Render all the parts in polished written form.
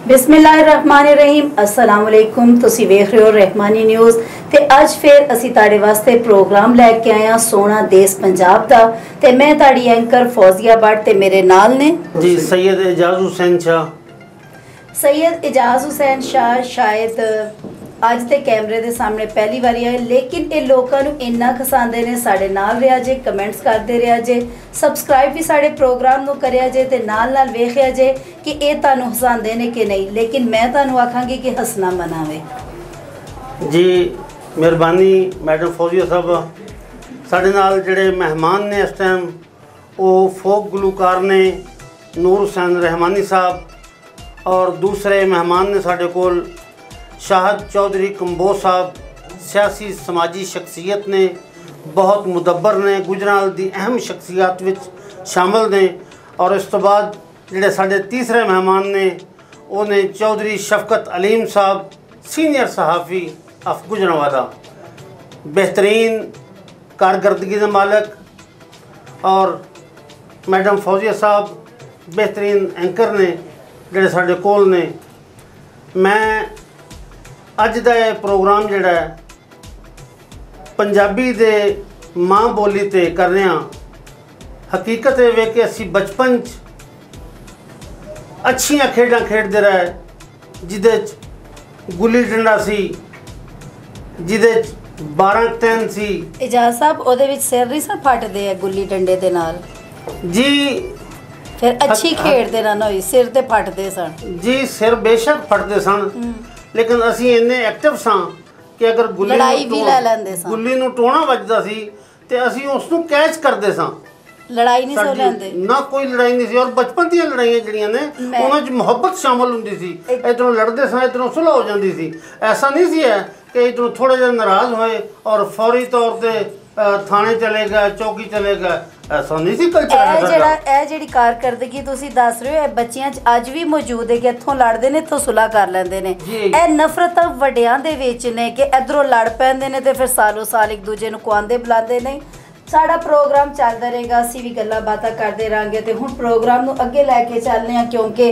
बिस्मिल्लाहिर्रहमानिर्रहीम अस्सलाम वालेकुम। तुसी वेख रहे हो रहमानी न्यूज़ ते अज फिर असी ताड़े वास्ते प्रोग्राम लैके आए हैं सोना देश पंजाब दा ते मैं ताड़ी एंकर फौजिया भट्ट ते मेरे नाल ने जी सैयद एजाज हुसैन शाह। सैयद एजाज हुसैन शाह शायद अज ते कैमरे दे सामने पहली बारी आए, लेकिन ये लोगों नूं इन्ना खसांदे ने, साडे नाल रहा जे, कमेंट्स करते रहा जे, सबसक्राइब भी साडे प्रोग्राम नूं करिया जे ते नाल नाल वेखिया जे कि ये तुहानूं हसांदे ने कि नहीं। लेकिन मैं तुहानूं आखांगी कि हसना मनावे। जी मेहरबानी मैडम फौजिया साहब। साडे नाल जिहड़े मेहमान ने इस टाइम वो फोक गुलूकार ने नूर हुसैन रहमानी साहब और दूसरे मेहमान ने साडे कोल शाहद चौधरी कंबोज साहब, सियासी समाजी शख्सियत ने, बहुत मुदब्बर ने, गुजराल दी अहम शख्सियात विच शामिल ने। और इस तो बाद जिहड़े साडे तीसरे मेहमान ने वो ने चौधरी शफकत अलीम साहब, सीनियर सहाफ़ी ऑफ गुजरांवाला, बेहतरीन कारकर्दगी के मालक, और मैडम फौजिया साहब बेहतरीन एंकर ने जिहड़े साडे कोल ने। मैं अज का प्रोग्राम जिहड़ा पंजाबी दे माँ बोली ते कर रहे हैं। हकीकत ये वे कि असी बचपन अच्छियां खेडां खेडते रहे, जिदे गुल्ली डंडा सी, जिदे 12 तैन सी। एजाज साहब ओदे विच सिर नहीं सा फटदे है गुल्ली डंडे दे नाल जी, फिर अच्छी खेडते ना होई, सिर ते फटदे सन जी। सिर बेशक फटदे सन, लेकिन असी इन्ने एक्टिव सां कि अगर गुल्ली लड़ाई भी लै लैंदे सां, गुल्ली नूं टोना वजदा सी ते असी उस नूं कैच करदे सां। लड़ाई नहीं सो लैंदे ना, कोई लड़ाई नहीं सी। और बचपन दी लड़ाइयां जिहड़ियां ने उन्हां च मुहब्बत शामिल हुंदी सी। इधरों लड़दे सां, इधरों सुलह हो जांदी सी। ऐसा नहीं सी है कि इधरों थोड़े जिहा नाराज़ होए और फौरी तौर ते थाने चले गए, चौकी चले गए। ऐसा नहीं सी कल्चर। जिहड़ी कारकर्दगी तुसी दस रहे हो, बच्चियां च अज भी मौजूद है कि इत्थों लड़दे ने इत्थों सुलह कर लैंदे ने। ए नफरत वड्डियां दे विच ने कि इधरों लड़ पैंदे ने ते फिर सालों साल एक दूजे नूं कुआंदे बुलांदे नहीं। साडा प्रोग्राम चलता रहेगा, असी भी गल्लां बातां करते रहांगे ते हुण प्रोग्राम नूं अगे लैके चलने आ, क्योंकि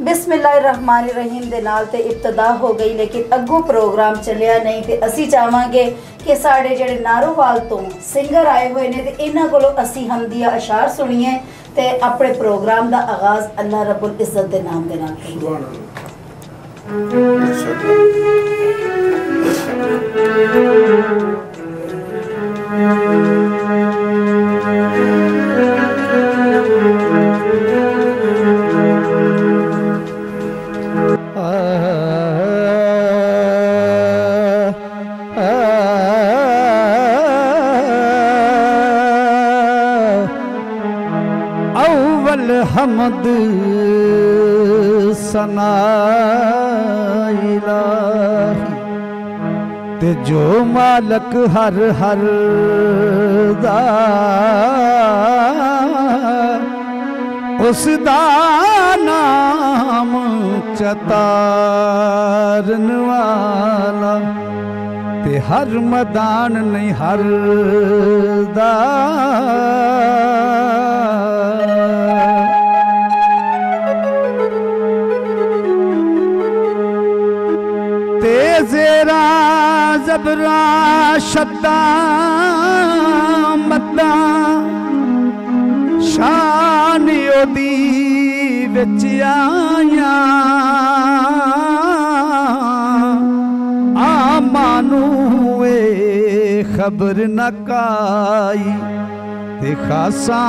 बिस्मिल्लाहिर्रहमानिर्रहीम दे नाल ते इब्तदा हो गई, लेकिन अग्गों प्रोग्राम चलिया नहीं। ते असी चाहांगे कि साडे जिहड़े नारोवाल तो सिंगर आए हुए ने ते इन्हां कोलों असी हमदिया अशार सुनिए ते अपने प्रोग्राम दा आगाज़ अल्लाह रब्बुल इज़्ज़त दे नाम दे नाल करिए। हमद सना इलाही ते जो मालक हर हर दा उसदा नाम चतारन वाला ते हर मैदान नहीं हर दा ज़ेरा ज़बरा शद्दा मद्दा शान ओदी विच आया आमानू ए खबर न काई ते खासा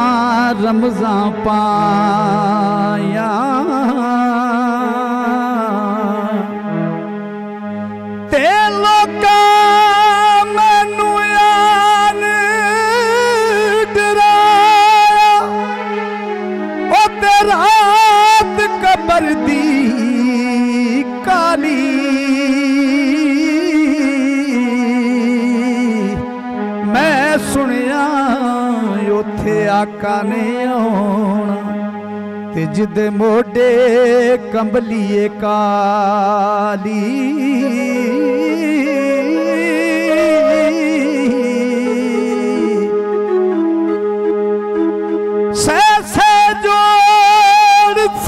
रमज़ां पाया दी काली मैं सुनिया उथे आका ने आना ते जिदे मोडे कंबलीए काली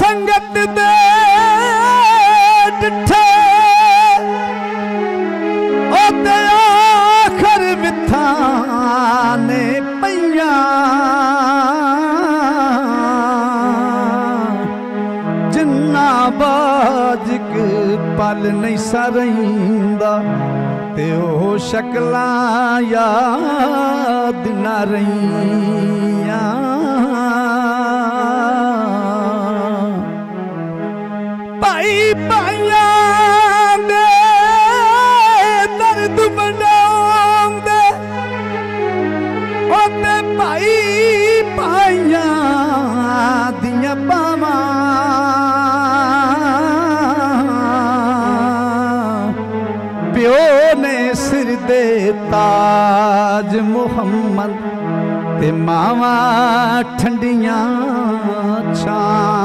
संगत दे बाज पल नहीं सा रहिंदा ते ओ शक्लां याद ना रहियां भाई भाइयां दे दर्द बनाउंदे ओ ते भाई भाइयां दियां बावां प्यो ने सिर दे ताज मुहम्मद ते मावा ठंडियां छावां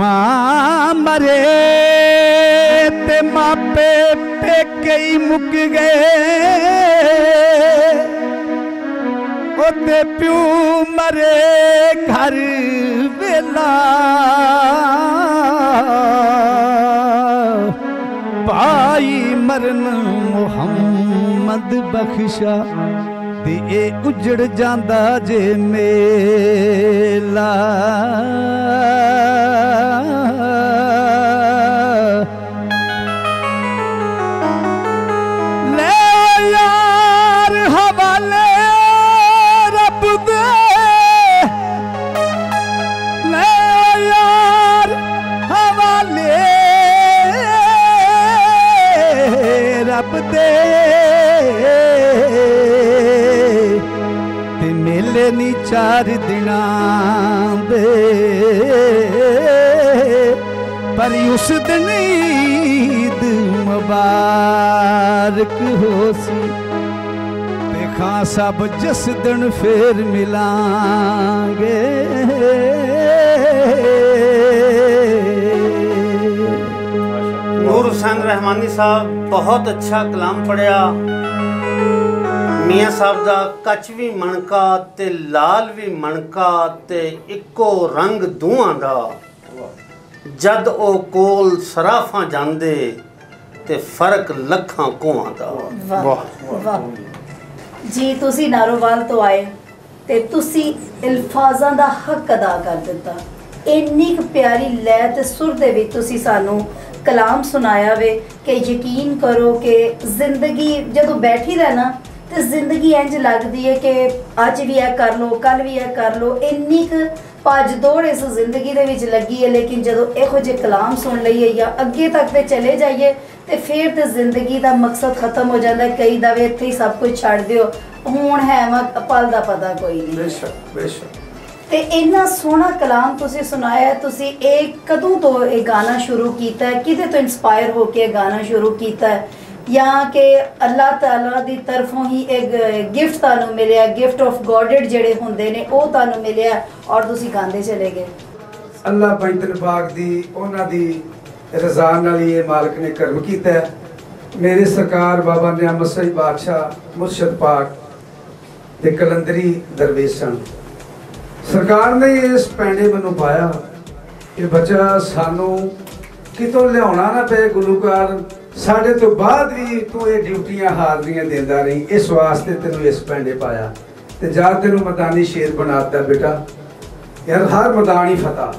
मां मरे ते मापे पेके ही मुक गए ओते प्यू मरे घर वेला भाई मरन मुहम्मद बख्शा ते ए उजड़ जांदा जे मेला ले यार हवाले रब दे ले यार हवाले रब दे ते मेले नी 4 दिनां दे पर उस दिन ईद मुबारक होसी ते खां सब जिस दिन फिर मिलांगे नूर हुसैन रहमानी साहब बहुत अच्छा कलाम पढ़िया मियाँ साहब दा कच भी मणका ते लाल भी मणका ते इक्को रंग दूहां दा जद ओ कोल सराफां जांदे ते फर्क लखां कोहां दा वाह वाह जी तुसी नारोवाल तो आए ते तुसी अल्फाਜ਼ਾਂ ਦਾ हक अदा कर दिता ਇੰਨੀ ਕੁ प्यारी लै ते सुर दे विच तुसी सानू कलाम सुनाया वे कि यकीन करो कि जिंदगी जदों बैठी रहना तो जिंदगी इंज लगती है कि अज भी यह कर लो कल भी यह कर लो इन्नी क भज दौड़ इस जिंदगी दे विच लगी है लेकिन जदों इहो जे कलाम सुन लईए या अगे तक ते चले जाइए तो फिर तो जिंदगी का मकसद खत्म हो जाता है कई दफे इत्थे ही सब कुछ छड़ दिओ हुण है वा पल दा पता कोई नहीं बेशक बेशक ते इन्ना सोहना कलाम तुसी सुनाया तुसी एक कदों तो ये गाना शुरू कीता है किदे तो इंस्पायर होके गाना शुरू कीता है या कि अल्लाह ताला दी तरफों ही एक गिफ्ट तानू मिले गिफ्ट ऑफ गॉडेड जेड़े हुंदे ने ओ तानू मिले और तुसी गांदे चले गए अल्लाह पैंतन पाक दी उन्हां दी रज़ा नाल ये मालिक ने कर्म कीता है मेरे सरकार बाबा नियामत साहिब बादशाह मुर्शद पाक ते कलंदरी दरवेशन सरकार ने इस पैंडे मैनू पाया कि बच्चा सानू कितों लियाना ना पे गुलूकार साढ़े तो बाद भी तू ये ड्यूटियां हाजरियां देंदा रही इस वास्ते तेनू इस पैंडे पाया ते जा तेनू मैदानी शेर बनाता बेटा यार हर मैदान ही फतह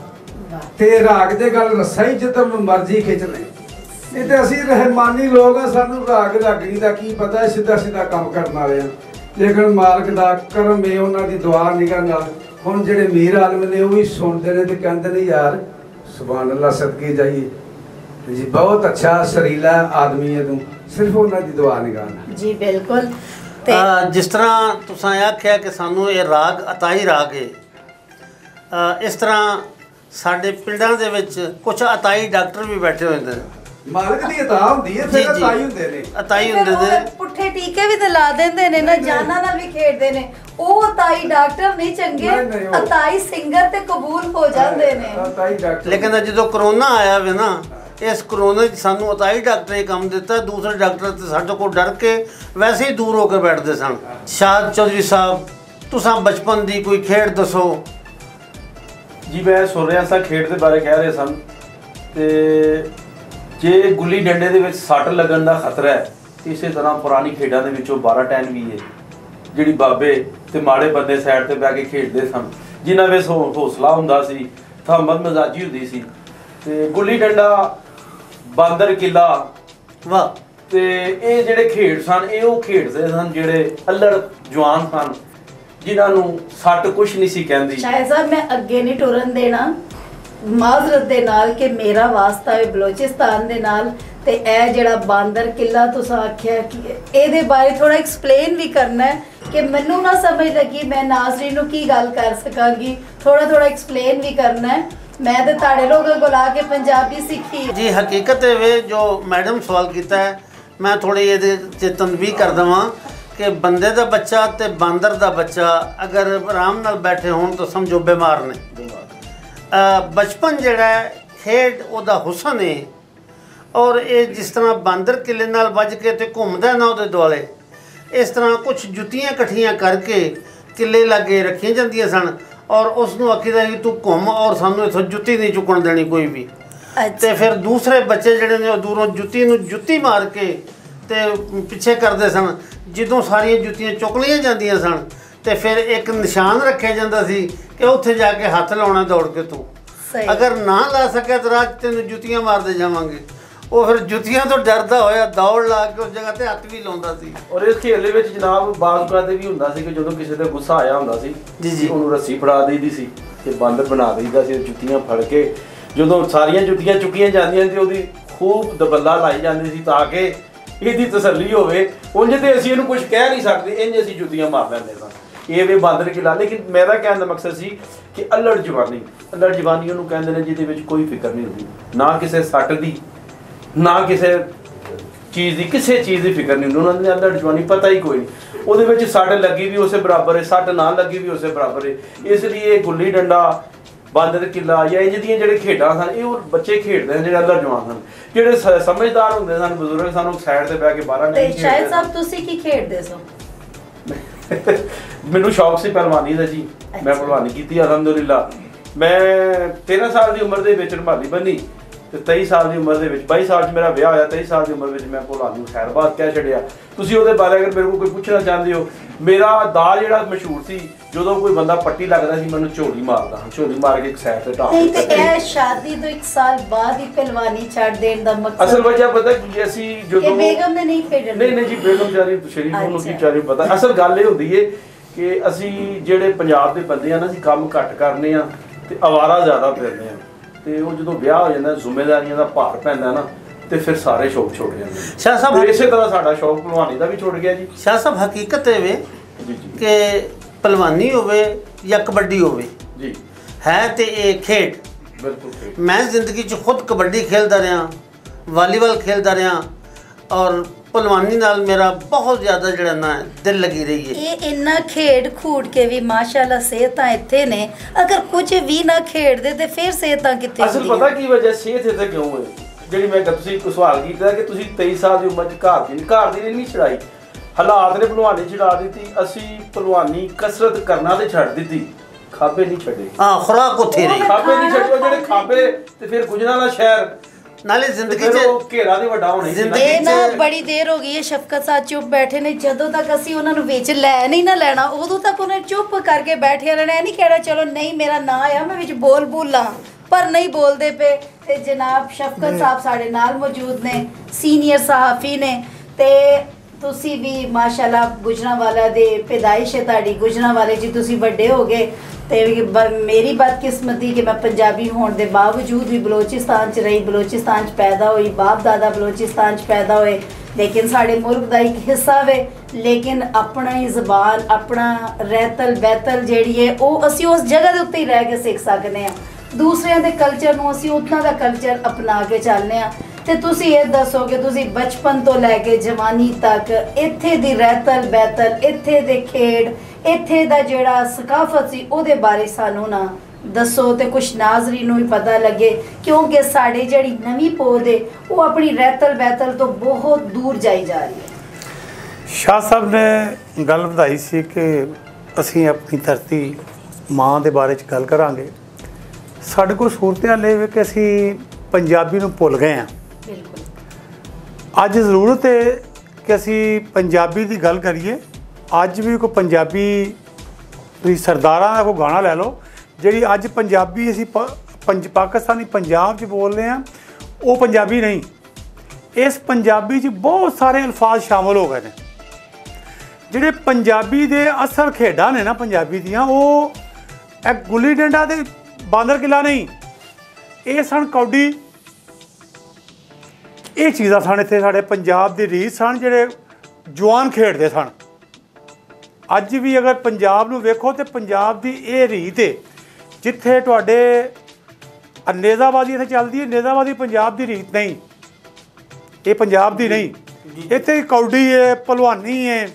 ते राग दे गल रस्सा ही जितना मर्जी खिंच ले नहीं तो असी रहमानी लोग हैं सानू राग रागनी का की पता है सीधा सीधा काम करने वाले हैं लेकिन मालिक दा करम है उन्हां दी दुआ निगाह नाल हुण जिहड़े मीर आलम ने वो भी सुनते ने ते कहंदे ने यार सुभान अल्लाह सदके जाइए जी बहुत अच्छा सरीला आदमी है तू सिर्फ उन्हां दी दुआ निगाह नाल जी बिल्कुल जिस तरह तुसां आख्या कि सानू ये राग अताई राग है इस तरह साडे पिंडां दे विच कुछ अताई डॉक्टर भी बैठे हुए हैं मालिक दी अता हुंदी है फिर अताई हुंदे ने अताई हुंदे ने पुट्ठे टीके भी ते ला देंदे ने ना जाना नाल भी खेडदे ने ओ अताई डॉक्टर नहीं चंगे अताई सिंगर ते कबूल हो जांदे ने अताई डॉक्टर लेकिन जो कोरोना आया वे ना इस कोरोना सानू अताई डॉक्टर ने काम दिता दूसरे डॉक्टर तो साडे को डर के वैसे ही दूर होकर बैठते सन शाद चौधरी साहब तुसां बचपन दी कोई खेड दसो जी मैं सुन रहा सा खेड के बारे कह रहे सन ते जे गुल्ली डंडे दे विच सੱਟ लगन का खतरा है इस तरह पुरानी खेडों के 12 टैन भी है जिहड़ी बाबे ਤੇ ਮਾੜੇ ਬੰਦੇ ਸਾਈਡ ਤੇ ਬਹਿ ਕੇ ਖੇਡਦੇ ਸਨ, ਜਿਨ੍ਹਾਂ ਵਿੱਚ ਹੌਸਲਾ ਹੁੰਦਾ ਸੀ, ਥੰਮਤ ਮਜ਼ਾਜੀ ਹੁੰਦੀ ਸੀ। ਤੇ ਗੁੱਲੀ ਡੰਡਾ, ਬਾਂਦਰ ਕਿੱਲਾ, ਵਾਹ। ਤੇ ਇਹ ਜਿਹੜੇ ਖੇਡ ਸਨ, ਇਹ ਉਹ ਖੇਡਦੇ ਸਨ ਜਿਹੜੇ ਅਲੜ ਜਵਾਨ ਸਨ, ਜਿਨ੍ਹਾਂ ਨੂੰ ਸੱਟ ਕੁਛ ਨਹੀਂ ਸੀ ਕਹਿੰਦੀ। ਸ਼ਾਇਦ ਸਾਹਿਬ ਮੈਂ ਅੱਗੇ ਨਹੀਂ ਟੁਰਨ ਦੇਣਾ ਮਾਜ਼ਰਤ ਦੇ ਨਾਲ ਕਿ ਮੇਰਾ ਵਾਸਤਾ ਹੈ ਬਲੋਚਿਸਤਾਨ ਦੇ ਨਾਲ। ਤੇ ਇਹ ਜਿਹੜਾ ਬਾਂਦਰ ਕਿੱਲਾ ਤੁਸੀਂ ਆਖਿਆ ਕਿ ਇਹਦੇ ਬਾਰੇ ਥੋੜਾ ਐਕਸਪਲੇਨ ਵੀ ਕਰਨਾ ਹੈ ਕਿ ਮੈਨੂੰ ਨਾ ਸਮਝ ਲੱਗੀ ਮੈਂ ਨਾਜ਼ਰੀਨ ਨੂੰ ਕੀ ਗੱਲ ਕਰ ਸਕਾਂਗੀ, ਥੋੜਾ ਐਕਸਪਲੇਨ ਵੀ ਕਰਨਾ ਹੈ। मैं तो ताड़े लोगों को ला के पंजाबी सीखी जी। हकीकत है वे जो मैडम सवाल किया है, मैं थोड़ी ये तनबीह कर देवां कि बंदे का बच्चा ते बांदर का बच्चा अगर आराम नाल बैठे होण तो समझो बीमार ने। बचपन जिहड़ा खेड उहदा हुसन है, और ये जिस तरह बांदर किले नाल वज के ते घूमदा ना उहदे दुआले, इस तरह कुछ जुत्तियां इकट्ठियां करके किले लागे रखियां जांदियां सन, और उसनों आखीदा कि तू घूम और सानू इथों जुत्ती नहीं चुकण देनी कोई भी। ते फिर दूसरे बच्चे जिहड़े ने दूरों जुत्ती मार के ते पिछे करते सन। जदों सारियां जुत्तियां चुक लियां जांदियां सन ते फिर एक निशान रखिया जांदा सी कि उत्थे जाके हत्थ लाउणा दौड़ के तू, अगर ना ला सके तो राह तैनूं जुत्तियां मारदे जावांगे। वो फिर जुत्तियां तो डरदा होया दौड़ ला के उस जगह ते हत्थ भी लाउंदा सी। और इस खेल दे विच जनाब बाज़ भी हुंदा सी कि जदों किसी ते गुस्सा आया हुंदा सी जी उहनूं रस्सी फड़ा दईदी सी ते बांदर बना दईदा सी। जुत्तियां फड़ के जदों सारियां जुत्तियां चुकियां जांदियां ते ओहदी खूब दबल्ला लाई जांदी सी ताकि ਇਹਦੀ तसल्ली होवे। उंज ते ਅਸੀਂ ਇਹਨੂੰ कुछ कह नहीं सकते, इंज ਅਸੀਂ जुत्तियां मार लैंदे सां। ਇਹ ਵੇ ਬਾਂਦਰ ਕਿਲਾ। लेकिन मेरा कहने का मकसद सी कि अल्लड़ जवानी ਉਹਨੂੰ ਕਹਿੰਦੇ ਨੇ ਜਿਹਦੇ ਵਿੱਚ ਕੋਈ ਫਿਕਰ ਨਹੀਂ ਹੁੰਦੀ, ਨਾ ਕਿਸੇ ਸੱਟ ਦੀ, ना किसी चीज़ की, किसी चीज़ की फिक्र नहीं। उन्होंने अंदर जवानी पता ही कोई नहीं, वो सट लगी भी उस बराबर है, सट ना लगी भी उस बराबर है। इसलिए गुल्ली डंडा, बांदर किला या इंज दी जेह्ड़े खेडां सन ये बच्चे खेडदे हैं जेह्ड़े अंदर जवान सन। जेह्ड़े समझदार हुंदे सन बजुर्ग सन साइड ते बैठ के बाहर नहीं खेडदे। शायद साहब तुसी की खेडदे सो? मैनूं शौक सी पहलवानी दा जी। मैं पहलवानी कीती अलहमदुलिल्लाह। मैं 13 साल की उम्र दे विच रमाली बनी ਤੇ 23 ਸਾਲ ਦੀ ਉਮਰ ਦੇ ਵਿੱਚ 22 ਸਾਲ 'ਚ ਮੇਰਾ ਵਿਆਹ ਹੋਇਆ। 23 ਸਾਲ ਦੀ ਉਮਰ ਵਿੱਚ ਮੈਂ ਭਲਵਾਨੀ ਨੂੰ ਖੈਰਬਾਦ ਕਹਿ ਛੱਡਿਆ। ਤੁਸੀਂ ਉਹਦੇ ਬਾਰੇ ਅਗਰ ਮੇਰੇ ਕੋਲ ਕੋਈ ਪੁੱਛਣਾ ਚਾਹੁੰਦੇ ਹੋ, ਮੇਰਾ ਦਾਲ ਜਿਹੜਾ ਮਸ਼ਹੂਰ ਸੀ, ਜਦੋਂ ਕੋਈ ਬੰਦਾ ਪੱਟੀ ਲੱਗਦਾ ਸੀ ਮੈਨੂੰ ਝੋਲੀ ਮਾਰਦਾ, ਝੋਲੀ ਮਾਰ ਕੇ ਇੱਕ ਸਾਈਡ ਤੇ ਢਾਹ ਨਹੀਂ। ਤੇ ਇਹ ਸ਼ਾਦੀ ਤੋਂ 1 ਸਾਲ ਬਾਅਦ ਹੀ ਪਹਿਲਵਾਨੀ ਛੱਡ ਦੇਣ ਦਾ ਮਕਸਦ ਅਸਲ ਵਜ੍ਹਾ ਪਤਾ ਕੀ ਅਸੀਂ ਜਦੋਂ ਬੇਗਮ ਨੇ ਨਹੀਂ ਖੇਡਣਾ। ਨਹੀਂ ਜੀ, ਬੇਗਮ ਚਾਰੀ ਸ਼ਰੀਫ ਨੂੰ ਕੀ ਚਾਰੀ ਪਤਾ। ਅਸਲ ਗੱਲ ਇਹ ਹੁੰਦੀ ਏ ਕਿ ਅਸੀਂ ਜਿਹੜੇ ਪੰਜਾਬ ਦੇ ਬੰਦੇ ਆ ਨਾ, ਅਸੀਂ ਕੰਮ ਘੱਟ ਕਰਨੇ ਆ ਤੇ ਆਵਾਰਾ ਜ਼ਿਆਦਾ ਫਿਰਦੇ ਆ। ਤੇ ਉਹ ਜਦੋਂ ਵਿਆਹ ਹੋ ਜਾਂਦਾ, ਜ਼ਿੰਮੇਵਾਰੀਆਂ ਦਾ ਭਾਰ ਪੈਂਦਾ ਨਾ, ਤੇ ਫਿਰ ਸਾਰੇ ਸ਼ੌਕ ਛੁੱਟ ਜਾਂਦੇ। शाह साहब ਇਸੇ ਤਰ੍ਹਾਂ ਸਾਡਾ ਸ਼ੌਕ ਭਲਵਾਨੀ ਦਾ ਵੀ ਛੁੱਟ ਗਿਆ ਜੀ। शाह साहब हकीकत है वे जी कि पहलवानी होवे या कबड्डी होवे जी है ते ये खेड। बिल्कुल। मैं जिंदगी च खुद कबड्डी खेलता रहा, वालीबॉल खेलता रहा, और पहलवानी नाल मेरा बहुत ज़्यादा जड़ा ना दिल लगी रही है। ਇਹ ਇੰਨਾ ਖੇਡ ਖੂਡ ਕੇ ਵੀ ਮਾਸ਼ਾਅੱਲਾ ਸਿਹਤਾਂ ਇੱਥੇ ਨੇ, ਅਗਰ ਕੁਝ ਵੀ ਨਾ ਖੇਡਦੇ ਤੇ ਫਿਰ ਸਿਹਤਾਂ ਕਿੱਥੇ ਅਸਲ ਹੁੰਦੀਆਂ? ਪਤਾ ਕੀ ਵਜ੍ਹਾ ਸਿਹਤ ਇੱਥੇ ਕਿਉਂ ਹੈ, ਜਿਹੜੀ ਮੈਂ ਤੁਸੀਂ ਇੱਕ ਸਵਾਲ ਕੀਤਾ ਕਿ ਤੁਸੀਂ 23 ਸਾਲ ਦੀ ਉਮਰ 'ਚ ਘਰ ਦੀ ਨਹੀਂ ਛੜਾਈ, ਹਾਲਾਤ ਨੇ ਭਲਵਾਨੀ ਛਡਾ ਦਿੱਤੀ। ਅਸੀਂ ਭਲਵਾਨੀ ਕਸਰਤ ਕਰਨਾ ਤੇ ਛੱਡ ਦਿੱਤੀ, ਖਾਬੇ ਨਹੀਂ ਛੱਡੇ। हाँ, खुराक उत्थे रही ਖਾਬੇ ਨਹੀਂ ਛੱਡੇ। ਉਹ ਜਿਹੜੇ ਖਾਬੇ ਤੇ ਫਿਰ ਗੁਜਰਾਂ ਦਾ ਸ਼ਹਿਰ नाले जिंदगी ਫਿਰ च ਉਹ ਘੇਰਾ ਦੇ ਵੱਡਾ ਹੋਣੀ ਸੀ। ਜ਼ਿੰਦਗੀ ਇਹ ਨਾ ਬੜੀ ਦੇਰ ਹੋ ਗਈ ਹੈ ਸ਼ਫਕਤ ਸਾਹਿਬ ਚੁੱਪ ਬੈਠੇ ਨੇ। ਜਦੋਂ ਤੱਕ ਅਸੀਂ ਉਹਨਾਂ ਨੂੰ ਵਿੱਚ ਲੈ ਨਹੀਂ ਨਾ ਲੈਣਾ, ਉਦੋਂ ਤੱਕ ਉਹਨੇ ਚੁੱਪ ਕਰਕੇ ਬੈਠੇ ਰਹਿਣਾ। ਇਹ ਨਹੀਂ ਕਹਿਣਾ ਚਲੋ ਨਹੀਂ ਮੇਰਾ ਨਾਂ ਆ ਮੈਂ ਵਿੱਚ ਬੋਲਾਂ, ਪਰ ਨਹੀਂ ਬੋਲਦੇ ਪਏ। ਤੇ ਜਨਾਬ ਸ਼ਫਕਤ ਸਾਹਿਬ ਸਾਡੇ ਨਾਲ ਮੌਜੂਦ ਨੇ, ਸੀਨੀਅਰ ਸਹਾਫੀ ਨੇ। ਤੇ ਤੁਸੀਂ ਵੀ ਮਾਸ਼ਾਅੱਲਾ ਗੁਜਰਾਂਵਾਲਾ ਦੇ ਪੈਦਾਇਸ਼ ਹੈ ਤੁਹਾਡੀ, ਗੁਜਰਾਂਵਾਲੇ ਜੀ ਤੁਸੀਂ ਵੱਡੇ ਹੋ ਗਏ। ਤੇ ਮੇਰੀ ਬਦਕਿਸਮਤੀ ਕਿ ਮੈਂ ਪੰਜਾਬੀ ਹੋਣ ਦੇ ਬਾਵਜੂਦ ਵੀ ਬਲੋਚਿਸਤਾਨ 'ਚ ਰਹੀ, ਬਲੋਚਿਸਤਾਨ 'ਚ ਪੈਦਾ ਹੋਈ, ਬਾਪ ਦਾਦਾ ਬਲੋਚਿਸਤਾਨ 'ਚ ਪੈਦਾ ਹੋਏ। ਲੇਕਿਨ ਸਾਡੇ ਮੁਲਕ ਦਾ ਇੱਕ ਹਿੱਸਾ ਵੇ, ਲੇਕਿਨ ਆਪਣਾ ਹੀ ਜ਼ਬਾਨ, ਆਪਣਾ ਰਹਿਤਲ ਬਹਿਤਲ ਜਿਹੜੀ ਹੈ ਉਹ ਅਸੀਂ ਉਸ ਜਗ੍ਹਾ ਦੇ ਉੱਤੇ ਹੀ ਰਹਿ ਕੇ ਸਿੱਖ ਸਕਦੇ ਹਾਂ। ਦੂਸਰਿਆਂ ਦੇ ਕਲਚਰ ਨੂੰ ਅਸੀਂ ਉਹਨਾਂ ਦਾ ਕਲਚਰ ਅਪਣਾ ਕੇ ਚੱਲਦੇ ਹਾਂ। ਤੇ ਤੁਸੀਂ ਇਹ ਦੱਸੋ ਕਿ ਤੁਸੀਂ ਬਚਪਨ ਤੋਂ ਲੈ ਕੇ ਜਵਾਨੀ ਤੱਕ ਇੱਥੇ ਦੀ ਰਹਿਤਲ ਬਹਿਤਲ, ਇੱਥੇ ਦੇ ਖੇਡ, ਇੱਥੇ ਦਾ ਜਿਹੜਾ ਸਕਾਫਤ ਸੀ ਉਹਦੇ ਬਾਰੇ ਸਾਨੂੰ ਨਾ ਦੱਸੋ ਤੇ ਕੁਛ ਨਾਜ਼ਰੀਨ ਨੂੰ ਵੀ ਪਤਾ ਲੱਗੇ, ਕਿਉਂਕਿ ਸਾਡੇ ਜਿਹੜੀ ਨਵੀਂ ਪੋਦ ਹੈ ਉਹ ਆਪਣੀ ਰਹਿਤਲ ਬਹਿਤਲ ਤੋਂ ਬਹੁਤ ਦੂਰ ਜਾਈ ਜਾ ਰਹੀ ਹੈ। शाह साहब ने गल ਵਧਾਈ ਸੀ कि ਅਸੀਂ ਆਪਣੀ ਧਰਤੀ ਮਾਂ ਦੇ ਬਾਰੇ 'ਚ ਗੱਲ ਕਰਾਂਗੇ। ਸਾਡੇ ਕੋਲ ਸੂਰਤ ਹਾਲ ਇਹ ਕਿ ਅਸੀਂ ਪੰਜਾਬੀ ਨੂੰ ਭੁੱਲ ਗਏ ਹਾਂ। ਬਿਲਕੁਲ ਅੱਜ ਜ਼ਰੂਰਤ ਹੈ ਕਿ ਅਸੀਂ ਪੰਜਾਬੀ ਦੀ ਗੱਲ ਕਰੀਏ। ਅੱਜ ਵੀ ਕੋਈ ਪੰਜਾਬੀ ਤੁਸੀਂ ਸਰਦਾਰਾਂ ਦਾ ਕੋਈ ਗਾਣਾ ਲੈ ਲਓ, ਜਿਹੜੀ ਅੱਜ ਪੰਜਾਬੀ ਅਸੀਂ ਪਾਕਿਸਤਾਨੀ ਪੰਜਾਬ 'ਚ ਬੋਲਦੇ ਹਾਂ, ਉਹ ਪੰਜਾਬੀ ਨਹੀਂ। ਇਸ ਪੰਜਾਬੀ 'ਚ ਬਹੁਤ ਸਾਰੇ ਅਲਫਾਜ਼ ਸ਼ਾਮਲ ਹੋ ਗਏ ਨੇ। ਜਿਹੜੇ ਪੰਜਾਬੀ ਦੇ ਅਸਲ ਖੇਡਾਂ ਨੇ ਨਾ ਪੰਜਾਬੀ ਦੀਆਂ, ਉਹ ਇਹ ਗੁੱਲੀ ਡੰਡਾ ਤੇ ਬਾਂਦਰ ਕਿਲਾ ਨਹੀਂ, ਇਹ ਸਨ ਕੌਡੀ। ਇਹ ਚੀਜ਼ਾਂ ਸਨ ਇੱਥੇ ਸਾਡੇ ਪੰਜਾਬ ਦੀ ਰੀਤ ਸਨ, ਜਿਹੜੇ ਜਵਾਨ ਖੇਡਦੇ ਸਨ। ਅੱਜ ਵੀ ਅਗਰ ਪੰਜਾਬ ਨੂੰ ਵੇਖੋ ਤੇ ਪੰਜਾਬ ਦੀ ਇਹ ਰੀਤ ਹੈ, ਜਿੱਥੇ ਤੁਹਾਡੇ ਨੇਜ਼ਾਬਾਜ਼ੀ ਇੱਥੇ ਚੱਲਦੀ ਹੈ, ਨੇਜ਼ਾਬਾਜ਼ੀ ਪੰਜਾਬ ਦੀ ਰੀਤ ਨਹੀਂ, ਇਹ ਪੰਜਾਬ ਦੀ ਨਹੀਂ। ਇੱਥੇ ਕੌਡੀ ਹੈ, ਭਲਵਾਨੀ ਹੈ।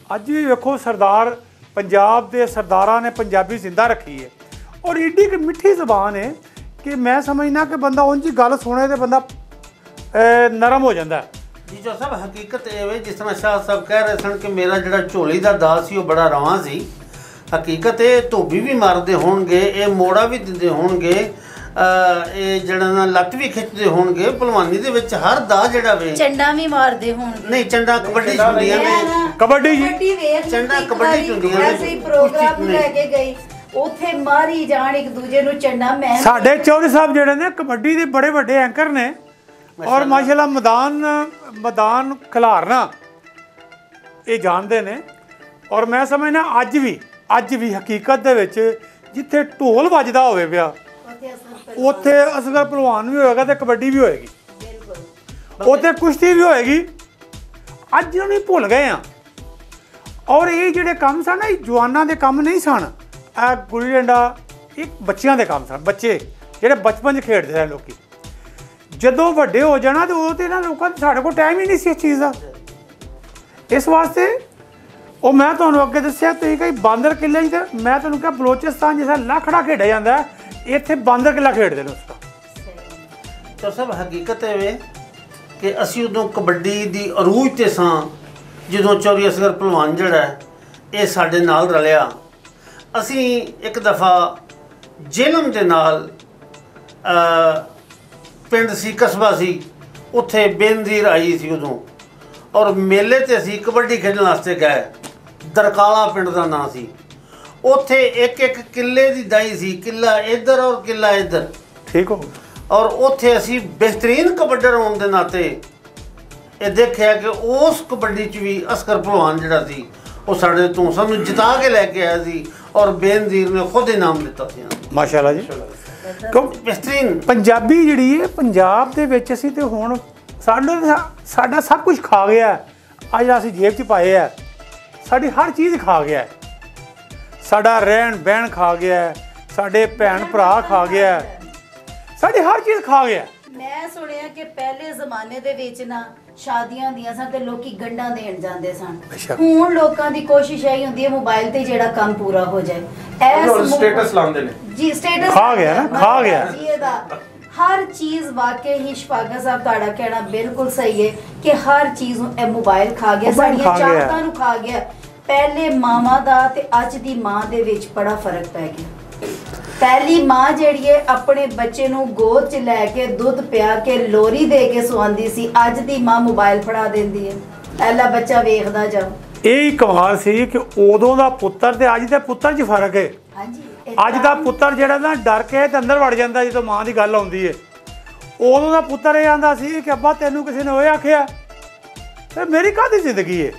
ਅੱਜ ਵੀ ਵੇਖੋ ਸਰਦਾਰ ਪੰਜਾਬ ਦੇ ਸਰਦਾਰਾਂ ਨੇ ਪੰਜਾਬੀ ਜ਼ਿੰਦਾ ਰੱਖੀ ਹੈ, ਔਰ ਏਡੀ ਕਿ ਮਿੱਠੀ ਜ਼ਬਾਨ ਹੈ ਕਿ ਮੈਂ ਸਮਝਦਾ ਕਿ ਬੰਦਾ ਉਂਝ ਹੀ ਗੱਲ ਸੁਣੇ ਤੇ ਬੰਦਾ ਨਰਮ ਹੋ ਜਾਂਦਾ। ਜੀ ਜੋ ਸਭ ਹਕੀਕਤ ਇਹ ਵੇ, ਜਿਸ ਤਰ੍ਹਾਂ ਸ਼ਾਹ ਸਾਹਿਬ ਕਹਿ ਰਹੇ ਸਨ ਕਿ ਮੇਰਾ ਜਿਹੜਾ ਝੋਲੀ ਦਾ ਦਾਲ ਸੀ ਉਹ ਬੜਾ ਰਵਾਂ ਸੀ। ਹਕੀਕਤ ਇਹ ਧੋਬੀ ਵੀ ਮਾਰਦੇ ਹੋਣਗੇ, ਇਹ ਮੋੜਾ ਵੀ ਦਿੰਦੇ ਹੋਣਗੇ, ਇਹ ਜਿਹੜਾ ਨਾ ਲੱਤ ਵੀ ਖਿੱਚਦੇ ਹੋਣਗੇ। ਭਲਵਾਨੀ ਦੇ ਵਿੱਚ ਹਰ ਦਾ ਜਿਹੜਾ ਵੇ ਚੰਡਾ ਵੀ ਮਾਰਦੇ ਹੋਣਗੇ। ਨਹੀਂ, ਚੰਡਾ ਕਬੱਡੀ ਚ ਹੁੰਦੀਆਂ ਨੇ, ਕਬੱਡੀ ਜੀ ਚੰਡਾ ਕਬੱਡੀ ਚ ਹੁੰਦੀਆਂ ਨੇ। ਅਸੀਂ ਪ੍ਰੋਗਰਾਮ ਲੈ ਕੇ ਗਈ, ਉੱਥੇ ਮਾਰੀ ਜਾਣ ਇੱਕ ਦੂਜੇ ਨੂੰ ਚੰਡਾ। ਮੈਂ ਸਾਡੇ ਚੌਧਰੀ ਸਾਹਿਬ ਜਿਹੜੇ ਨੇ ਕਬੱਡੀ ਦੇ ਬੜੇ ਵੱਡੇ ਐਂਕਰ ਨੇ, ਔਰ ਮਾਸ਼ਾਅੱਲਾ ਮੈਦਾਨ ਖਿਲਾਰਨਾ ਇਹ ਜਾਣਦੇ ਨੇ। ਔਰ ਮੈਂ ਸਮਝਦਾ ਅੱਜ ਵੀ ਹਕੀਕਤ ਦੇ ਵਿੱਚ ਜਿੱਥੇ ਢੋਲ ਵੱਜਦਾ ਹੋਵੇ ਪਿਆ, ਉੱਥੇ ਅਸਗਰ ਭਲਵਾਨ ਵੀ ਹੋਏਗਾ ਤੇ ਕਬੱਡੀ ਵੀ ਹੋਏਗੀ, ਉੱਥੇ ਕੁਸ਼ਤੀ ਵੀ ਹੋਏਗੀ। ਅੱਜ ਉਹ ਨਹੀਂ ਭੁੱਲ ਗਏ ਆ। ਔਰ ਇਹ ਜਿਹੜੇ ਕੰਮ ਸਨ, ਇਹ ਜਵਾਨਾਂ ਦੇ ਕੰਮ ਨਹੀਂ ਸਨ। ਇਹ ਗੁੱਲੀ ਡੰਡਾ ਇਹ ਬੱਚਿਆਂ ਦੇ ਕੰਮ ਸਨ। ਬੱਚੇ ਜਿਹੜੇ ਬਚਪਨ 'ਚ ਖੇਡਦੇ ਰਹੇ ਲੋਕੀ, ਜਦੋਂ ਵੱਡੇ ਹੋ ਜਾਣਾ ਤੇ ਉਹ ਤੇ ਨਾ ਲੋਕਾਂ ਸਾਡੇ ਕੋਲ ਟਾਈਮ ਹੀ ਨਹੀਂ ਸੀ ਇਸ ਚੀਜ਼ ਦਾ। ਇਸ ਵਾਸਤੇ ਉਹ ਮੈਂ ਤੁਹਾਨੂੰ ਅੱਗੇ ਦੱਸਿਆ, ਤੁਸੀਂ ਕਹੀ ਬਾਂਦਰ ਕਿੱਲੇ 'ਚ, ਤੇ ਮੈਂ ਤੁਹਾਨੂੰ ਕਿਹਾ ਬਲੋਚਿਸਤਾਨ ਜਿਸ ਤਰ੍ਹਾਂ ਲਾਖੜਾ ਖੇਡਿਆ ਜਾਂਦਾ, ਇੱਥੇ ਬਾਂਦਰ ਕਿੱਲਾ ਖੇਡਦੇ ਨੇ ਉਸਦਾ। ਤਾਂ ਸਭ ਹਕੀਕਤ ਇਹ ਵੇ ਕਿ ਅਸੀਂ ਉਦੋਂ ਕਬੱਡੀ ਦੀ ਅਰੂਜ 'ਤੇ ਸਾਂ, ਜਦੋਂ ਚੌਧਰੀ ਅਸਗਰ ਭਲਵਾਨ ਜਿਹੜਾ ਇਹ ਸਾਡੇ ਨਾਲ ਰਲਿਆ। ਅਸੀਂ ਇੱਕ ਦਫਾ ਜੇਲਮ ਦੇ ਨਾਲ ਪਿੰਡ ਸੀ, ਕਸਬਾ ਸੀ, ਉੱਥੇ ਬੇਨਜ਼ੀਰ ਆਈ ਸੀ ਉਦੋਂ, ਔਰ ਮੇਲੇ 'ਤੇ ਅਸੀਂ ਕਬੱਡੀ ਖੇਡਣ ਵਾਸਤੇ ਗਏ। ਦਰਕਾਲਾ ਪਿੰਡ ਦਾ ਨਾਂ ਸੀ। ਉੱਥੇ ਇੱਕ ਕਿੱਲੇ ਦੀ ਦਾਈ ਸੀ, ਕਿੱਲਾ ਇੱਧਰ ਔਰ ਕਿੱਲਾ ਇੱਧਰ, ਠੀਕ ਹੋ। ਔਰ ਉੱਥੇ ਅਸੀਂ ਬਿਹਤਰੀਨ ਕਬੱਡਰ ਹੋਣ ਦੇ ਨਾਤੇ ਇਹ ਦੇਖਿਆ ਕਿ ਉਸ ਕਬੱਡੀ 'ਚ ਵੀ ਅਸਗਰ ਭਲਵਾਨ ਜਿਹੜਾ ਸੀ ਉਹ ਸਾਡੇ ਤੋਂ ਸਾਨੂੰ ਜਿਤਾ ਕੇ ਲੈ ਕੇ ਆਇਆ ਸੀ, ਔਰ ਬੇਨਜ਼ੀਰ ਨੇ ਖੁਦ ਇਨਾਮ ਦਿੱਤਾ ਸੀ। ਮਾਸ਼ਾਅੱਲਾ ਜੀ। ਬਿਹਤਰੀਨ ਪੰਜਾਬੀ ਜਿਹੜੀ ਹੈ, ਪੰਜਾਬ ਦੇ ਵਿੱਚ ਅਸੀਂ ਤੇ ਹੁਣ ਸਾਡਾ ਸਭ ਕੁਝ ਖਾ ਗਿਆ। ਅੱਜ ਅਸੀਂ ਜੇਬ 'ਚ ਪਾਏ ਆ, ਸਾਡੀ ਹਰ ਚੀਜ਼ ਖਾ ਗਿਆ। ਸਾਡਾ ਰਹਿਣ ਬਹਿਣ ਖਾ ਗਿਆ, ਸਾਡੇ ਭੈਣ ਭਰਾ ਖਾ ਗਿਆ, ਸਾਡੀ ਹਰ ਚੀਜ਼ ਖਾ ਗਿਆ। ਮੈਂ ਸੁਣਿਆ ਕਿ ਪਹਿਲੇ ਜ਼ਮਾਨੇ ਦੇ ਵਿੱਚ ਨਾ ਸ਼ਾਦੀਆਂ ਹੁੰਦੀਆਂ ਸਨ ਤੇ ਲੋਕੀ ਗੰਢਾਂ ਦੇਣ ਜਾਂਦੇ ਸਨ। ਹੁਣ ਲੋਕਾਂ ਦੀ ਕੋਸ਼ਿਸ਼ ਇਹੀ ਹੁੰਦੀ ਹੈ ਮੋਬਾਈਲ ਤੇ ਜਿਹੜਾ ਕੰਮ ਪੂਰਾ ਹੋ ਜਾਏ। ਸਟੇਟਸ ਲਾਉਂਦੇ ਨੇ ਜੀ, ਸਟੇਟਸ ਖਾ ਗਿਆ ਨਾ, ਖਾ ਗਿਆ ਜੀ। ਇਹਦਾ ਹਰ ਚੀਜ਼ ਵਾਕਈ ਹੀ ਸ਼ਫਾਗਾ ਸਾਹਿਬ ਤੁਹਾਡਾ ਕਹਿਣਾ ਬਿਲਕੁਲ ਸਹੀ ਹੈ ਕਿ ਹਰ ਚੀਜ਼ ਨੂੰ ਇਹ ਮੋਬਾਈਲ ਖਾ ਗਿਆ, ਸਾਡੀਆਂ ਚਾਹਤਾਂ ਨੂੰ ਖਾ ਗਿਆ। ਪਹਿਲੇ ਮਾਵਾਂ ਦਾ ਤੇ ਅੱਜ ਦੀ ਮਾਂ ਦੇ ਵਿੱਚ ਬੜਾ ਫਰਕ ਪੈ ਗਿਆ। ਪਹਿਲੀ ਮਾਂ ਜਿਹੜੀ ਹੈ ਆਪਣੇ ਬੱਚੇ ਨੂੰ ਗੋਦ 'ਚ ਲੈ ਕੇ ਦੁੱਧ ਪਿਆ ਕੇ ਲੋਰੀ ਦੇ ਕੇ ਸਵਾਉਂਦੀ ਸੀ। ਅੱਜ ਦੀ ਮਾਂ ਮੋਬਾਈਲ ਫੜਾ ਦਿੰਦੀ ਹੈ, ਐਲਾ ਬੱਚਾ ਵੇਖਦਾ ਜਾਓ। ਇਹ ਕਮਾਲ ਸੀ ਕਿ ਉਦੋਂ ਦਾ ਪੁੱਤਰ ਤੇ ਅੱਜ ਦੇ ਪੁੱਤਰ 'ਚ ਫਰਕ ਹੈ। ਹਾਂਜੀ, ਅੱਜ ਦਾ ਪੁੱਤਰ ਜਿਹੜਾ ਨਾ ਡਰ ਕੇ ਤੇ ਅੰਦਰ ਵੜ ਜਾਂਦਾ ਜਦੋਂ ਮਾਂ ਦੀ ਗੱਲ ਆਉਂਦੀ ਹੈ। ਉਦੋਂ ਦਾ ਪੁੱਤਰ ਇਹ ਆਂਦਾ ਸੀ ਕਿ ਅੱਬਾ ਤੈਨੂੰ ਕਿਸੇ ਨੇ ਉਹ ਆਖਿਆ, ਫਿਰ ਮੇਰੀ ਕਾਹਦੀ ਜ਼ਿੰਦਗੀ ਹੈ।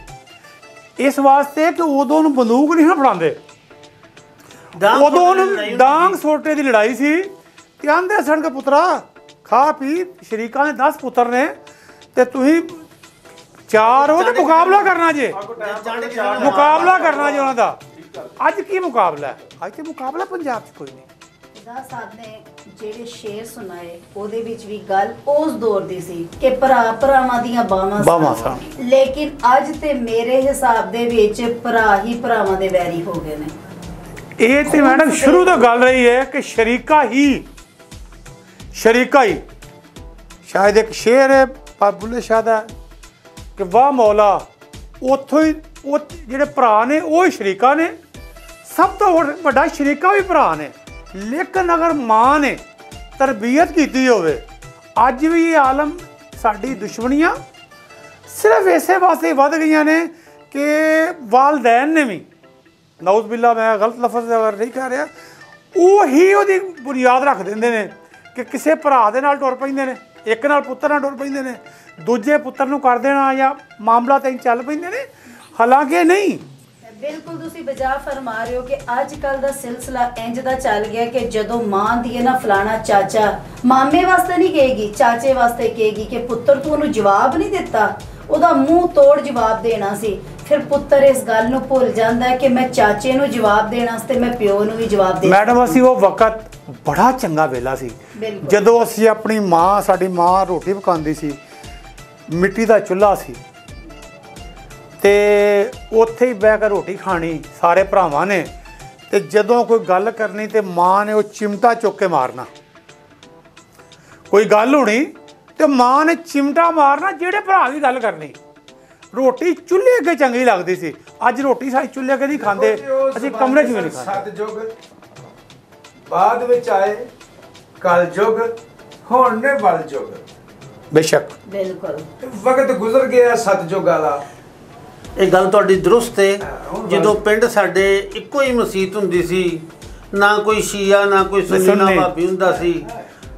ਇਸ ਵਾਸਤੇ ਕਿ ਉਦੋਂ ਨੂੰ ਬੰਦੂਕ ਨਹੀਂ ਫੜਾਉਂਦੇ, ਉਦੋਂ ਉਹਨੂੰ ਡਾਂਗ ਸੋਟੇ ਦੀ ਲੜਾਈ ਸੀ। ਤੇ ਆਂਦੇ ਸਨ ਕਿ ਪੁੱਤਰਾ ਖਾ ਪੀ, ਸ਼ਰੀਕਾਂ ਨੇ 10 ਪੁੱਤਰ ਨੇ ਤੇ ਤੁਸੀਂ 4 ਹੋ ਤੇ ਮੁਕਾਬਲਾ ਕਰਨਾ ਜੇ, ਮੁਕਾਬਲਾ ਕਰਨਾ ਜੇ ਉਹਨਾਂ ਦਾ। ਅੱਜ ਕੀ ਮੁਕਾਬਲਾ ਹੈ? ਅੱਜ ਤੇ ਮੁਕਾਬਲਾ ਪੰਜਾਬ 'ਚ ਕੋਈ ਨਹੀਂ। ਖੁਦਾ ਸਾਹਿਬ ਨੇ ਜਿਹੜੇ ਸ਼ੇਰ ਸੁਣਾਏ ਉਹਦੇ ਵਿੱਚ ਵੀ ਗੱਲ ਉਸ ਦੌਰ ਦੀ ਸੀ ਕਿ ਭਰਾ ਭਰਾਵਾਂ ਦੀਆਂ ਬਾਵਾਂ ਸਨ। ਲੇਕਿਨ ਅੱਜ ਤੇ ਮੇਰੇ ਹਿਸਾਬ ਦੇ ਵਿੱਚ ਭਰਾ ਹੀ ਭਰਾਵਾਂ ਦੇ ਵੈਰੀ ਹੋ ਗਏ ਨੇ। ਇਹ ਤੇ ਮੈਡਮ ਸ਼ੁਰੂ ਤੋਂ ਗੱਲ ਰਹੀ ਹੈ ਕਿ ਸ਼ਰੀਕਾ ਹੀ ਸ਼ਾਇਦ ਇੱਕ ਸ਼ੇਰ ਹੈ ਬੁੱਲੇ ਸ਼ਾਹ ਦਾ ਕਿ ਵਾਹ ਮੌਲਾ, ਉੱਥੋਂ ਹੀ ਉਹ ਜਿਹੜੇ ਭਰਾ ਨੇ ਉਹ ਹੀ ਸ਼ਰੀਕਾ ਨੇ। ਸਭ ਤੋਂ ਵੱਡਾ ਸ਼ਰੀਕਾ ਵੀ ਭਰਾ ਨੇ। ਲੇਕਿਨ ਅਗਰ ਮਾਂ ਨੇ ਤਰਬੀਅਤ ਕੀਤੀ ਹੋਵੇ, ਅੱਜ ਵੀ ਇਹ ਆਲਮ ਸਾਡੀ ਦੁਸ਼ਮਣੀਆਂ ਸਿਰਫ ਇਸੇ ਵਾਸਤੇ ਵੱਧ ਗਈਆਂ ਨੇ ਕਿ ਵਾਲਦੈਨ ਨੇ ਵੀ ਨਾਉਜ਼ ਬਿੱਲਾ ਮੈਂ ਗਲਤ ਲਫ਼ਜ਼ ਅਗਰ ਨਹੀਂ ਕਹਿ ਰਿਹਾ, ਉਹੀ ਉਹਦੀ ਬੁਨਿਆਦ ਰੱਖ ਦਿੰਦੇ ਨੇ ਕਿ ਕਿਸੇ ਭਰਾ ਦੇ ਨਾਲ ਟੁਰ ਪੈਂਦੇ ਨੇ, ਇੱਕ ਨਾਲ ਪੁੱਤਰ ਨਾਲ ਟੁਰ ਪੈਂਦੇ ਨੇ, ਦੂਜੇ ਪੁੱਤਰ ਨੂੰ ਕਰ ਦੇਣਾ ਜਾਂ ਮਾਮਲਾ ਤਾਂ ਚੱਲ ਪੈਂਦੇ ਨੇ। ਹਾਲਾਂਕਿ ਨਹੀਂ, ਬਿਲਕੁਲ ਤੁਸੀਂ ਬਜਾ ਫਰਮਾ ਰਹੇ ਹੋ ਕਿ ਅੱਜ ਕੱਲ ਦਾ ਸਿਲਸਿਲਾ ਇੰਜ ਦਾ ਚੱਲ ਗਿਆ ਕਿ ਜਦੋਂ ਮਾਂ ਦੀ ਹੈ ਨਾ ਫਲਾਣਾ ਚਾਚਾ, ਮਾਮੇ ਵਾਸਤੇ ਨਹੀਂ ਕਹੇਗੀ, ਚਾਚੇ ਵਾਸਤੇ ਕਹੇਗੀ ਕਿ ਪੁੱਤਰ ਤੂੰ ਉਹਨੂੰ ਜਵਾਬ ਨਹੀਂ ਦਿੱਤਾ, ਉਹਦਾ ਮੂੰਹ ਤੋੜ ਜਵਾਬ ਦੇਣਾ ਸੀ। ਫਿਰ ਪੁੱਤਰ ਇਸ ਗੱਲ ਨੂੰ ਭੁੱਲ ਜਾਂਦਾ ਹੈ ਕਿ ਮੈਂ ਚਾਚੇ ਨੂੰ ਜਵਾਬ ਦੇਣ ਵਾਸਤੇ ਮੈਂ ਪਿਓ ਨੂੰ ਵੀ ਜਵਾਬ ਦੇ। ਮੈਡਮ ਅਸੀਂ ਉਹ ਵਕਤ ਬੜਾ ਚੰਗਾ ਵੇਲਾ ਸੀ ਜਦੋਂ ਅਸੀਂ ਆਪਣੀ ਮਾਂ, ਸਾਡੀ ਮਾਂ ਰੋਟੀ ਪਕਾਉਂਦੀ ਸੀ, ਮਿੱਟੀ ਦਾ ਚੁੱਲ੍ਹਾ ਸੀ ਤੇ ਉੱਥੇ ਹੀ ਬਹਿ ਕੇ ਰੋਟੀ ਖਾਣੀ ਸਾਰੇ ਭਰਾਵਾਂ ਨੇ, ਤੇ ਜਦੋਂ ਕੋਈ ਗੱਲ ਕਰਨੀ ਤੇ ਮਾਂ ਨੇ ਉਹ ਚਿਮਟਾ ਚੁੱਕ ਕੇ ਮਾਰਨਾ। ਕੋਈ ਗੱਲ ਹੋਣੀ ਤੇ ਮਾਂ ਨੇ ਚਿਮਟਾ ਮਾਰਨਾ, ਜਿਹੜੇ ਭਰਾ ਦੀ ਗੱਲ ਕਰਨੀ। ਰੋਟੀ ਚੁੱਲ੍ਹੇ ਅੱਗੇ ਚੰਗੀ ਲੱਗਦੀ ਸੀ। ਅੱਜ ਰੋਟੀ ਸਾਡੀ ਚੁੱਲ੍ਹੇ ਅੱਗੇ ਨਹੀਂ ਖਾਂਦੇ, ਅਸੀਂ ਕਮਰੇ 'ਚ ਵੀ ਨਹੀਂ ਖਾਂਦੇ। ਸਤਜੁਗ ਬਾਅਦ ਵਿੱਚ ਆਏ, ਕਲਯੁਗ, ਹੁਣ ਨੇ ਬਲਯੁਗ। ਬੇਸ਼ੱਕ ਬਿਲਕੁਲ ਵਕਤ ਗੁਜ਼ਰ ਗਿਆ ਸਤਜੁਗ ਵਾਲਾ। ਇਹ ਗੱਲ ਤੁਹਾਡੀ ਦਰੁਸਤ ਹੈ। ਜਦੋਂ ਪਿੰਡ ਸਾਡੇ ਇੱਕੋ ਹੀ ਮਸਜਿਦ ਹੁੰਦੀ ਸੀ, ਨਾ ਕੋਈ ਸ਼ੀਆ ਨਾ ਕੋਈ ਸੁੰਨੀ ਨਾ ਭਾਬੀ ਹੁੰਦਾ ਸੀ,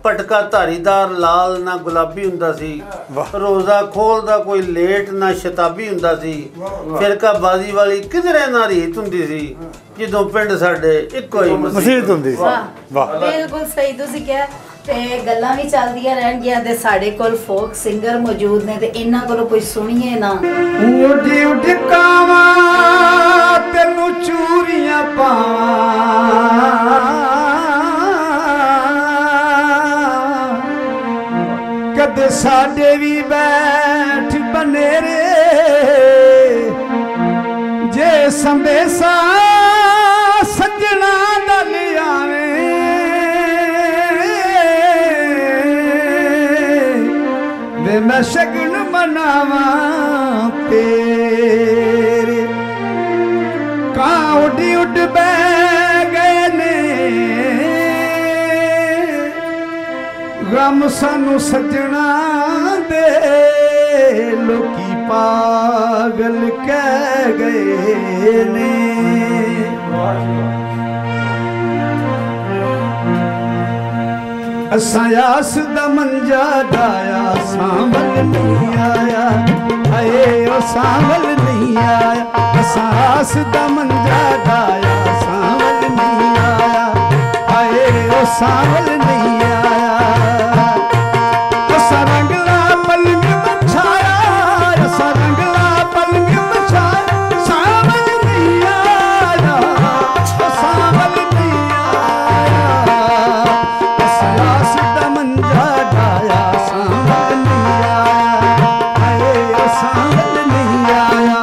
ਪਟਕਾ ਧਾਰੀਦਾਰ ਲਾਲ ਨਾ ਗੁਲਾਬੀ ਹੁੰਦਾ ਸੀ, ਰੋਜ਼ਾ ਖੋਲਦਾ ਕੋਈ ਲੇਟ ਨਾ ਸ਼ਤਾਬੀ ਹੁੰਦਾ ਸੀ, ਫਿਰਕਾ ਬਾਜ਼ੀ ਵਾਲੀ ਕਿਧਰੇ ਨਾ ਰੀਤ ਹੁੰਦੀ ਸੀ, ਜਦੋਂ ਪਿੰਡ ਸਾਡੇ ਇੱਕੋ ਹੀ ਮਸਜਿਦ ਹੁੰਦੀ ਸੀ। ਵਾਹ, ਬਿਲਕੁਲ ਸਹੀ ਤੁਸੀਂ ਕਿਹਾ। ਤੇ ਗੱਲਾਂ ਵੀ ਚੱਲਦੀਆਂ ਰਹਿਣਗੀਆਂ ਤੇ ਸਾਡੇ ਕੋਲ ਫੋਕ ਸਿੰਗਰ ਮੌਜੂਦ ਨੇ ਤੇ ਇਹਨਾਂ ਕੋਲੋਂ ਕੋਈ ਸੁਣੀਏ ਨਾ। ਉੱਡ ਉੱਡ ਕਾਵਾਂ ਤੈਨੂੰ ਚੂਰੀਆਂ ਪਾਵਾਂ, ਕਦੇ ਸਾਡੇ ਵੀ ਬੈਠ ਬਨੇਰੇ, ਜੇ ਸੰਦੇਸਾ ਸੱਜਣਾ ਦਾ ਲਿਆਵੇਂ, ਵੇ ਮੈਂ ਸ਼ਗਨ ਮਨਾਵਾਂ ਤੇਰੇ। ਕਾਂ ਉੱਡੀ ਉੱਡ ਬਹਿ ਗਏ ਨੇ, ਗਮ ਸਾਨੂੰ ਸੱਜਣਾ ਦੇ, ਲੋਕੀ ਪਾਗਲ ਕਹਿ ਗਏ ਨੇ। ਅਸਾਂ ਆਸ ਦਾ ਮੰਜਾ ਢਾਇਆ, ਸਾਂਭਲ ਨਹੀਂ ਆਇਆ, ਹਾਏ ਉਹ ਸਾਂਭਲ ਨਹੀਂ ਆਇਆ। ਅਸਾਂ ਆਸ ਦਾ ਮੰਜਾ ਢਾਇਆ, ਸਾਂਭਲ ਨਹੀਂ ਆਇਆ, ਹਾਏ ਉਹ ਸਾਂਭਲ ਨਹੀਂ ਆਇਆ। ਅਸਾਂ ਰੰਗਲਾ ਪਲੰਗ ਵਿਛਾਇਆ, ਅਸਾਂ ਰੰਗਲਾ ਪਲੰਗ ਵਿਛਾਇਆ, ਸਾਂਭਲ ਨਹੀਂ ਆਇਆ, ਉਹ ਸਾਂਭਲ ਨਹੀਂ ਆਇਆ। ਆਸ ਦਾ ਮੰਜਾ ਢਾਇਆ, ਸਾਂਭਲ ਨਹੀਂ ਆਇਆ, ਹਾਏ ਉਹ ਸਾਂਭਲ ਨਹੀਂ ਆਇਆ।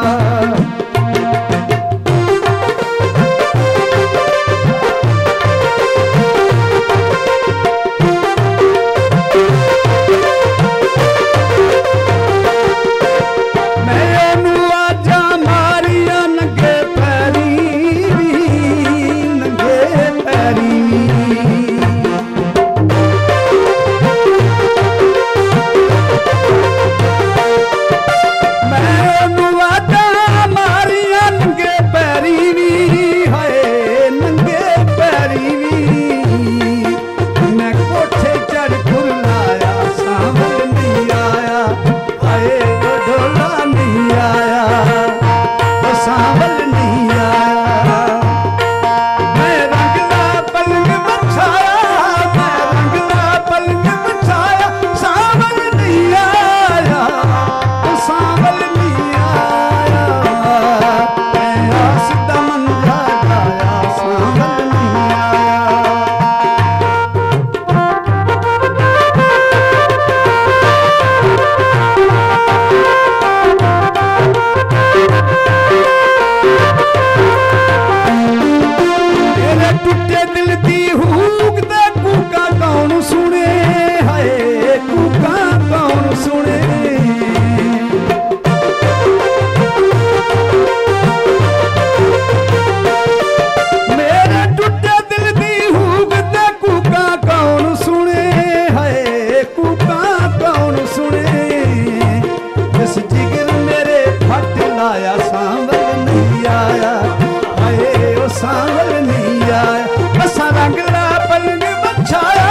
सावल नहीं आया। असा रंगला पलंग बिछाया,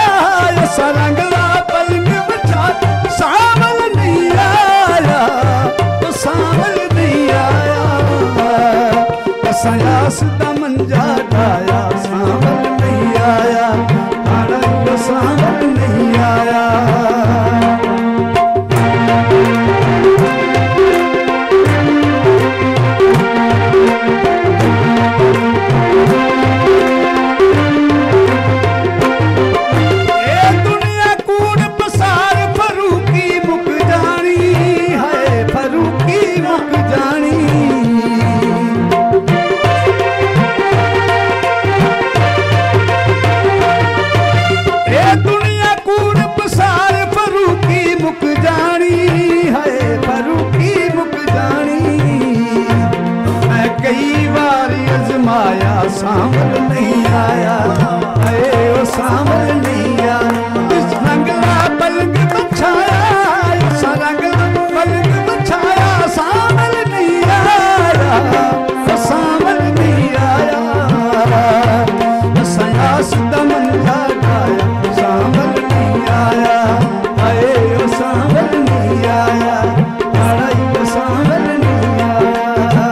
असा रंगला पलंग बिछाया, सावल नहीं आया, तो सावल नहीं आया। असा आस दा मंजा ढाया, सावल नहीं आया, तो सावल नहीं आया। सावल नहीं आया, ओ सावल नहीं आया। इस रंगला पलंग बिछाया, सा रंगला पलंग बिछाया, सावल नहीं आया, ओ सावल नहीं आया। सयास दा मंजा ढाया, सावल नहीं आया, ओ सावल नहीं आया, ओ सावल नहीं आया।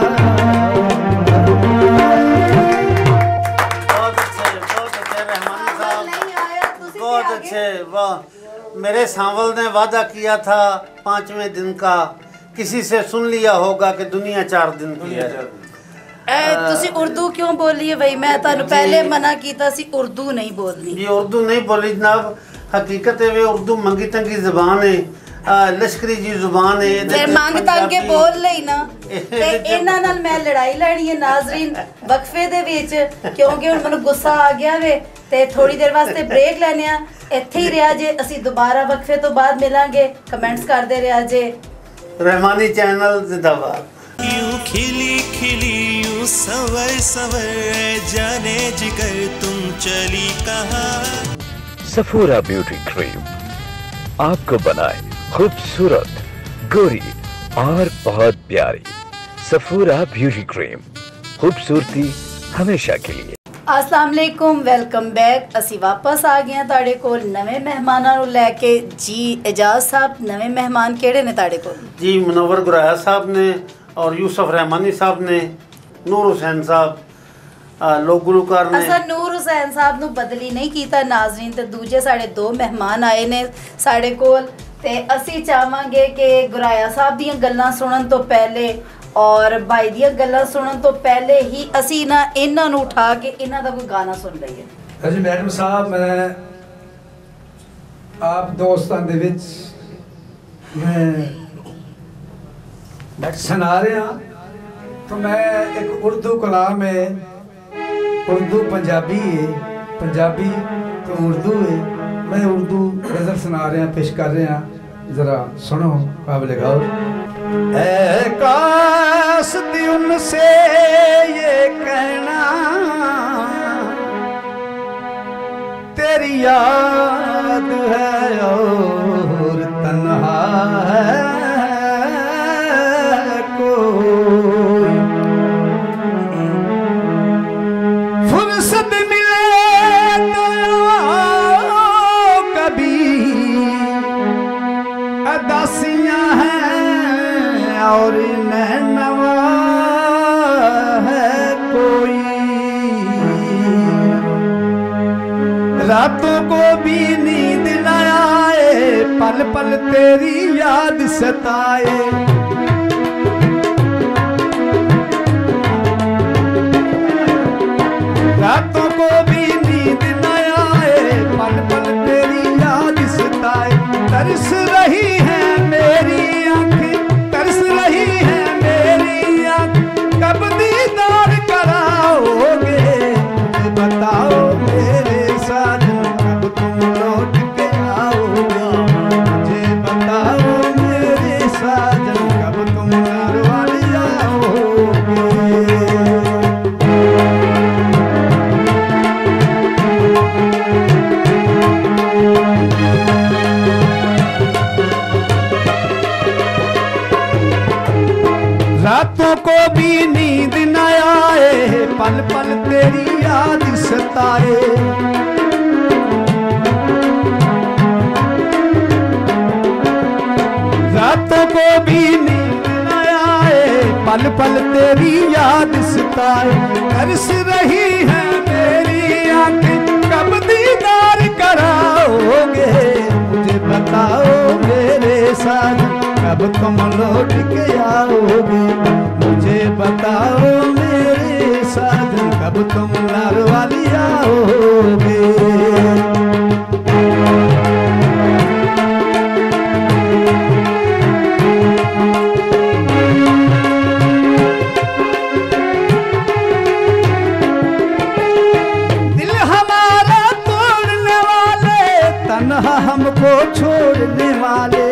वाह, मेरे सांवल ने वादा किया था 5वें दिन का, किसी से सुन लिया होगा कि दुनिया 4 दिन की है। ਤੁਸੀਂ ਉਰਦੂ ਕਿਉਂ ਬੋਲੀ ਹੈ ਬਈ? ਮੈਂ ਤੁਹਾਨੂੰ ਪਹਿਲੇ ਮਨਾ ਕੀਤਾ ਸੀ ਉਰਦੂ ਨਹੀਂ ਬੋਲਣੀ। ये उर्दू नहीं बोली जनाब, हकीकत है वे उर्दू मंगी तंगी ज़बान है, लश्करी जी जुबान है। ਫਿਰ ਮੰਗ ਤੰਗ ਕੇ ਬੋਲ ਲਈ ਨਾ, ਤੇ ਇਹਨਾਂ ਨਾਲ ਮੈਂ ਲੜਾਈ ਲੜੀ ਹੈ ਨਾਜ਼ਰੀਨ ਵਕਫੇ ਦੇ ਵਿੱਚ, ਕਿਉਂਕਿ ਹੁਣ ਮੈਨੂੰ ਗੁੱਸਾ ਆ ਗਿਆ ਵੇ ਤੇ ਥੋੜੀ ਦੇਰ ਵਾਸਤੇ ਬ੍ਰੇਕ ਲੈਣੇ ਆ। ਇੱਥੇ ਹੀ ਰਿਹਾ ਜੇ, ਅਸੀਂ ਦੁਬਾਰਾ ਵਕਫੇ ਤੋਂ ਬਾਅਦ ਮਿਲਾਂਗੇ। ਕਮੈਂਟਸ ਕਰਦੇ ਰਿਹਾ ਜੇ। रहमानी चैनल जिंदाबाद। यूं खिली खिली यूं सवर सवर जाने जिगर तुम चली कहाँ। सफूरा ब्यूटी क्रीम आपको बनाए खूबसूरत, गोरी और बहुत प्यारी। सफूरा ब्यूटी क्रीम, खूबसूरती हमेशा के लिए। अस्सलाम वालेकुम, वेलकम बैक। ਅਸੀਂ ਵਾਪਸ ਆ ਗਏ ਹਾਂ ਤੁਹਾਡੇ ਕੋਲ ਨਵੇਂ ਮਹਿਮਾਨਾਂ ਨੂੰ ਲੈ ਕੇ। ਜੀ ਇਜਾਜ਼ ਸਾਹਿਬ, ਨਵੇਂ ਮਹਿਮਾਨ ਕਿਹੜੇ ਨੇ ਤੁਹਾਡੇ ਕੋਲ? जी मुनव्वर गुराया साहब ने और यूसुफ रहमानी साहब ने, नूर हुसैन साहब, लोग गुलकार ने। ਅਸਾਂ ਨੂਰ ਹੁਸੈਨ ਸਾਹਿਬ ਨੂੰ ਬਦਲੀ ਨਹੀਂ ਕੀਤਾ ਨਾਜ਼ਰੀਨ, ਤੇ ਦੂਜੇ ਸਾਡੇ 2 ਮਹਿਮਾਨ ਆਏ ਨੇ ਸਾਡੇ ਕੋਲ, ਤੇ ਅਸੀਂ ਚਾਹਾਂਗੇ ਕਿ ਗੁਰਾਇਆ ਸਾਹਿਬ ਦੀਆਂ ਗੱਲਾਂ ਸੁਣਨ ਤੋਂ ਪਹਿਲੇ ਔਰ ਭਾਈ ਦੀਆਂ ਗੱਲਾਂ ਸੁਣਨ ਤੋਂ ਪਹਿਲੇ ਹੀ ਅਸੀਂ ਨਾ ਇਹਨਾਂ ਨੂੰ ਉਠਾ ਕੇ ਇਹਨਾਂ ਦਾ ਕੋਈ ਗਾਣਾ ਸੁਣ ਲਈਏ। ਹਾਂਜੀ ਮੈਡਮ ਸਾਹਿਬ, ਮੈਂ ਆਪ ਦੋਸਤਾਂ ਦੇ ਵਿੱਚ मैं सुना रहा तो मैं एक उर्दू कलाम है, उर्दू पंजाबी है, पंजाबी तो उर्दू है। मैं उर्दू गज़ल सुना रहा, पेश कर रहा, ज़रा सुनो काबिल गौर। ऐ काश थी उनसे ये कहना, तेरी याद है और तन्हा है कोई, फुर्सत मिले तो कभी अदासियां हैं और नैनवा है कोई, रातों को भी नींद न आए, पल पल तेरी याद सताए। रातों को भी नींद न आए, पल पल तेरी याद सताए। तरस रही है मेरी आँखें, तरस रही है मेरी आँख, कब दीदार कराओगे बताओ मेरे साजन, कब तुम लौट के आओगे मुझे बताओ मेरे साजन, कब तुम लौट आओगे। रातों को भी नींद न आए, पल पल तेरी याद सताए। रातों को भी नींद न आए, पल पल तेरी याद सताए। तरस रही है मेरी आंखें, कब दीदार कराओगे? मुझे बताओ मेरे साजन, कब तुम लौट के आओगे? मुझे बताओ मेरे साजन, कब तुम नारवाली आओगे? हमको छोड़ने वाले,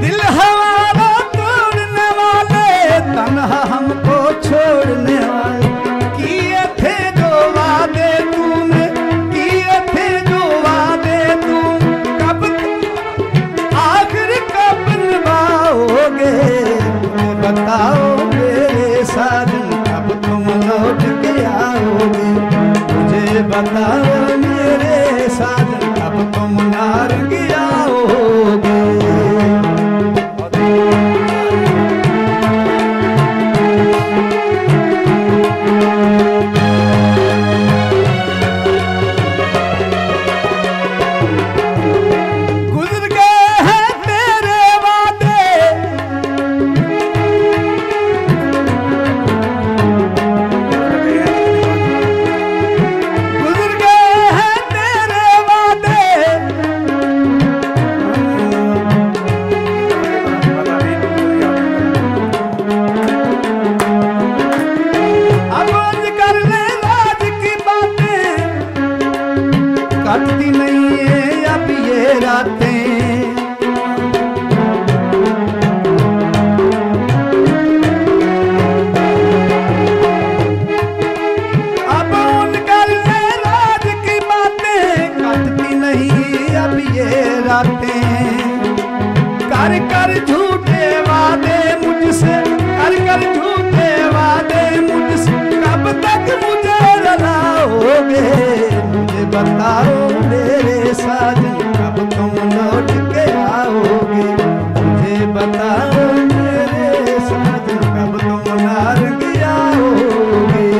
दिल हमारा तोड़ने वाले, तन्हा हमको छोड़ने वाले। किए थे जो वादे तूने, किए थे जो वादे तुम, कब आखिर कब निभाओगे? बताओ मेरे साजन, कब तुम लौट के आओगे? मुझे बताओ मेरे साजन, कब तुम नारंग आओगे? गुजर गए हैं तेरे वादे, कटती नहीं है अब ये रातें। अब उन करने राज की बातें, कटती नहीं अब ये रातें। कर कर झूठे वादे मुझसे, कर कर झूठे वादे मुझसे, कब तक मुझे रुलाओगे? मुझे बताओ मेरे साजन, कब तुम लौट के आओगे? मुझे बताओ मेरे साजन, कब तुम नारंग आओगे?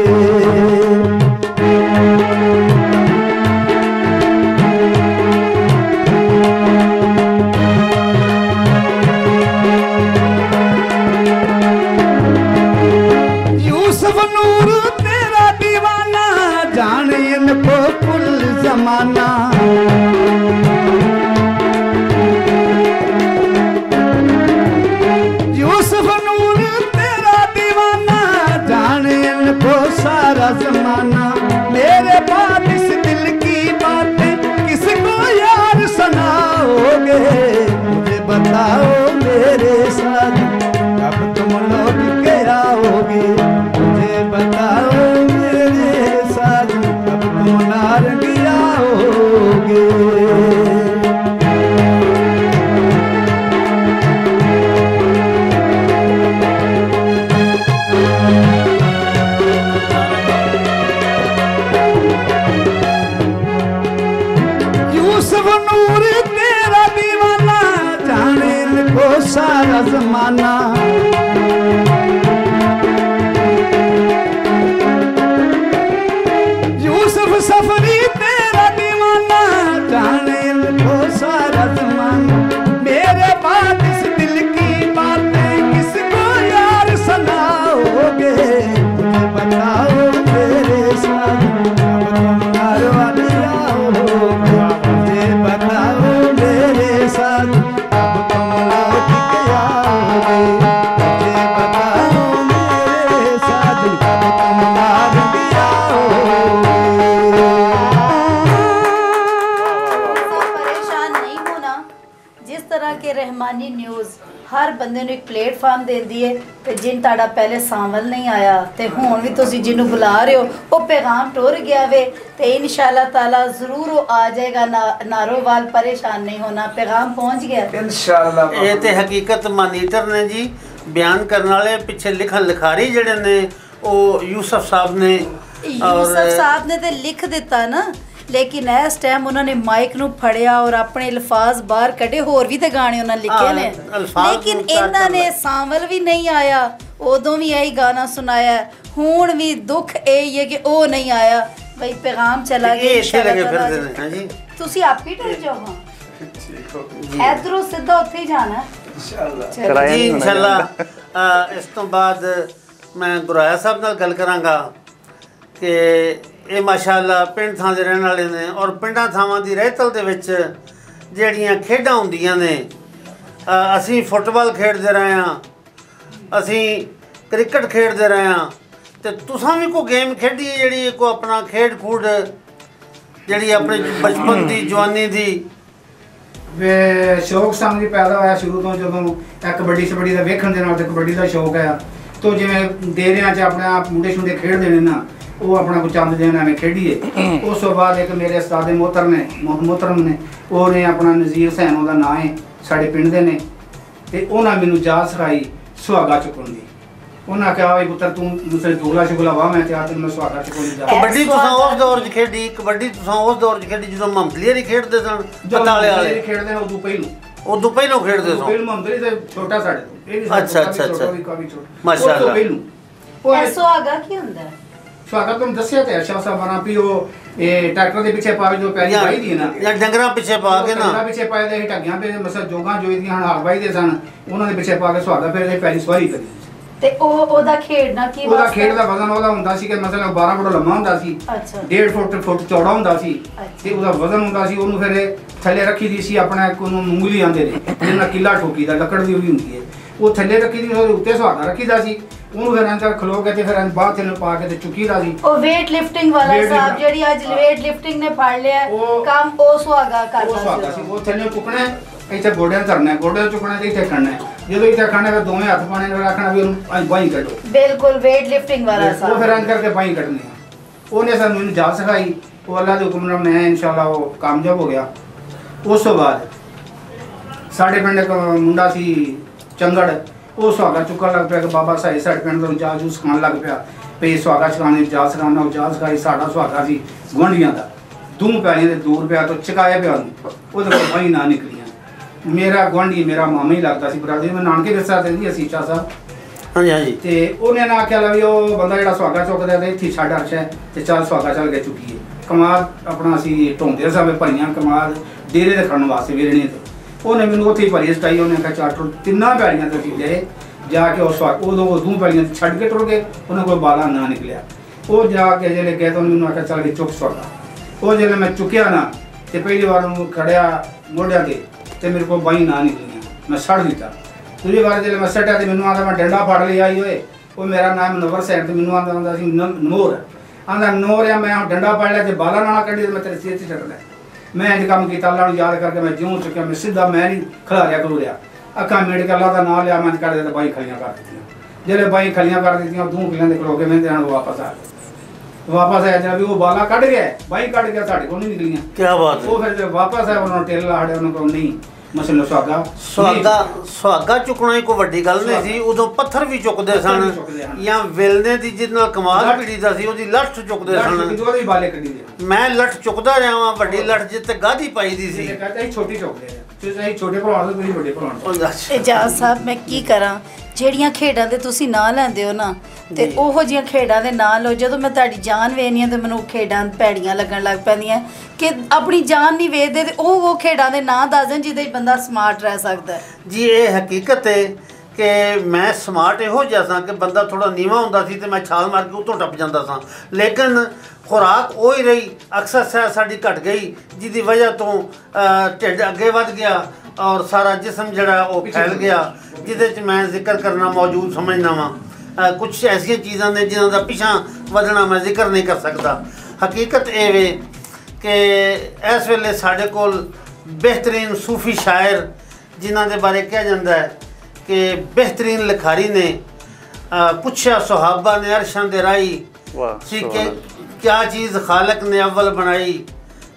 यूसुफ नूर तेरा दीवाना, जाने इनको कुल जमाना। यूसुफ नूर तेरा दीवाना, जाने इनको सारा जमाना। मेरे बाद इस दिल की बातें किसको यार सुनाओगे? मुझे बताओ मेरे साथ, कब तुम लौट के आओगे? मुझे बताओ मेरे साथ, कब तुम नारंग आओगे? यूसुफ नूर तेरा दीवाना, जाने इनको सारा जमाना। यूसुफ सफरी तेरा दीवाना, जाने इनको सारा जमाना। मेरे बाद इस दिल की बातें किसको यार सुनाओगे? मुझे बताओ मेरे साथ, कब तुम नारवाली आओगे? मुझे बताओ मेरे साथ, कब तुम लौट के आओगे? मुझे बताओ मेरे साथ, कब तुम नारंग आओगे? परेशान नहीं होना। जिस तरह के रहमानी न्यूज़ हर बंदे ਨੂੰ ਇੱਕ ਪਲੇਟਫਾਰਮ ਦਿੰਦੀ ਹੈ ਤੇ ਜਿਨ ਤੁਹਾਡਾ ਪਹਿਲੇ ਸਾਂਵਲ ਨਹੀਂ ਆਇਆ ਤੇ ਹੁਣ ਵੀ ਤੁਸੀਂ ਜਿਹਨੂੰ ਬੁਲਾ ਰਹੇ ਹੋ ਉਹ ਪੈਗਾਮ ਟੁਰ ਗਿਆ ਵੇ ਤੇ ਇਨਸ਼ਾਅੱਲਾ ਤਾਲਾ ਜ਼ਰੂਰ ਉਹ ਆ ਜਾਏਗਾ। ਨਾਰੋਵਾਲ ਪਰੇਸ਼ਾਨ नहीं होना, पैगाम पहुंच गया इंशाअल्लाह। ये ते हकीकत मानीटर ने जी ਬਿਆਨ ਕਰਨ ਵਾਲੇ ਪਿੱਛੇ ਲਿਖਣ ਲਿਖਾਰੀ ਜਿਹੜੇ ਨੇ ਉਹ ਯੂਸਫ ਸਾਹਿਬ ਨੇ। ਯੂਸਫ ਸਾਹਿਬ ਨੇ ਤੇ ਲਿਖ ਦਿੱਤਾ ਨਾ, ਲੇਕਿਨ ਇਸ ਟਾਈਮ ਉਹਨਾਂ ਨੇ ਮਾਈਕ ਨੂੰ ਫੜਿਆ ਔਰ ਆਪਣੇ ਅਲਫਾਜ਼ ਬਾਹਰ ਕੱਢੇ। ਹੋਰ ਵੀ ਤੇ ਗਾਣੇ ਉਹਨਾਂ ਲਿਖੇ ਨੇ, ਲੇਕਿਨ ਇਹਨਾਂ ਨੇ ਸਾਂਵਲ ਵੀ ਨਹੀਂ ਆਇਆ, ਉਦੋਂ ਵੀ ਇਹੀ ਗਾਣਾ ਸੁਣਾਇਆ। ਹੁਣ ਵੀ ਦੁੱਖ ਇਹ ਹੈ ਕਿ ਉਹ ਨਹੀਂ ਆਇਆ, ਬਈ ਪੈਗਾਮ ਚਲਾ ਗਿਆ। ਤੁਸੀਂ ਆਪ ਹੀ ਟੁਰ ਜਾਓ, ਹਾਂ ਇਧਰੋਂ ਸਿੱਧਾ ਉੱਥੇ ਹੀ ਜਾਣਾ ਇੰਸ਼ਾਅੱਲਾ ਜੀ। ਇੰਸ਼ਾਅੱਲਾ ਇਸ ਤੋਂ ਬਾਅਦ ਮੈਂ ਗੁਰਾਇਆ ਸਾਹਿਬ ਨਾਲ ਗੱਲ ਕਰਾਂਗਾ ਕਿ ਇਹ ਮਾਸ਼ਾਅੱਲਾ ਪਿੰਡ ਥਾਂ ਦੇ ਰਹਿਣ ਵਾਲੇ ਨੇ ਔਰ ਪਿੰਡਾਂ ਥਾਵਾਂ ਦੀ ਰਹਿਤਲ ਦੇ ਵਿੱਚ ਜਿਹੜੀਆਂ ਖੇਡਾਂ ਹੁੰਦੀਆਂ ਨੇ, ਅਸੀਂ ਫੁੱਟਬਾਲ ਖੇਡਦੇ ਰਹੇ ਹਾਂ, ਅਸੀਂ ਕ੍ਰਿਕਟ ਖੇਡਦੇ ਰਹੇ ਹਾਂ, ਤੇ ਤੁਸੀਂ ਵੀ ਕੋਈ ਗੇਮ ਖੇਡੀ ਹੈ ਜਿਹੜੀ ਕੋਈ ਆਪਣਾ ਖੇਡ ਖੂਡ ਜਿਹੜੀ ਆਪਣੇ ਬਚਪਨ ਦੀ ਜਵਾਨੀ ਦੀ? ਵੇ ਸ਼ੌਕ ਸਾਨੂੰ ਜੀ ਪੈਦਾ ਹੋਇਆ ਸ਼ੁਰੂ ਤੋਂ, ਜਦੋਂ ਕਬੱਡੀ ਸ਼ਬੱਡੀ ਦਾ ਵੇਖਣ ਦੇ ਨਾਲ ਤੇ ਕਬੱਡੀ ਦਾ ਸ਼ੌਕ ਹੈ। ਤੋ ਜਿਵੇਂ ਡੇਰਿਆਂ 'ਚ ਆਪਣੇ ਮੁੰਡੇ ਛੁੰਡੇ ਖੇਡਦੇ ਨੇ ਨਾ, ਉਹ ਆਪਣਾ ਕੋਈ ਚੰਦ ਦਿਨ ਐਵੇਂ ਖੇਡੀਏ। ਉਸ ਤੋਂ ਬਾਅਦ ਇੱਕ ਮੇਰੇ ਉਸਤਾਦ ਮੋਹਤਰਮ ਨੇ, ਮੁਹਤਰਮ ਨੇ, ਉਹਨੇ ਆਪਣਾ ਨਜ਼ੀਰ ਹੁਸੈਨ ਉਹਦਾ ਨਾਂ ਹੈ, ਸਾਡੇ ਪਿੰਡ ਦੇ ਨੇ, ਤੇ ਉਹਨਾਂ ਮੈਨੂੰ ਜਾਚ ਸਿਖਾਈ ਸੁਹਾਗਾ ਚੁੱਕਣ ਦੀ। ਉਹਨਾਂ ਕਿਹਾ ਵੀ ਪੁੱਤਰ ਤੂੰ ਦੂਸਰੇ ਜੋਗਲਾ ਸ਼ੁਗਲਾ ਵਾਹ, ਮੈਂ ਤੇ ਆ ਤੈਨੂੰ ਸੁਹਾਗਾ ਚੁੱਕਣ ਦੀ ਜਾ। ਕਬੱਡੀ ਤੁਸੀਂ ਉਸ ਦੌਰ 'ਚ ਖੇਡੀ? ਕਬੱਡੀ ਤੁਸੀਂ ਉਸ ਦੌਰ 'ਚ ਖੇਡੀ ਜਦੋਂ ਮਹੰਮਦਲੀਅਰ ਹੀ ਖੇਡਦੇ ਸਨ? ਬਤਾਲੇ ਵਾਲੇ ਖੇਡਦੇ ਨੇ ਉਦੋਂ ਪਹਿਲੋਂ, ਉਦੋਂ ਪਹਿਲੋਂ ਖੇਡਦੇ ਸਨ? ਪਹਿਲੋਂ ਮਹੰਮਦਲੀ ਤੇ ਛੋਟਾ ਸਾਡੇ ਤੋਂ, ਇਹ ਵੀ ਅੱਛਾ ਅੱਛਾ ਅੱਛਾ ਮਾਸ਼ਾਅੱਲਾ। ਇਹ ਸੁਹਾਗਾ ਕੀ ਹੁੰਦਾ ਹੈ? ਸੁਹਾਗਾ ਤੁਹਾਨੂੰ ਦੱਸਿਆ ਤੇ ਸ਼ਾਹ ਸਾਹਿਬ ਨੇ ਵੀ ਉਹ ਇਹ ਟਰੈਕਟਰ ਦੇ ਪਿੱਛੇ ਪਾ ਕੇ ਜੋ ਪੈਰੀ ਵਾਈ ਦੀ ਨਾ, ਜਾਂ ਡੰਗਰਾਂ ਪਿੱਛੇ ਪਾ ਕੇ ਨਾ, ਡੰਗਰਾਂ ਪਿੱਛੇ ਪਾਏ ਦੇ ਢੱਗੀਆਂ ਪੇ ਮਸਲ ਜੋਗਾਂ ਜੋਈ ਦੀਆਂ ਹਲ ਵਾਈ ਦੇ ਸਨ, ਉਹਨਾਂ ਦੇ ਪਿੱਛੇ ਪਾ ਕੇ ਸੁਹਾਗਾ ਫਿਰ ਇਹ ਪੈਰੀ ਸਵਾਰੀ ਕਰੀ। ਤੇ ਉਹਦਾ ਖੇਡਣਾ ਕੀ? ਉਹਦਾ ਖੇਡ ਦਾ ਵਜ਼ਨ ਉਹਦਾ ਹੁੰਦਾ ਸੀ ਕਿ ਮਸਲਾ 12 ਫੁੱਟ ਲੰਮਾ ਹੁੰਦਾ ਸੀ, 1.5 ਫੁੱਟ ਚੌੜਾ ਹੁੰਦਾ ਸੀ, ਤੇ ਉਹਦਾ ਵਜ਼ਨ ਹੁੰਦਾ ਸੀ। ਉਹਨੂੰ ਫਿਰ ਥੱਲੇ ਰੱਖੀ ਦੀ ਸੀ ਆਪਣਾ ਉਹਨੂੰ ਮੂੰਗਲੀ ਆਂਦੇ ਨੇ, ਜਿਹਨਾਂ ਕਿੱਲਾ ਠੋਕੀ ਦਾ ਲੱਕੜ ਦੀ ਉਹਦੀ ਹੁੰਦੀ ਹੈ, ਉਹ ਥੱਲੇ ਰੱਖੀ ਦੀ, ਉਹਦੇ ਉੱਤੇ ਸੁਹਾਗਾ ਰੱਖੀਦਾ ਸੀ। ਉਹਨੂੰ ਫਿਰ ਅੰਦਰ ਖਲੋ ਕੇ ਤੇ ਫਿਰ ਬਾਹਰ ਥੱਲੇ ਪਾ ਕੇ ਤੇ ਚੁੱਕੀ ਦਾ ਸੀ। ਉਹ weight lifting ਵਾਲਾ ਸਾਹਿਬ ਜਿਹੜੀ ਅੱਜ weight lifting ਨੇ ਫੜ ਲਿਆ ਕੰਮ, ਉਹ ਸੁਹਾਗਾ ਕਰਦਾ ਸੀ। ਉਹ ਥੱਲੇ ਚੁੱਕਣਾ, ਇੱਥੇ ਗੋਡਿਆਂ ਧਰਨਾ, ਗੋਡਿਆਂ ਚੁੱਕਣਾ ਤੇ ਇੱਥੇ ਖੜਨਾ। ਜਦੋਂ ਇੱਥੇ ਖੜਨਾ ਫਿਰ ਦੋਵੇਂ ਹੱਥ ਪਾਣੇ ਨਾਲ ਰੱਖਣਾ ਵੀ ਉਹਨੂੰ ਬਾਹੀਂ ਕੱਢੋ। ਬਿਲਕੁਲ weight lifting ਵਾਲਾ ਸਾਹਿਬ। ਉਹ ਫਿਰ ਅੰਦਰ ਕਰਕੇ ਬਾਹੀਂ ਕੱਢਣੀ ਆ। ਉਹਨੇ ਸਾਨੂੰ ਜਾਚ ਸਿਖਾਈ, ਉਹ ਅੱਲਾ ਦੇ ਹੁਕਮ ਨਾਲ ਮੈਂ ਇਨਸ਼ਾਅੱਲਾ ਉਹ ਕਾਮਯਾਬ ਹੋ ਗਿਆ। ਉਸ ਤੋਂ ਬਾਅਦ ਸਾਡੇ ਪਿੰਡ ਇੱਕ ਮੁੰਡਾ ਸੀ ਚੰਗੜ, ਉਹ ਸੁਹਾਗਾ ਚੁੱਕਣ ਲੱਗ ਪਿਆ ਕਿ ਬਾਬਾ ਸਾਹਿਬ ਸਾਡੇ ਪਿੰਡ ਤੋਂ ਜਾਚ ਜੂਸ ਖਾਣ ਲੱਗ ਪਿਆ ਵੀ ਸੁਹਾਗਾ ਚੁਕਾਉਣੇ ਜਾਚ ਸਿਖਾਉਣਾ। ਉਹ ਜਾਚ ਸਿਖਾਈ। ਸਾਡਾ ਸੁਹਾਗਾ ਸੀ ਗੁਆਂਢੀਆਂ ਦਾ, 2 ਪੈਲੀਆਂ ਦੇ 2 ਰੁਪਇਆ ਤੋਂ ਚੁਕਾਇਆ ਪਿਆ ਉਹਨੂੰ, ਉਹਦੇ ਕੋਲ ਬਾਹੀਂ ਨਾ ਨਿਕਲੀਆਂ। ਮੇਰਾ ਗੁਆਂਢੀ ਮੇਰਾ ਮਾਮਾ ਹੀ ਲੱਗਦਾ ਸੀ, ਬਰਾਦਰੀ ਮੈਂ ਨਾਨਕੇ ਵਿਰਸਾ ਦਿੰਦੀ ਅਸੀਂ ਸ਼ਾਹ ਸਾਹਿਬ। ਹਾਂਜੀ ਹਾਂਜੀ। ਤੇ ਉਹਨੇ ਨਾ ਆਖਿਆ ਵੀ ਉਹ ਬੰਦਾ ਜਿਹੜਾ ਸੁਹਾਗਾ ਚੁੱਕਦਾ ਤੇ ਇੱਥੇ ਛੱਡ ਅਰਸ਼ ਹੈ ਤੇ ਚੱਲ ਸੁਹਾਗਾ ਚੱਲ ਕੇ ਚੁੱਕੀਏ। ਕਮਾਲ ਆਪਣਾ ਅਸੀਂ ਢੋਂਦੇ ਸਾਵੇਂ ਭਰੀਆਂ ਕਮਾਲ ਡੇਰੇ ਦੇ ਖੜਨ ਵਾਸਤੇ ਵੇਰਣੇ ਤੇ ਉਹਨੇ ਮੈਨੂੰ ਉੱਥੇ ਹੀ ਭਰੀ ਸਟਾਈ। ਉਹਨੇ ਆਖਿਆ ਚਾਰ ਤਿੰਨਾਂ ਪੈਲੀਆਂ ਤੋਂ ਅਸੀਂ ਗਏ ਜਾ ਕੇ ਉਸ ਉਦੋਂ ਉਹ 2 ਪੈਲੀਆਂ ਛੱਡ ਕੇ ਟੁਰ ਗਏ, ਉਹਨਾਂ ਕੋਲ ਬਾਲਾ ਨਾ ਨਿਕਲਿਆ। ਉਹ ਜਾ ਕੇ ਜਿਹੜੇ ਗਏ ਤਾਂ ਉਹਨੇ ਮੈਨੂੰ ਆਖਿਆ ਚੱਲ ਕੇ ਚੁੱਕ ਸੁਹਾਗਾ। ਉਹ ਜਦੋਂ ਮੈਂ ਚੁੱਕਿਆ ਨਾ ਤੇ ਪਹਿਲੀ ਵਾਰ ਉਹਨੂੰ ਖੜਿਆ ਮੋਢਿਆਂ ਤੇ ਤੇ ਮੇਰੇ ਕੋਲ ਬਾਹੀਂ ਨਾ ਨਿਕਲੀਆਂ, ਮੈਂ ਛੱਡ ਦਿੱਤਾ। ਦੂਜੀ ਵਾਰ ਜਦੋਂ ਮੈਂ ਸੱਟਿਆ ਤੇ ਮੈਨੂੰ ਆਂਦਾ ਮੈਂ ਡੰਡਾ ਫੜ ਲਿਆ ਆਈ ਓਏ। ਉਹ ਮੇਰਾ ਨਾਮ ਨਵਰ ਸੈਨ ਤੇ ਮੈਨੂੰ ਆਂਦਾ ਹੁੰਦਾ ਸੀ ਨੂਰ, ਆਂਦਾ ਨੂਰ ਆ ਮੈਂ ਡੰਡਾ ਫੜ ਲਿਆ, ਜੇ ਬਾਲਾ ਨਾ ਕੱਢੀ ਤੇ ਮੈਂ ਤੇਰੇ ਸਿਰ 'ਚ ਛੱਡਦਾ। ਮੈਂ ਇੰਜ ਕੰਮ ਕੀਤਾ, ਅੱਲਾ ਨੂੰ ਯਾਦ ਕਰਕੇ ਮੈਂ ਜਿਉਂ ਚੁੱਕਿਆ ਮੈਂ ਸਿੱਧਾ ਮੈਂ ਨਹੀਂ ਖਿਲਾਰਿਆ ਕਰੂ ਰਿਹਾ। ਅੱਖਾਂ ਮੇੜ ਕੇ ਅੱਲਾ ਦਾ ਨਾਮ ਲਿਆ, ਮੈਂ ਕੱਢ ਦਿੱਤਾ, ਬਾਈ ਖਲੀਆਂ ਕਰ ਦਿੱਤੀਆਂ। ਜਿਹੜੇ ਬਾਈ ਖਲੀਆਂ ਕਰ ਦਿੱਤੀਆਂ 2 ਕਿੱਲਿਆਂ ਦੇ ਖਲੋ ਕੇ ਮੈਂ ਦੇਣ ਵਾਪਸ ਆ ਗਿਆ। ਵਾਪਸ ਆਇਆ ਜਦ ਵੀ ਉਹ ਬਾਲਾ ਕੱਢ ਗਿਆ, ਬਾਈ ਕੱਢ ਗਿਆ, ਸਾਡੇ ਕੋਲ ਨਹੀਂ ਨਿਕਲੀਆਂ। ਕੀ ਬਾਤ ਹੈ। ਉਹ ਫਿਰ ਵਾਪਸ ਆਇਆ, ਉਹਨਾਂ ਟੇਲ ਲਾੜਿਆ, ਉਹਨਾਂ ਕੋਲ ਨਹੀਂ ਮਸਲਾ ਸੁਹਾਗਾ ਚੁੱਕਣਾ ਕੋਈ ਵੱਡੀ ਗੱਲ ਨਹੀਂ ਸੀ। ਉਦੋਂ ਪੱਥਰ ਵੀ ਚੁੱਕਦੇ ਸਨ ਜਾਂ ਵਿਲਨੇ ਦੀ ਜਿਹਦੇ ਨਾਲ ਕਮਾਲ ਪੀੜੀਦਾ ਸੀ ਉਹਦੀ ਲੱਠ ਚੁੱਕਦੇ ਸਨ। ਮੈਂ ਲੱਠ ਚੁੱਕਦਾ ਰਿਹਾ ਵਾਂ, ਵੱਡੀ ਲੱਠ ਜਿੱਤੇ ਗਾਦੀ ਪਾਈ ਦੀ ਸੀ। ਛੋਟੀ ਚੁੱਕਦੇ ਛੋਟੇ ਭਰਾ ਤੋਂ ਤੁਸੀਂ ਵੱਡੇ ਭਰਾ। ਇਜਾਜ਼ ਸਾਹਿਬ ਮੈਂ ਕੀ ਕਰਾਂ, ਜਿਹੜੀਆਂ ਖੇਡਾਂ ਦੇ ਤੁਸੀਂ ਨਾਂ ਲੈਂਦੇ ਹੋ ਨਾ ਤੇ ਉਹੋ ਜਿਹੀਆਂ ਖੇਡਾਂ ਦੇ ਨਾਂ ਲਓ। ਜਦੋਂ ਮੈਂ ਤੁਹਾਡੀ ਜਾਨ ਵੇਖਦੀ ਹਾਂ ਤੇ ਮੈਨੂੰ ਖੇਡਾਂ ਭੈੜੀਆਂ ਲੱਗਣ ਲੱਗ ਪੈਂਦੀਆਂ ਕਿ ਆਪਣੀ ਜਾਨ ਨਹੀਂ ਵੇਖਦੇ ਤੇ ਉਹ ਖੇਡਾਂ ਦੇ ਨਾਂ ਦੱਸ ਦੇਣ ਜਿਹਦੇ ਬੰਦਾ ਸਮਾਰਟ ਰਹਿ ਸਕਦਾ। ਜੀ ਇਹ ਹਕੀਕਤ ਹੈ ਕਿ ਮੈਂ ਸਮਾਰਟ ਇਹੋ ਜਿਹਾ ਸਾਂ ਕਿ ਬੰਦਾ ਥੋੜਾ ਨੀਵਾਂ ਹੁੰਦਾ ਸੀ ਤੇ ਮੈਂ ਛਾਲ ਮਾਰ ਕੇ ਉੱਤੋਂ ਟੱਪ ਜਾਂਦਾ ਸਾਂ, ਲੇਕਿਨ ਖੁਰਾਕ ਉਹੀ ਰਹੀ। ਐਕਸਰਸਾਈਜ਼ ਸਾਡੀ ਘਟ ਗਈ ਜਿਹਦੀ ਵਜ੍ਹਾ ਤੋਂ ਢਿੱਡ ਅੱਗੇ ਵੱਧ ਗਿਆ ਔਰ ਸਾਰਾ ਜਿਸਮ ਜਿਹੜਾ ਉਹ ਫੈਲ ਗਿਆ, ਜਿਹਦੇ 'ਚ ਮੈਂ ਜ਼ਿਕਰ ਕਰਨਾ ਮੌਜੂਦ ਸਮਝਦਾ ਵਾਂ। ਕੁਛ ਐਸੀਆਂ ਚੀਜ਼ਾਂ ਨੇ ਜਿਨ੍ਹਾਂ ਦਾ ਪਿਛਾਂ ਵਧਣਾ ਮੈਂ ਜ਼ਿਕਰ ਨਹੀਂ ਕਰ ਸਕਦਾ। ਹਕੀਕਤ ਇਹ ਵੇ ਕਿ ਇਸ ਵੇਲੇ ਸਾਡੇ ਕੋਲ ਬਿਹਤਰੀਨ ਸੂਫੀ ਸ਼ਾਇਰ ਜਿਨ੍ਹਾਂ ਦੇ ਬਾਰੇ ਕਿਹਾ ਜਾਂਦਾ ਹੈ ਕਿ ਬਿਹਤਰੀਨ ਲਿਖਾਰੀ ਨੇ ਪੁੱਛਿਆ ਸੁਹਾਬਾ ਨੇ ਅਰਸ਼ਾਂ ਦੇ ਰਾਈ ਸੀ ਕਿ ਕਿਆ ਚੀਜ਼ ਖਾਲਕ ਨੇ ਅव्वल बनाई,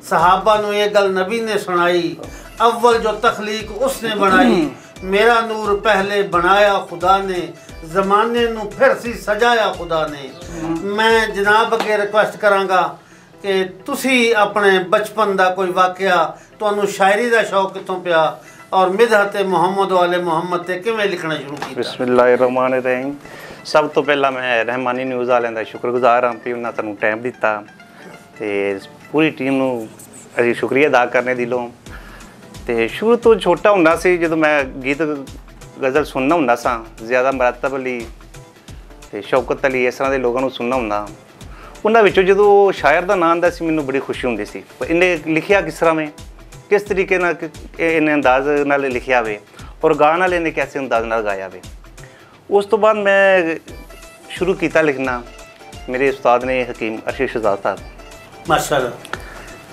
सहाबा ਨੂੰ ਇਹ ਗੱਲ ਨਬੀ ਨੇ ਸੁਣਾਈ, अव्वल जो तखलीक उसने बनाई, मेरा नूर पहले बनाया खुदा ने, ज़माने नू फिर सी सजाया खुदा ने। मैं जनाब अगे रिक्वेस्ट करांगा कि तुसी अपने बचपन का कोई वाकया, तुहानू शायरी का शौक कितों पिया और मिदहत मुहम्मद वाले मुहम्मद ते किवें लिखना शुरू किया? बिस्मिल्लाहिर्रहमानिर्रहीम। सब तो पहला मैं रहमानी न्यूज़ वालों का शुक्रगुजार हाँ भी उन्होंने सानू टाइम दिता ते पूरी टीम नू असीं शुक्रिया अदा करने दिलों। तो शुरू तो छोटा हुंदा सी जो मैं गीत गज़ल सुनना हुंदा सा, ज़्यादा मरातब अली ते शौकत अली इस तरह के लोगों को सुनना हुंदा। उन्हां विचों जो शायर का नाम आंदा सी मैनूं बड़ी खुशी हुंदी सी। इन्हें लिखिया किस तरह में, किस तरीके नाल इन्हें अंदाज नाल लिखिया वे और गान वाले ने कैसे अंदाज नाल गाया वे। उस तो बाद मैं शुरू किया लिखना। मेरे उस्ताद ने हकीम अर्शद शहजाद साहब माशाअल्लाह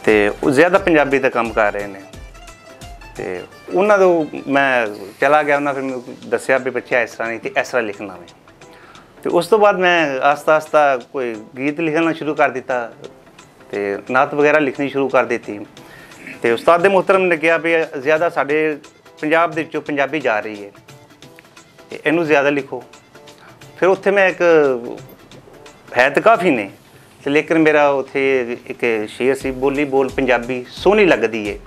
तो ज़्यादा पंजाबी का काम कर रहे हैं। तो उन्होंने तो मैं चला गया, उन्होंने फिर मैं दसिया भी बच्चा इस तरह नहीं तो इस तरह लिखना है। तो उस तो बाद मैं आस्ता आस्ता कोई गीत लिखना शुरू कर दिता तो नात वगैरह लिखनी शुरू कर दी। तो उस्ताद मोहतरम ने कहा भी ज़्यादा साढ़े पंजाब के पंजाबी जा रही है, इनू ज़्यादा लिखो। फिर उत्थे मैं एक है तो काफ़ी ने लेकिन मेरा उत्थे एक शेर सी, बोली बोल पंजाबी सोहनी लगदी है,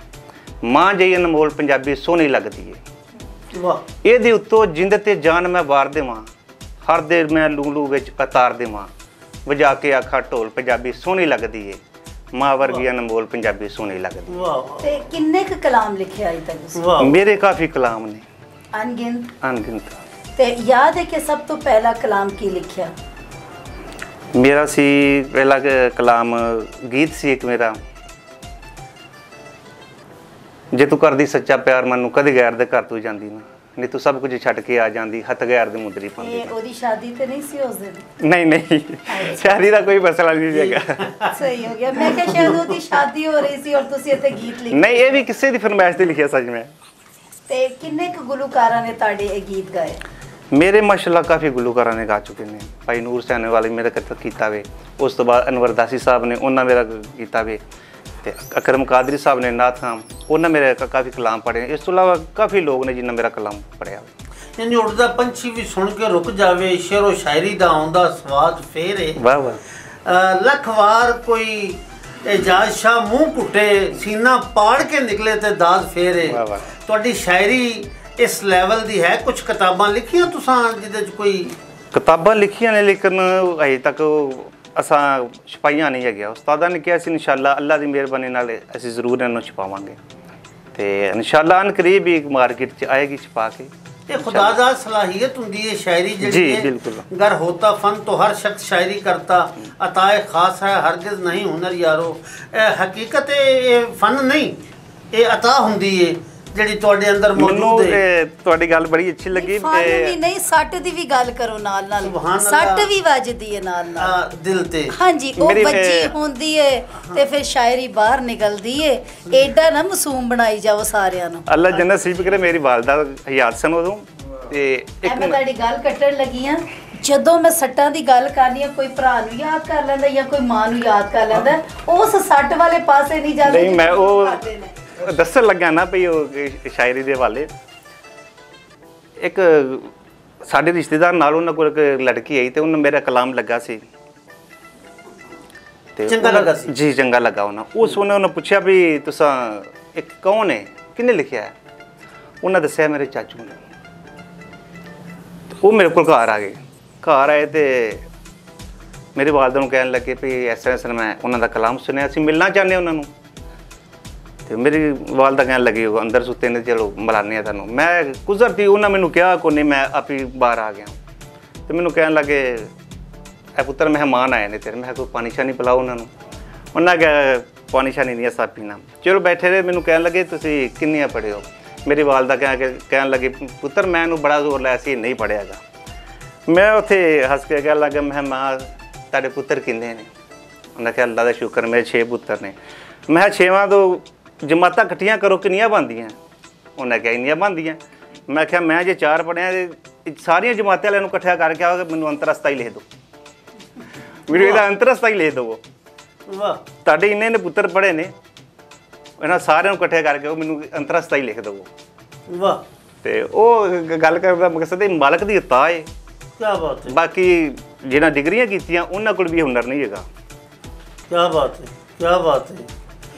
मां जी अनमोल पंजाबी सोहनी लगदी है। वाह। ये उत्तों जिंद ते जान मैं वार देवां, हर देर मैं लूलू विच अतार देवां, वजा के आखा ढोल पंजाबी सोहनी लगदी है, मां वर्गी अनमोल पंजाबी सोहनी लगदी है। ते किन्ने क कलाम लिखे अज तक तुसीं? मेरे काफ़ी कलाम ने, अनगिनत। ते याद है कि सब तो पहला कलाम की लिखिया? मेरा सी पहला कलाम गीत सी एक मेरा, जे तू करदी सच्चा प्यार मैनू कदे गैर दे घर तू जांदी ना, नहीं तू सब कुछ छड्ड के आ जांदी हथ गैर दी मुंदरी पांदी। ये ओदी शादी ते नहीं सी उस दिन? नहीं नहीं, शादी का कोई मसला नहीं हैगा। सही हो गया, मैं क्या शायद ओदी शादी हो रही सी और तुसी इत्थे गीत लिखे? नहीं, ये भी किसी दी फरमाइश ते लिखिया सच में। ते किन्ने क गुलकारां ने ताड़े ये गीत गाए? मेरे माशाल्लाह काफ़ी गुलकारां ने गा चुके हैं। भाई नूर सैन वाले मेरा किया वे, उस तो बाद अनवर दासी साहब ने उन्हें मेरा किया वे, ते अकरम कादरी साहब ने नाथ खान उन्हें मेरे काफ़ी कलाम पढ़े। इस तो अलावा काफ़ी लोग ने जिन्हें मेरा कलाम पढ़िया। यानी उड़दा पंछी भी सुन के रुक जावे, शेरो शायरी दा आउंदा स्वाद फेरे। वाह वाह। लख वार कोई एजाज शाह मुंह कुटे, सीना पाड़ के निकले ते दाद फेरे। तुहाडी शायरी इस लैवल दी है? कुछ किताबां लिखियां तुसां जिहदे च कोई? किताबां लिखियां ने लेकिन अजे तक असां छपाइयां नहीं है। उस्तादा ने कहा इंशाअल्लाह अल्लाह की मेहरबानी नाल असीं जरूर इन्हूं छपावांगे तो इंशाअल्लाह अन करीब ही मार्केट च आएगी छपा के। ये खुदा दा सलाहियत हुंदी है शायरी जी बिल्कुल। गर होता फन तो हर शख्स शायरी करता, अताए खास है हरगिज नहीं हुनर यारो। हकीकत ये फन नहीं, ये अता हुंदी है ਜਿਹੜੀ ਤੁਹਾਡੇ ਅੰਦਰ ਮੌਜੂਦ ਹੈ। ਤੁਹਾਡੀ ਗੱਲ ਬੜੀ ਅੱਛੀ ਲੱਗੀ। ਤੇ ਨਹੀਂ ਸੱਟ ਦੀ ਵੀ ਗੱਲ ਕਰੋ ਨਾਲ ਨਾਲ, ਸੱਟ ਵੀ ਵੱਜਦੀ ਹੈ ਨਾਲ ਨਾਲ ਦਿਲ ਤੇ। ਹਾਂਜੀ ਉਹ ਵੱਜੀ ਹੁੰਦੀ ਹੈ ਤੇ ਫਿਰ ਸ਼ਾਇਰੀ ਬਾਹਰ ਨਿਕਲਦੀ ਹੈ। ਐਡਾ ਨਾ ਮਾਸੂਮ ਬਣਾਈ ਜਾਓ ਸਾਰਿਆਂ ਨੂੰ। ਅੱਲਾ ਜੰਨਤ ਨਸੀਬ ਕਰੇ। ਮੇਰੀ ਵਾਲਦਾ ਹਯਾਤ ਸਨ ਉਦੋਂ ਤੇ ਇੱਕ ਮੈਂ ਤੁਹਾਡੀ ਗੱਲ ਕੱਟਣ ਲੱਗੀ ਆ। ਜਦੋਂ ਮੈਂ ਸੱਟਾਂ ਦੀ ਗੱਲ ਕਰਨੀ ਆ, ਕੋਈ ਭਰਾ ਨੂੰ ਯਾਦ ਕਰ ਲੈਂਦਾ ਜਾਂ ਕੋਈ ਮਾਂ ਨੂੰ ਯਾਦ ਕਰ ਲੈਂਦਾ, ਉਸ ਸੱਟ ਵਾਲੇ ਪਾਸੇ ਨਹੀਂ ਜਾਂਦੇ। ਨਹੀਂ ਮੈਂ ਉਹ दसन लगा ना भई शायरी के हवाले। एक साढ़े रिश्तेदार नाल उन्होंने कोल एक लड़की आई तो उन्हें मेरा कलाम लगा सी, चंगा लगा सी जी, चंगा लगा उन्हें। उस उन्हें पूछा भी तुसा एक कौन है, किन्ने लिखिया है? उन्हें दसिया मेरे चाचू ने। वो मेरे को घर आ गए। घर आए तो मेरे वालदा नूं कहन लगे भी ऐसा ऐसा मैं उन्होंने कलाम सुनिया, असीं मिलना चाहते उन्होंने। तो मेरी वालदा कहन लगी अंदर सुते ने, चलो मिलाने तुहानूं। मैं गुजरती उन्हें मैनूं कहा को नहीं, मैं आप ही बाहर आ गया। तो मैनूं कहन लगे ए पुत्र मेहमान आए ने तेरे। मैं कोई पानी शानी पिलाओ उन्होंने। उन्हें कहा पानी शानी नहीं असा पीना। चलो बैठे रहे। मैनूं कहन लगे तुसीं किन्नियां पढ़े हो? मेरी वालदा कहन लगी पुत्र मैं बड़ा जोर लाया सी नहीं पढ़िया गा। मैं उत्थे हस के कह लगा मैं मां तुहाडे पुत्र किन्ने ने? उन्हें कहा अल्लाह दा शुक्र मेरे 6 पुत्र ने। मैं 6वां तो जमातां कट्ठियां करो किन्नियां बनदियां? उन्हें कहा इन्नियां बनदियां। मैं क्या मैं जे 4 पढ़िया सारिया जमातें वालों कट्ठा करके आओ मैनू अंतरस्ता ही लिख दो, मेरे इहदा अंतरस्ता ही लिख दो। तुहाडे इन्ने ने पुत्र पढ़े ने, इन्हां सारिਆਂ ਨੂੰ ਇਕੱਠੇ ਕਰਕੇ ਉਹ ਮੈਨੂੰ ਅੰਤਰਸਤਾ ਹੀ ਲਿਖ ਦਿਓ। वाह। ਤੇ ਉਹ ਗੱਲ ਕਰਨ ਦਾ ਮਕਸਦ ਇਹ ਮਾਲਕ ਦੀ ਅਤਾ ਹੈ। ਕੀ ਬਾਤ ਹੈ। ਬਾਕੀ ਜਿਹਨਾਂ ਡਿਗਰੀਆਂ ਕੀਤੀਆਂ ਉਹਨਾਂ ਕੋਲ ਵੀ ਹੁਨਰ ਨਹੀਂ ਹੈਗਾ। ਕੀ ਬਾਤ ਹੈ, ਕੀ ਬਾਤ ਹੈ।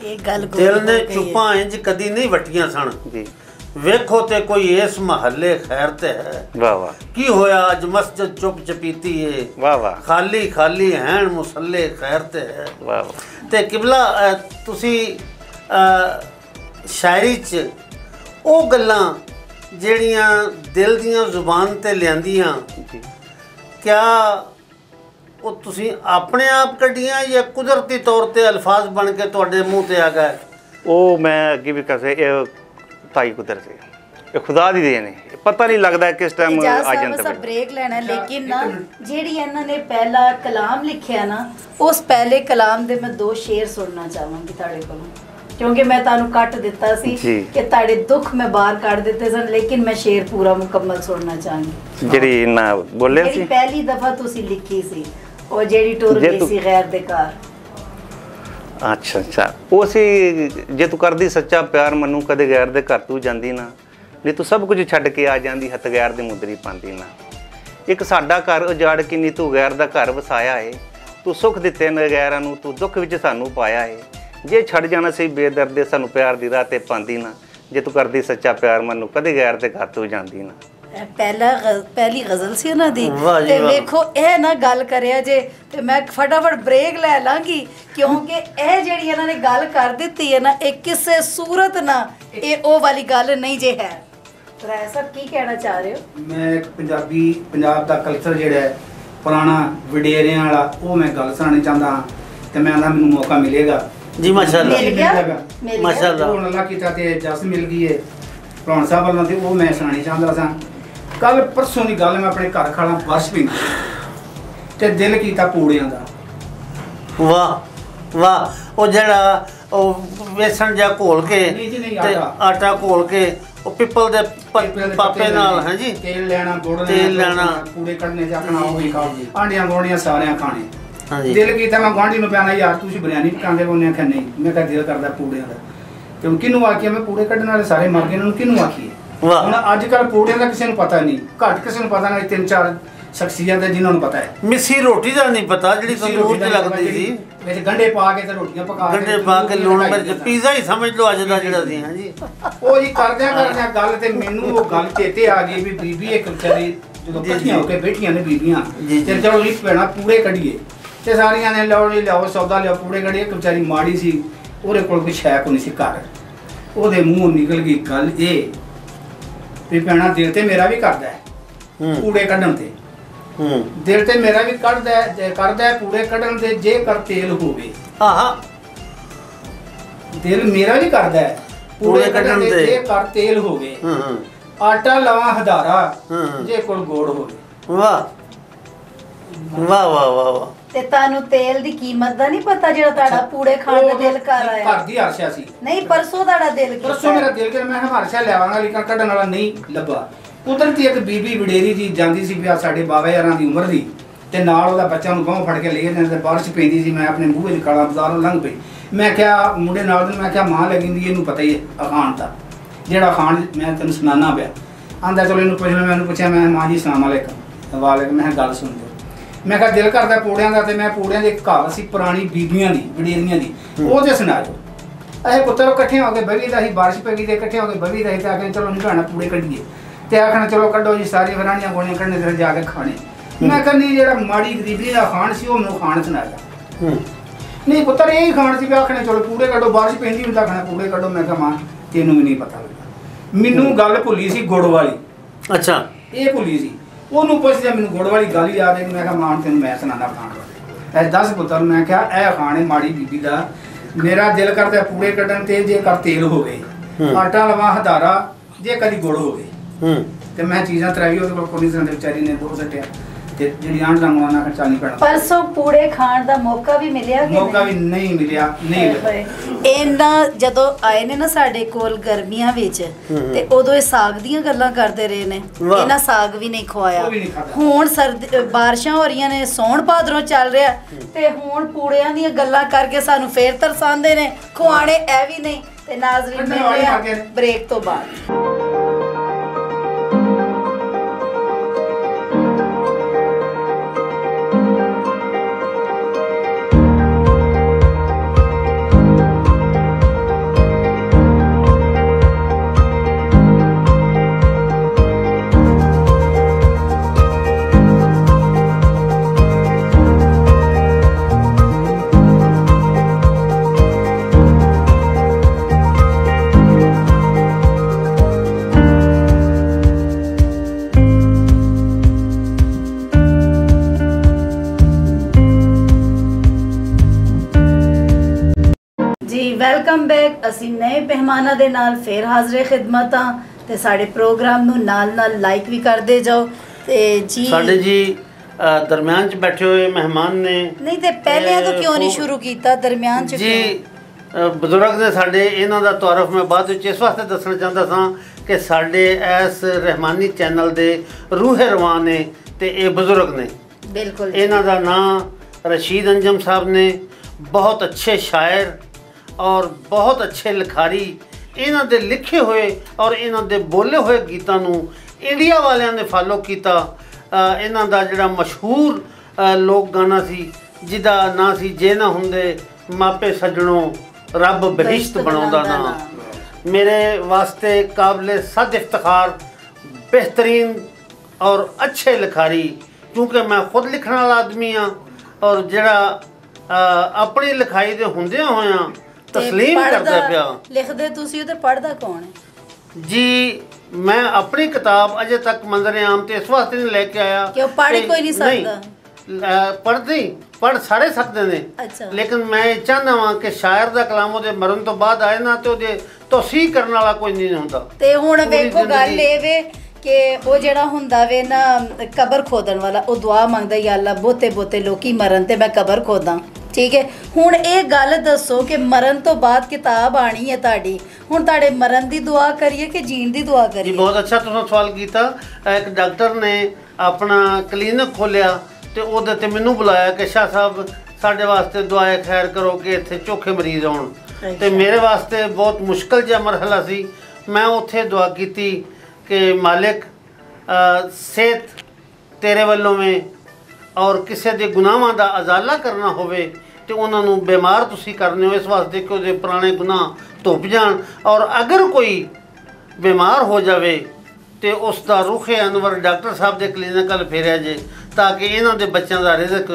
ਇਹ ਗੱਲ ਦਿਲ ਨੇ ਚੁੱਪਾਂ ਇੰਜ ਕਦੀ ਨਹੀਂ ਵਟੀਆਂ ਸਨ ਜੀ। ਵੇਖੋ ਤੇ ਕੋਈ ਇਸ ਮਹੱਲੇ ਖੈਰ ਤੇ ਹੈ। ਵਾਹ ਵਾਹ। ਕੀ ਹੋਇਆ ਅੱਜ ਮਸਜਿਦ ਚੁੱਪ ਚਪੀਤੀ ਏ। ਵਾਹ ਵਾਹ। ਖਾਲੀ ਖਾਲੀ ਹੈਣ ਮੁਸੱਲੇ ਖੈਰ ਤੇ ਹੈ। ਵਾਹ ਵਾਹ। ਤੇ ਕਿਬਲਾ ਤੁਸੀਂ ਸ਼ਾਇਰੀ 'ਚ ਉਹ ਗੱਲਾਂ ਜਿਹੜੀਆਂ ਦਿਲ ਦੀਆਂ ਜ਼ੁਬਾਨ ਤੇ ਲਿਆਂਦੀਆਂ ਕਿਆ ਉਹ ਤੁਸੀਂ ਆਪਣੇ ਆਪ ਕੱਢੀਆਂ ਜਾਂ ਕੁਦਰਤੀ ਤੌਰ ਤੇ ਅਲਫਾਜ਼ ਬਣ ਕੇ ਤੁਹਾਡੇ ਮੂੰਹ ਤੇ ਆ ਗਏ? ਉਹ ਮੈਂ ਅੱਗੇ ਵੀ ਕਸੇ ਇਹ ਤਾਈ ਕੁਦਰਤ ਹੈ, ਇਹ ਖੁਦਾ ਦੀ ਦੇਣ ਹੈ। ਪਤਾ ਨਹੀਂ ਲੱਗਦਾ ਕਿਸ ਟਾਈਮ ਆ ਜਾਂਦਾ। ਸਭ ਬ੍ਰੇਕ ਲੈਣਾ ਲੇਕਿਨ ਨਾ ਜਿਹੜੀ ਇਹਨਾਂ ਨੇ ਪਹਿਲਾ ਕਲਾਮ ਲਿਖਿਆ ਨਾ ਉਸ ਪਹਿਲੇ ਕਲਾਮ ਦੇ ਮੈਂ 2 ਸ਼ੇਰ ਸੁਣਨਾ ਚਾਹਾਂਗੀ ਤੁਹਾਡੇ ਕੋਲੋਂ, ਕਿਉਂਕਿ ਮੈਂ ਤੁਹਾਨੂੰ ਕੱਟ ਦਿੱਤਾ ਸੀ ਕਿ ਤੁਹਾਡੇ ਦੁੱਖ ਮੈਂ ਬਾਹਰ ਕੱਢ ਦਿੱਤੇ ਸਨ, ਲੇਕਿਨ ਮੈਂ ਸ਼ੇਰ ਪੂਰਾ ਮੁਕੰਮਲ ਸੁਣਨਾ ਚਾਹਾਂਗੀ ਜਿਹੜੀ ਨਾ ਬੋਲਿਆ ਸੀ ਪਹਿਲੀ ਦਫਾ ਤੁਸੀਂ ਲਿਖੀ ਸੀ, ਉਹ ਜਿਹੜੀ ਟੁਰ ਗਈ ਸੀ ਗੈਰ ਦੇ ਘਰ। ਅੱਛਾ ਅੱਛਾ। ਉਹ ਸੀ ਜੇ ਤੂੰ ਕਰਦੀ ਸੱਚਾ ਪਿਆਰ ਮੈਨੂੰ ਕਦੇ ਗੈਰ ਦੇ ਘਰ ਤੂੰ ਜਾਂਦੀ ਨਾ, ਨਹੀਂ ਤੂੰ ਸਭ ਕੁਝ ਛੱਡ ਕੇ ਆ ਜਾਂਦੀ ਹੱਥ ਗੈਰ ਦੀ ਮੁੰਦਰੀ ਪਾਉਂਦੀ ਨਾ। ਇੱਕ ਸਾਡਾ ਘਰ ਉਜਾੜ ਕੇ ਨੀ ਤੂੰ ਗੈਰ ਦਾ ਘਰ ਵਸਾਇਆ ਏ, ਤੂੰ ਸੁੱਖ ਦਿੱਤੇ ਨੇ ਗੈਰਾਂ ਨੂੰ ਤੂੰ ਦੁੱਖ ਵਿੱਚ ਸਾਨੂੰ ਪਾਇਆ ਏ। ਜੇ ਛੱਡ ਜਾਣਾ ਸੀ ਬੇਦਰਦੇ ਸਾਨੂੰ ਪਿਆਰ ਦੀ ਰਾਹ ਤੇ ਪਾਉਂਦੀ ਨਾ, ਜੇ ਤੂੰ ਕਰਦੀ ਸੱਚਾ ਪਿਆਰ ਮੈਨੂੰ ਕਦੇ ਗੈਰ ਦੇ ਘਰ ਤੂੰ ਜਾਂਦੀ ਨਾ। ਪਹਿਲੀ ਗਜ਼ਲ ਸੀ ਉਹਨਾਂ ਦੀ। ਤੇ ਵੇਖੋ ਇਹ ਨਾ ਗੱਲ ਕਰਿਆ ਜੇ ਤੇ ਮੈਂ ਫਟਾਫਟ ਬ੍ਰੇਕ ਲੈ ਲਾਂਗੀ, ਕਿਉਂਕਿ ਇਹ ਜਿਹੜੀ ਇਹਨਾਂ ਨੇ ਗੱਲ ਕਰ ਦਿੱਤੀ ਹੈ ਨਾ ਇਹ ਕਿਸੇ ਸੂਰਤ ਨਾ ਇਹ ਉਹ ਵਾਲੀ ਗੱਲ ਨਹੀਂ ਜੇ ਹੈ। ਰਾਏ ਸਾਹਿਬ ਕੀ ਕਹਿਣਾ ਚਾਹ ਰਹੇ ਹੋ? ਮੈਂ ਪੰਜਾਬ ਦਾ ਕਲਚਰ ਜਿਹੜਾ ਹੈ ਪੁਰਾਣਾ ਵਡੇਰਿਆਂ ਵਾਲਾ ਉਹ ਮੈਂ ਗੱਲ ਸੁਣਾਉਣੀ ਚਾਹੁੰਦਾ ਹਾਂ ਤੇ ਮੈਂ ਆਂਦਾ ਮੈਨੂੰ ਮੌਕਾ ਮਿਲੇਗਾ ਜੀ। ਮਾਸ਼ਾਅੱਲਾ ਮਾਸ਼ਾਅੱਲਾ। ਹੁਣ ਅੱਲਾਹ ਕੀਤਾ ਤੇ ਜਸ ਮਿਲ ਗਈ ਹੈ ਭਲਵਾਨ ਸਾਹਿਬ ਵੱਲੋਂ ਤੇ ਉਹ ਮੈਂ ਸੁਣਾਉਣੀ ਚਾਹੁੰਦਾ ਸਾਂ। ਕੱਲ ਪਰਸੋਂ ਦੀ ਗੱਲ, ਮੈਂ ਆਪਣੇ ਘਰ ਖਾਣਾ ਬਰਸ਼ ਪੀਂਦੀ ਤੇ ਦਿਲ ਕੀਤਾ ਪੂੜਿਆਂ ਦਾ। ਵਾਹ ਵਾਹ। ਉਹ ਜਿਹੜਾ ਉਹ ਵੇਸਣ ਜਿਹਾ ਘੋਲ ਕੇ ਤੇ ਆਟਾ ਘੋਲ ਕੇ ਉਹ ਪਿੱਪਲ ਦੇ ਪਾਪੇ ਨਾਲ ਹੈ ਜੀ ਤੇਲ ਲੈਣਾ, ਗੁੜ ਤੇਲ ਲੈਣਾ, ਪੂੜੇ ਕੱਢਨੇ ਜਾਣਾ, ਉਹ ਹੀ ਖਾਓ। ਆਂਡੀਆਂ ਗੋਣੀਆਂ ਸਾਰਿਆਂ ਖਾਣੇ। ਹਾਂਜੀ। ਦਿਲ ਕੀਤਾ ਮੈਂ ਗੁਆਂਢੀ ਨੂੰ ਪਿਆਣਾ, ਯਾਰ ਤੁਸੀਂ ਬਿਰਿਆਨੀ ਪਕਾਉਂਦੇ? ਉਹਨੇ ਆਖਿਆ ਨਹੀਂ। ਮੈਂ ਕਿਹਾ ਦਿਲ ਕਰਦਾ ਪੂੜਿਆਂ ਦਾ। ਕਿਉਂ ਕਿਹਨੂੰ ਆਖੀਏ ਮੈਂ ਪੂੜੇ ਕੱਢਣ ਵਾਲੇ ਸਾਰੇ ਮਰ ਗਏ, ਇਹਨਾਂ ਨੂੰ ਕਿਹਨੂੰ ਆਖੀਏ? ਹੁਣ ਅੱਜ ਕੱਲ ਪੂੜਿਆਂ ਦਾ ਕਿਸੇ ਨੂੰ ਪਤਾ ਨਹੀਂ, ਘੱਟ ਕਿਸੇ ਨੂੰ ਪਤਾ ਨਹੀਂ। 3-4 ਸ਼ਖਸੀਅਤ ਜਿਨ੍ਹਾਂ ਨੂੰ ਪਤਾ ਹੈ। ਮਿੱਸੀ ਰੋਟੀ ਦਾ ਨਹੀਂ ਪਤਾ ਜਿਹੜੀ ਤੰਦੂਰ 'ਚ ਲੱਗਦੀ ਸੀ, ਵਿੱਚ ਗੰਢੇ ਪਾ ਕੇ ਤੇ ਰੋਟੀਆਂ ਪਕਾ ਕੇ, ਗੰਢੇ ਪਾ ਕੇ ਲੂਣ ਮਿਰਚ ਪੀਜ਼ਾ ਹੀ ਸਮਝ ਲਓ ਅੱਜ ਦਾ ਜਿਹੜਾ ਸੀ। ਹਾਂਜੀ। ਉਹ ਜੀ ਕਰਦਿਆਂ ਗੱਲ ਤੇ ਮੈਨੂੰ ਉਹ ਗੱਲ ਚੇਤੇ ਆ ਗਈ ਵੀ ਬੀਬੀ ਇੱਕ ਵਿਚਾਰੀ ਜਦੋਂ ਇਕੱਠੀਆਂ ਹੋ ਕੇ ਬੈਠੀਆਂ ਨੇ ਬੀਬੀਆਂ ਤੇ ਚਲੋ ਜੀ ਭੈਣਾ ਪੂੜੇ ਕੱਢੀਏ ਤੇ ਸਾਰੀਆਂ ਨੇ ਲਓ ਜੀ ਲਿਆਓ ਸੌਦਾ ਲਿਆਓ ਪੂੜੇ ਕੱਢੀਏ। ਇੱਕ ਵਿਚਾਰੀ ਮਾੜੀ ਸੀ, ਉਹਦੇ ਕੋਲ ਕੋਈ ਸ਼ੈ ਕੋ ਨਹੀਂ ਸੀ ਘਰ। ਉਹਦੇ ਮੂੰਹੋਂ ਨਿਕਲ ਗਈ ਗੱਲ ਇਹ ਵੀ ਭੈਣਾ ਦਿਲ ਤੇ ਮੇਰਾ ਵੀ ਕਰਦਾ ਹੈ ਪੂੜੇ ਕੱਢਣ ਤੇ, ਦਿਲ ਤੇ ਮੇਰਾ ਵੀ ਕਰਦਾ ਪੂੜੇ ਕੱਢਣ ਤੇ ਜੇ ਕਰ ਤੇਲ ਹੋਵੇ। ਆਹਾ ਦਿਲ ਮੇਰਾ ਵੀ ਕਰਦਾ ਹੈ ਪੂੜੇ ਕੱਢਣ ਤੇ ਜੇ ਕਰ ਤੇਲ ਹੋਵੇ। ਆਟਾ ਲਵਾਂ ਹਜ਼ਾਰਾ ਜੇ ਕੋਲ ਗੋੜ ਹੋਵੇ। ਵਾਹ ਵਾਹ ਵਾਹ ਵਾਹ। ਤੇ ਤੁਹਾਨੂੰ ਤੇਲ ਦੀ ਕੀਮਤ ਦਾ ਨਹੀਂ ਪਤਾ ਜਿਹੜਾ ਤੁਹਾਡਾ ਪੂੜੇ ਖਾਣ ਦਾ ਦਿਲ ਕਰ ਆਇਆ? ਘਰ ਦੀ ਹਰਸ਼ਾ ਸੀ। ਨਹੀਂ ਪਰਸੋਂ ਤੁਹਾਡਾ ਦਿਲ ਕੀਤਾ? ਪਰਸੋਂ ਮੇਰਾ ਦਿਲ ਕਰ ਮੈਂ ਹਰਸ਼ਾ ਲਿਆਵਾਂਗਾ ਲੇਕਿਨ ਕੱਢਣ ਵਾਲਾ ਨਹੀਂ ਲੱਭਾ। ਕੁਦਰਤੀ ਇੱਕ ਬੀਬੀ ਵਡੇਰੀ ਜੀ ਜਾਂਦੀ ਸੀ ਵਿਆਹ ਸਾਡੇ ਬਾਬਾ ਯਾਰਾਂ ਦੀ ਉਮਰ ਦੀ ਤੇ ਨਾਲ ਉਹਦਾ ਬੱਚਾ ਨੂੰ ਬਾਹੋਂ ਫੜ ਕੇ ਲੈ ਜਾਂਦੇ ਤੇ ਬਾਰਿਸ਼ ਪੈਂਦੀ ਸੀ। ਮੈਂ ਆਪਣੇ ਮੂੰਹ ਵਿੱਚ ਕਾਲਾ ਬਾਜ਼ਾਰੋਂ ਲੰਘ ਪਈ। ਮੈਂ ਕਿਹਾ ਮੁੰਡੇ ਨਾਲ ਦੇ ਮੈਂ ਕਿਹਾ ਮਾਂ ਲੱਗਦੀ ਇਹਨੂੰ ਪਤਾ ਹੀ ਹੈ ਅਖਾਣ ਦਾ ਜਿਹੜਾ ਅਖਾਣ ਮੈਂ ਤੈਨੂੰ ਸੁਣਾਉਣਾ ਪਿਆ। ਆਂਦਾ ਚਲੋ ਇਹਨੂੰ ਪੁੱਛ ਲੈ। ਮੈਨੂੰ ਪੁੱਛਿਆ ਮੈਂ ਮਾਂ ਜੀ ਸਲਾਮ ਅਲੈਕਮ। ਵਾਲੇਕਮ। ਮੈਂ ਗੱਲ ਸੁਣ ਦਿਓ। ਮੈਂ ਕਿਹਾ ਦਿਲ ਕਰਦਾ ਪੂੜਿਆਂ ਦਾ ਤੇ ਮੈਂ ਪੂੜਿਆਂ ਦੀ ਇੱਕ ਕਹਾਵਤ ਸੀ ਪੁਰਾਣੀ ਬੀਬੀਆਂ ਦੀ ਵਡੇਰੀਆਂ ਦੀ ਉਹ ਤੇ ਸੁਣਾ ਦਿਓ। ਅਸੀਂ ਪੁੱਤਰ ਇਕੱਠੇ ਹੋ ਕੇ ਬਵੀ ਦਾ ਸੀ, ਬਾਰਿਸ਼ ਪੈ ਗਈ ਤੇ ਇਕੱਠੇ ਹੋ ਕੇ ਬਵੀ ਦਾ ਸੀ ਤੇ ਆਖਿਆ ਚਲੋ ਨਹੀਂ ਭੈਣਾ ਪੂੜੇ ਕੱਢੀਏ ਤੇ ਆਖਣਾ ਚਲੋ ਕੱਢੋ ਜੀ ਸਾਰੀ ਵਰਾਣੀਆਂ ਗੋਣੀਆਂ ਕੱਢਣੇ ਤੇ ਜਾ ਕੇ ਖਾਣੇ। ਮੈਂ ਕਹਿੰਦੀ ਜਿਹੜਾ ਮਾੜੀ ਗਰੀਬੀ ਦਾ ਖਾਣ ਸੀ ਉਹ ਮੈਨੂੰ ਖਾਣ ਸੁਣਾਇਆ। ਨਹੀਂ ਪੁੱਤਰ ਇਹ ਹੀ ਖਾਣ ਸੀ ਵੀ ਆਖਣੇ ਚਲੋ ਪੂੜੇ ਕੱਢੋ ਬਾਰਿਸ਼ ਪੈਂਦੀ ਹੁੰਦਾ ਆਖਣਾ ਪੂੜੇ ਕੱਢੋ। ਮੈਂ ਕਿਹਾ ਮਾਂ ਤੈਨੂੰ ਵੀ ਨਹੀਂ ਪਤਾ ਲੱਗਾ। ਮੈਨੂੰ ਗੱਲ ਭੁੱਲੀ ਸੀ ਗੁੜ ਵਾਲੀ। ਅੱਛਾ। ਇਹ ਭੁੱਲੀ ਸੀ। ਉਹਨੂੰ ਪੁੱਛਦੇ ਮੈਨੂੰ ਗੁੜ ਵਾਲੀ ਗੱਲ ਯਾਦ ਹੈ। ਮੈਂ ਕਿਹਾ ਮਾਂ ਤੈਨੂੰ ਮੈਂ ਸੁਣਾਉਣਾ ਖਾਣ ਇਹ 10 ਪੁੱਤਰ। ਮੈਂ ਕਿਹਾ ਇਹ ਖਾਣੇ ਮਾੜੀ ਬੀਬੀ ਦਾ ਮੇਰਾ ਦਿਲ ਕਰਦਾ ਪੂੜੇ ਕੱਢਣ ਤੇ ਜੇ ਕਰ ਤੇਲ ਹੋਵੇ, ਆਟਾ ਲਵਾਂ ਹਜ਼ਾਰਾ ਜੇ ਕਦੀ ਗੁੜ ਹੋਵੇ। ਤੇ ਮੈਂ ਚੀਜ਼ਾਂ ਤਰਾਈ ਉਹਦੇ ਕੋਲ ਕੋਈ ਨਹੀਂ ਵਿਚਾਰੀ ਨੇ 2 ਸੱਟਿਆ ਤੇ ਜਿਹੜੀ ਆਂਢ ਦਾ ਮੋਨਾ ਕਰ ਚਾਲੀ ਪੈਣਾ। ਪਰਸੋਂ ਪੂੜੇ ਖਾਣ ਦਾ ਮੌਕਾ ਵੀ ਮਿਲਿਆ ਕਿ ਮੌਕਾ ਵੀ ਨਹੀਂ ਮਿਲਿਆ। ਨਹੀਂ ਇਹਨਾਂ ਜਦੋਂ ਆਏ ਨੇ ਨਾ ਸਾਡੇ ਕੋਲ ਗਰਮੀਆਂ ਵਿੱਚ ਤੇ ਉਦੋਂ ਇਹ ਸਾਗ ਦੀਆਂ ਗੱਲਾਂ ਕਰਦੇ ਰਹੇ ਨੇ। ਇਹਨਾਂ ਸਾਗ ਵੀ ਨਹੀਂ ਖਵਾਇਆ। ਹੁਣ ਬਾਰਿਸ਼ਾਂ ਹੋ ਰਹੀਆਂ ਨੇ, ਸੌਣ ਭਾਦਰੋਂ ਚੱਲ ਰਿਹਾ ਤੇ ਹੁਣ ਪੂੜਿਆਂ ਦੀਆਂ ਗੱਲਾਂ ਕਰਕੇ ਸਾਨੂੰ ਫੇਰ ਤਰਸਾਉਂਦੇ ਨੇ। ਖਵਾਣੇ ਇਹ ਵੀ ਨਹੀਂ। ਤੇ ਨਾਜ਼ਰੀਨ ਮਿਲਦੇ ਆ ਬ੍ਰੇਕ ਤੋਂ ਬਾਅਦ। Welcome back. ਅਸੀਂ ਨਵੇਂ ਮਹਿਮਾਨਾਂ ਦੇ ਨਾਲ ਫੇਰ ਹਾਜ਼ਰੇ ਖਿਦਮਤ ਹਾਂ ਤੇ ਸਾਡੇ ਪ੍ਰੋਗਰਾਮ ਨੂੰ ਨਾਲ ਲਾਈਕ ਵੀ ਕਰਦੇ ਜਾਓ। ਤੇ ਜੀ ਸਾਡੇ ਜੀ ਦਰਮਿਆਨ ਚ ਬੈਠੇ ਹੋਏ ਮਹਿਮਾਨ ਨੇ। ਨਹੀਂ ਤੇ ਪਹਿਲੇ ਤੋਂ ਕਿਉਂ ਨਹੀਂ ਸ਼ੁਰੂ ਕੀਤਾ ਦਰਮਿਆਨ ਚ? ਜੀ ਬਜ਼ੁਰਗ ਨੇ ਸਾਡੇ, ਇਹਨਾਂ ਦਾ ਤਾਰਫ ਮੈਂ ਬਾਅਦ ਵਿੱਚ ਇਸ ਵਾਸਤੇ ਦੱਸਣਾ ਚਾਹੁੰਦਾ ਸਾਂ ਕਿ ਸਾਡੇ ਇਸ ਰਹਿਮਾਨੀ ਚੈਨਲ ਦੇ ਰੂਹ ਰਵਾਨ ਨੇ ਤੇ ਇਹ ਬਜ਼ੁਰਗ ਨੇ। ਬਿਲਕੁਲ। ਇਹਨਾਂ ਦਾ ਨਾਮ ਰਸ਼ੀਦ ਅੰਜਮ ਸਾਹਿਬ ਨੇ। ਬਹੁਤ ਅੱਛੇ ਸ਼ਾਇਰ ਔਰ ਬਹੁਤ ਅੱਛੇ ਲਿਖਾਰੀ। ਇਹਨਾਂ ਦੇ ਲਿਖੇ ਹੋਏ ਔਰ ਇਹਨਾਂ ਦੇ ਬੋਲੇ ਹੋਏ ਗੀਤਾਂ ਨੂੰ ਇੰਡੀਆ ਵਾਲਿਆਂ ਨੇ ਫਾਲੋ ਕੀਤਾ। ਇਹਨਾਂ ਦਾ ਜਿਹੜਾ ਮਸ਼ਹੂਰ ਲੋਕ ਗਾਣਾ ਸੀ ਜਿਹਦਾ ਨਾਂ ਸੀ ਜੇ ਨਾ ਹੁੰਦੇ ਮਾਪੇ ਸੱਜਣੋਂ ਰੱਬ ਬਹਿਸ਼ਤ ਬਣਾਉਂਦਾ ਨਾ। ਮੇਰੇ ਵਾਸਤੇ ਕਾਬਲੇ ਸਦ ਇਫਤਖਾਰ बेहतरीन और अच्छे लिखारी, क्योंकि मैं खुद लिखने वाला आदमी हाँ और जड़ा अपनी लिखाई दे हुंदे होया तस्लीम करदा पिया। लिखदे तुसी ते पढ़दा कौन है जी? मैं अपनी किताब अजे तक मंजर आम ते इस वास्ते नहीं लेके आया कि पढ़ कोई नहीं सकदा। पढ़ सारे सकते ने। अच्छा। लेकिन मैं चाहना वा कि शायर दा कलाम ओदे मरण तो बाद आए ना तो ओदे तौसीह करने वाला कोई नहीं हुंदा। ते हुण वेखो गल ए वे कि वो जेड़ा हुंदा वे ना कबर खोदन वाला, वो दुआ मंगदा या अल्लाह बहुते बहुते लोकी मरन ते मैं कबर खोदा। ठीक है, हुण ये गल दसो कि मरण तो बाद किताब आनी है ताड़ी, हुण ताड़े मरण दी दुआ करिए कि जीण दी दुआ करिए? बहुत अच्छा तुसीं सवाल कीता। एक डॉक्टर ने अपना क्लीनिक खोलिया ते ओहदे ते मैनू बुलाया कि शाह साहब साडे वास्ते दुआए खैर करो कि इत्थे चोखे मरीज आउण। ते मेरे वास्ते बहुत मुश्किल जिहा मरहला सी। मैं उत्थे दुआ कीती कि मालिक सेहत तेरे वल्लों में और किसी के गुनाहों का अजाला करना होवे तो उन्होंने बीमार तुसी करने हो इस वास्ते कि उसके पुराने गुनाह धुप जान, और अगर कोई बीमार हो जाए तो उसका रुख अनवर डॉक्टर साहब के क्लीनिक वल फेरिया जे ताकि इन्हों के बच्चों का रिजक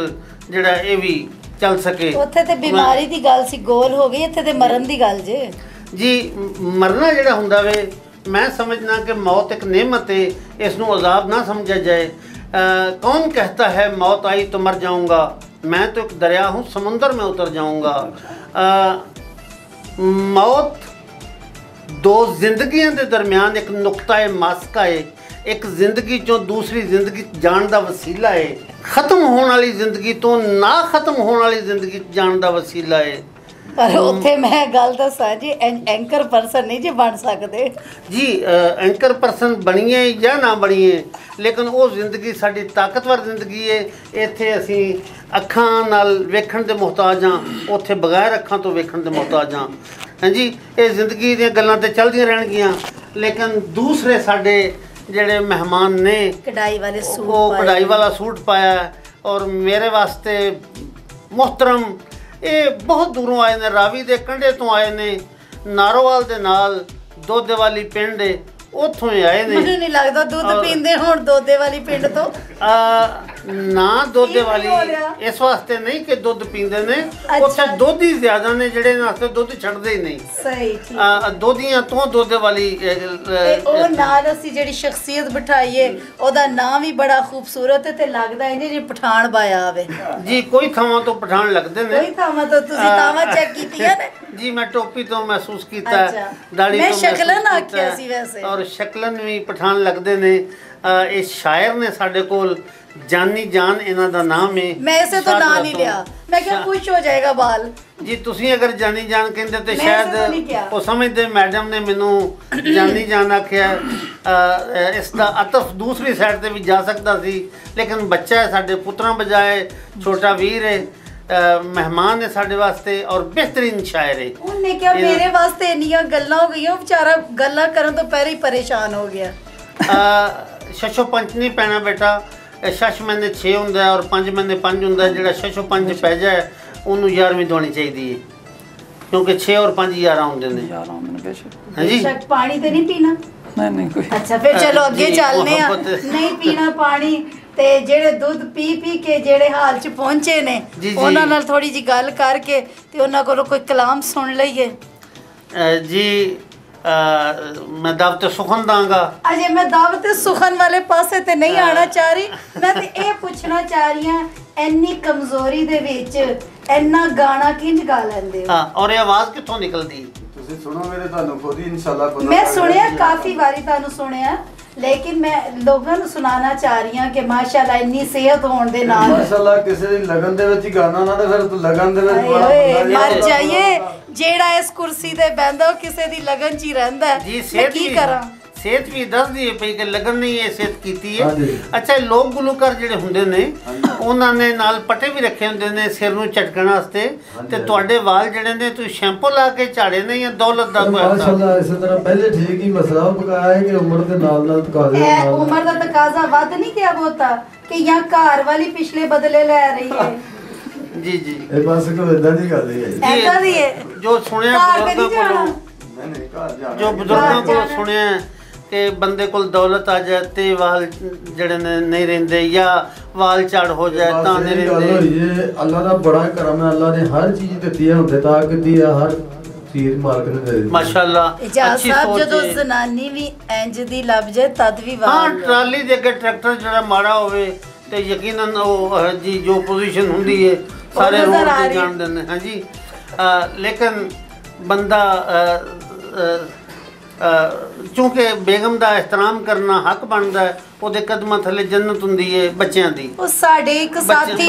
जिहड़ा ये भी चल सके। उत्थे ते बीमारी दी गल सी, गोल हो गई, इत्थे ते मरण दी गल जे। जी मरना जिहड़ा हुंदा वे, मैं समझना कि मौत एक नेमत है, इसनों अजाब ना समझा जाए। कौन कहता है मौत आई तो मर जाऊंगा, मैं तो एक दरिया हूँ समुंदर में उतर जाऊंगा। मौत दो जिंदगियों के दरमियान एक नुक्ता है, मास्का है। एक जिंदगी चों दूसरी जिंदगी जान का वसीला है। खत्म होने वाली जिंदगी तो ना खत्म होने वाली जिंदगी जान का वसीला है। पर उत्थे मैं गल दसा जी, एंकर पर्सन नहीं जी बन सकते जी। एंकर पर्सन बनीए या ना बनीए, लेकिन वो जिंदगी साडी ताकतवर जिंदगी है। इत्थे असी अखां नाल वेखण दे मुहताज हाँ, उत्थे बगैर अखां तो वेखण दे मुहताज हाँ। हाँ जी, ये जिंदगी दी गल्लां ते चलदियां रहणगियां। लेकिन दूसरे साडे जेड़े मेहमान ने कढ़ाई वाले सूट, वो कढ़ाई वाला सूट पाया और मेरे वास्ते मोहतरम ये बहुत दूरों आए ने, रावी दे कंढे तो आए ने, नारोवाल दे नाल दोदे वाली पिंड उतों ही आए ने। मुझे नहीं लगता दूध पींदे होण दोदे वाली पिंड तो। ना दोदे वाली इस वास्ते नहीं कि दुध पींदे ने, उत्थे दोधी ज्यादा ने जेड़े नास्ते दुध छड्डदे ही नहीं। सही ठीक। दोधियां तो दोदे वाली ओ नाल असी जेड़ी शख्सियत बिठाई है ओदा नाम भी बड़ा खूबसूरत है ते लगदा है जी पठान बाया आवे जी। कोई थावां तो पठान लगदे ने, कोई थावां तो तुसी तावां चेक कीतियां ने जी। मैं टोपी तो महसूस कीता है, दाढ़ी मैं तो शक्लन आखिया सी वैसे, और शक्लन भी पठान लगदे ने। इस शायर ने साडे कोल जानी जान इन्हां दा नाम है। मैं इसे तो ना नहीं लिया, मैं क्या खुश हो जाएगा बाल जी। तुसी अगर जानी जान कहंदे ते शायद वो समझदे मैडम ने मैनू जानी जान आखिया। इसका अतफ दूसरी साइड ते भी जा सकता सी, लेकिन बच्चा है साडे पुत्रां बजाए, छोटा वीर है, मेहमान है साडे वास्ते और बेहतरीन शायर है। उन्हें क्या मेरे वास्ते इन्नियां गल्लां हो गईयां, बेचारा गल्लां करन तो पहले ही परेशान हो गया। छछो पंच नहीं पैना बेटा, छछ महीने 6 हुंदा और 5 महीने 5 हुंदा। जिहड़ा छछो पंच पै जाए उन्होंने 11वीं दौनी चाहिए है, क्योंकि 6 और 5 11 होंदे ने। हां जी, पानी ते नहीं पीना? नहीं कोई। अच्छा फिर चलो अगे चलने आ। नहीं पीना पानी ते जेड़े दुध पी पी के जेड़े हाल च पहुंचे ने उन्हां नाल थोड़ी जी गल करके ते उन्हां कोलों कोई कलाम सुन लईए जी। मैं दावत सुखन दांगा। अजे मैं दावत सुखन वाले पासे ते नहीं आना चाह रही, मैं ते ये पूछना चाह रही हां ਇੰਨੀ ਕਮਜ਼ੋਰੀ ਦੇ ਵਿੱਚ ਇੰਨਾ ਗਾਣਾ ਕਿੰਜ ਗਾ ਲੈਂਦੇ ਹੋ? ਹਾਂ, ਔਰ ਇਹ ਆਵਾਜ਼ ਕਿੱਥੋਂ ਨਿਕਲਦੀ? ਤੁਸੀਂ ਸੁਣੋ ਮੇਰੇ, ਤੁਹਾਨੂੰ ਖੁਦ ਹੀ ਇਨਸ਼ਾਅੱਲਾ ਪਤਾ ਮੈਂ ਸੁਣਿਆ, ਕਾਫੀ ਵਾਰੀ ਤੁਹਾਨੂੰ ਸੁਣਿਆ, ਲੇਕਿਨ ਮੈਂ ਲੋਕਾਂ ਨੂੰ ਸੁਣਾਉਣਾ ਚਾਹ ਰਹੀ ਹਾਂ ਕਿ ਮਾਸ਼ਾਅੱਲਾ ਇੰਨੀ ਸਿਹਤ ਹੋਣ ਦੇ ਨਾਲ ਮਾਸ਼ਾਅੱਲਾ ਕਿਸੇ ਦੀ ਲਗਨ ਦੇ ਵਿੱਚ ਹੀ ਗਾਣਾ ਨਾ ਤੇ ਫਿਰ ਲਗਨ ਦੇ ਵਿੱਚ ਬੜਾ ਓਏ ਮਰ ਜਾਈਏ। ਜਿਹੜਾ ਇਸ ਕੁਰਸੀ ਤੇ ਬੈਠਦਾ ਉਹ ਕਿਸੇ ਦੀ ਲਗਨ 'ਚ ਹੀ ਰਹਿੰਦਾ ਹੈ। ਜੀ, ਮੈਂ ਕੀ ਕਰਾਂ? ਸਿਹਤ ਵੀ ਦੱਸਦੀ ਹੈ ਪਈ ਕਿ ਲਗਨ ਨਹੀਂ ਹੈ, ਸਿਹਤ ਕੀਤੀ ਹੈ। ਅੱਛਾ, ਲੋਕ ਗੁਲੂਕਾਰ ਜਿਹੜੇ ਹੁੰਦੇ ਨੇ ਉਹਨਾਂ ਨੇ ਨਾਲ ਪੱਟੇ ਵੀ ਰੱਖੇ ਹੁੰਦੇ ਨੇ ਸਿਰ ਨੂੰ ਝਟਕਣ ਵਾਸਤੇ, ਤੇ ਤੁਹਾਡੇ ਵਾਲ ਜਿਹੜੇ ਨੇ ਤੁਸੀਂ ਸ਼ੈਂਪੂ ਲਾ ਕੇ ਝਾੜੇ ਨੇ ਜਾਂ ਦੌਲਤ ਦਾ ਕੋਈ? ਮਾਸ਼ਾਅੱਲਾ ਇਸੇ ਤਰ੍ਹਾਂ ਪਹਿਲੇ ਠੀਕ ਹੀ ਮਸਲਾ ਪਕਾਇਆ ਹੈ ਕਿ ਉਮਰ ਦੇ ਨਾਲ ਤਕਾਜ਼ੇ ਨਾਲ ਉਮਰ ਦਾ ਤਕਾਜ਼ਾ ਵੱਧ ਨਹੀਂ ਗਿਆ ਬਹੁਤਾ ਕਿ ਜਾਂ ਘਰ ਵਾਲੀ ਪਿਛਲੇ ਬਦਲੇ ਲੈ ਰਹੀ ਹੈ? ਜੀ ਜੀ, ਇਹ ਬਸ ਕੋਈ ਇਦਾਂ ਦੀ ਗੱਲ ਹੈ ਐਦਾਂ ਦੀ ਹੈ ਜੋ ਸੁਣਿਆ ਬਜ਼ੁਰਗਾਂ ਕੋਲੋਂ, ਜੋ ਬਜ਼ੁਰਗਾਂ ਕੋਲੋਂ ਸੁਣਿਆ ਕਿ ਬੰਦੇ ਕੋਲ ਦੌਲਤ ਆ ਜਾਏ ਤੇ ਵਾਲ ਜਿਹੜੇ ਨੇ ਨਹੀਂ ਰਹਿੰਦੇ ਜਾਂ ਵਾਲ ਝੜ ਹੋ ਜਾਏ ਤਾਂ ਨਹੀਂ ਰਹਿੰਦੇ। ਅੱਲਾ ਦਾ ਬੜਾ ਕਰਮ ਹੈ, ਅੱਲਾ ਨੇ ਹਰ ਚੀਜ਼ ਦਿੱਤੀ ਹੈ, ਹੁੰਦੇ ਤਾਕਤ ਦੀ ਹੈ, ਹਰ ਚੀਜ਼ ਮਾਲਕ ਨੇ ਦੇ ਦਿੱਤੀ ਮਾਸ਼ਾਅੱਲਾ। ਅੱਛੀ ਸੋਚ ਜਦੋਂ ਜ਼ਨਾਨੀ ਵੀ ਇੰਜ ਦੀ ਲੱਭ ਜਾਏ ਤਦ ਵੀ ਵਾਹ। ਹਾਂ, ਟਰਾਲੀ ਦੇ ਅੱਗੇ ਟਰੈਕਟਰ ਜਿਹੜਾ ਮਾੜਾ ਹੋਵੇ ਤੇ ਯਕੀਨਨ ਉਹ ਜੀ ਜੋ ਪੋਜੀਸ਼ਨ ਹੁੰਦੀ ਹੈ ਸਾਰੇ ਰੋਡ ਤੇ ਜਾਣਦੇ ਨੇ। ਹਾਂਜੀ, ਲੇਕਿਨ ਬੰਦਾ ਚूंकि बेगम ਦਾ एहतराम करना हक बनता है, ਉਹਦੇ ਕਦਮਾਂ ਥੱਲੇ ਜੰਨਤ ਹੁੰਦੀ ਹੈ ਬੱਚਿਆਂ ਦੀ। ਉਹ ਸਾਡੇ ਇੱਕ ਸਾਥੀ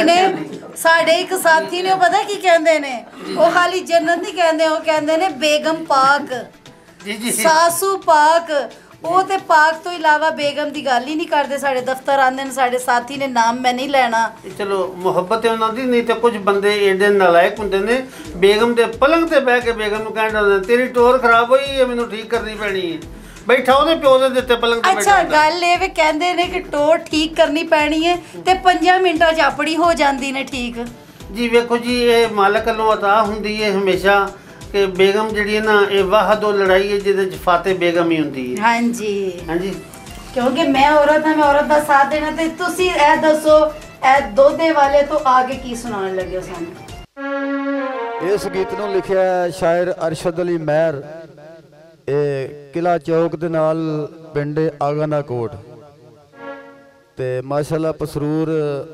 ਨੇ ਉਹ ਪਤਾ ਕੀ ਕਹਿੰਦੇ ਨੇ, ਉਹ ਖਾਲੀ ਜੰਨਤ ਨਹੀਂ ਕਹਿੰਦੇ, ਉਹ ਕਹਿੰਦੇ ਨੇ ਬੇਗਮ ਪਾਕ, ਜੀ ਸਾਸੂ ਪਾਕ। ਉਹ ਤੇ ਪਾਕ ਤੋਂ ਇਲਾਵਾ ਬੇਗਮ ਦੀ ਗੱਲ ਹੀ ਨਹੀਂ ਕਰਦੇ। ਸਾਡੇ ਦਫ਼ਤਰ ਆਉਂਦੇ ਨੇ ਸਾਡੇ ਸਾਥੀ ਨੇ, ਨਾਮ ਮੈਂ ਨਹੀਂ ਲੈਣਾ, ਚਲੋ ਮੁਹੱਬਤ ਹੈ ਉਹਨਾਂ ਦੀ। ਨਹੀਂ ਤੇ ਕੁਝ ਬੰਦੇ ਏਡੇ ਨਾਲਾਇਕ ਹੁੰਦੇ ਨੇ, ਬੇਗਮ ਦੇ ਪਲੰਗ ਤੇ ਬਹਿ ਕੇ ਬੇਗਮ ਨੂੰ ਕਹਿੰਦੇ ਤੇਰੀ ਟੋਰ ਖਰਾਬ ਹੋਈ ਹੈ, ਮੈਨੂੰ ਠੀਕ ਕਰਨੀ ਪੈਣੀ ਹੈ। ਬੈਠਾ ਉਹਦੇ ਪਿਓ ਦੇ ਦਿੱਤੇ ਪਲੰਗ ਤੇ। ਅੱਛਾ, ਗੱਲ ਇਹ ਵੀ ਕਹਿੰਦੇ ਨੇ ਕਿ ਟੋਰ ਠੀਕ ਕਰਨੀ ਪੈਣੀ ਹੈ ਤੇ 5 ਮਿੰਟਾਂ 'ਚ ਆਪਣੀ ਹੋ ਜਾਂਦੀ ਨੇ ਠੀਕ। ਜੀ ਵੇਖੋ ਜੀ, ਇਹ ਮਾਲਕ ਵੱਲੋਂ ਅਤਾ ਹੁੰਦੀ ਹੈ ਹਮੇਸ਼ਾ ਕਿ ਬੇਗਮ ਜਿਹੜੀ ਹੈ ਨਾ, ਇਹ ਵਾਹਦੋ ਲੜਾਈ ਹੈ ਜਿਹਦੇ 'ਚ ਫਾਤੇ ਬੇਗਮ ਹੀ ਹੁੰਦੀ ਹੈ। ਹਾਂਜੀ ਹਾਂਜੀ, ਕਿਉਂਕਿ ਮੈਂ ਔਰਤ ਹਾਂ, ਮੈਂ ਔਰਤ ਦਾ ਸਾਥ ਦੇਣਾ। ਤੇ ਤੁਸੀਂ ਇਹ ਦੱਸੋ, ਇਹ ਦੋਦੇ ਵਾਲੇ ਤੋਂ ਆਗੇ ਕੀ ਸੁਣਾਉਣ ਲੱਗੇ ਹੋ ਸਾਨੂੰ? ਇਸ ਗੀਤ ਨੂੰ ਲਿਖਿਆ ਸ਼ਾਇਰ ਅਰਸ਼ਦ ਅਲੀ ਮਹਿਰ, ਇਹ ਕਿਲਾ ਚੌਕ ਦੇ ਨਾਲ ਪਿੰਡ ਆਗਾਨਾ ਕੋਟ, ਤੇ ਮਾਸ਼ਾਅੱਲਾ ਪਸਰੂਰ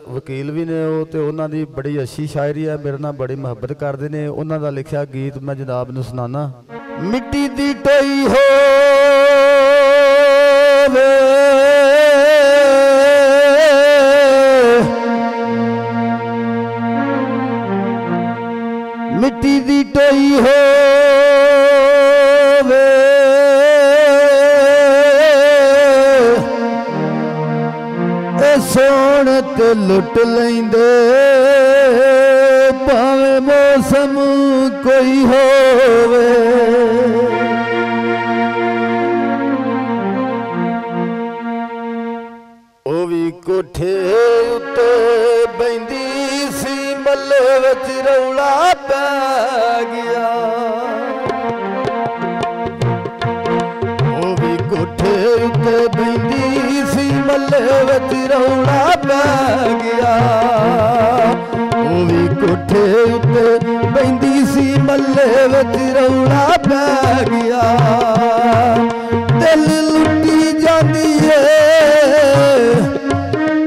ਵਕੀਲ ਵੀ ਨੇ ਉਹ, ਤੇ ਉਹਨਾਂ ਦੀ ਬੜੀ ਅੱਛੀ ਸ਼ਾਇਰੀ ਹੈ, ਮੇਰੇ ਨਾਲ ਬੜੀ ਮੁਹੱਬਤ ਕਰਦੇ ਨੇ। ਉਹਨਾਂ ਦਾ ਲਿਖਿਆ ਗੀਤ ਮੈਂ ਜਨਾਬ ਨੂੰ ਸੁਣਾਣਾ। ਮਿੱਟੀ ਦੀ ਟੋਈ ਹੋਵੇ, ਮਿੱਟੀ ਦੀ ਟੋਈ ਹੋਵੇ, ਸੋਣ ਤੇ ਲੁੱਟ ਲੈਂਦੇ ਭਾਵੇਂ ਮੌਸਮ ਕੋਈ ਹੋਵੇ। ਉਹ ਵੀ ਕੋਠੇ ਉੱਤੇ ਬੈਂਦੀ ਸੀ, ਮੱਲੇ ਵਿੱਚ ਰੌਲਾ ਪੈ ਗਿਆ। ਉਹ ਵੀ ਕੋਠੇ ਉੱਤੇ ਬੈਂਦੀ ਸੀ, ਮੱਲੇ ਵਿੱਚ ਰੌਲਾ ਪੈ ਗਿਆ। ਉਹ ਵੀ ਕੋਠੇ ਉੱਤੇ ਬੈਂਦੀ ਸੀ, ਮੱਲੇ ਵਿੱਚ ਰੌਲਾ ਪੈ ਗਿਆ। ਦਿਲ ਲੁੱਟੀ ਜਾਂਦੀ ਏ,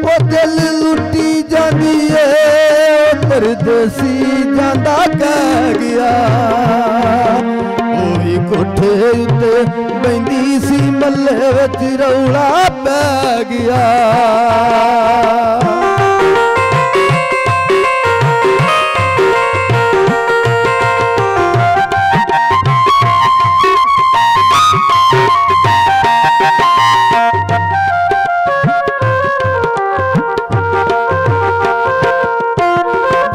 ਉਹ ਦਿਲ ਲੁੱਟੀ ਜਾਂਦੀ ਏ, ਪਰਦੇਸੀ ਜਾਂਦਾ ਕਹਿ ਗਿਆ। ਉਹ ਵੀ ਕੋਠੇ ਉੱਤੇ ਬੈਂਦੀ ਸੀ, ਮੱਲੇ ਵਿੱਚ ਰੌਲਾ ਪੈ ਗਿਆ।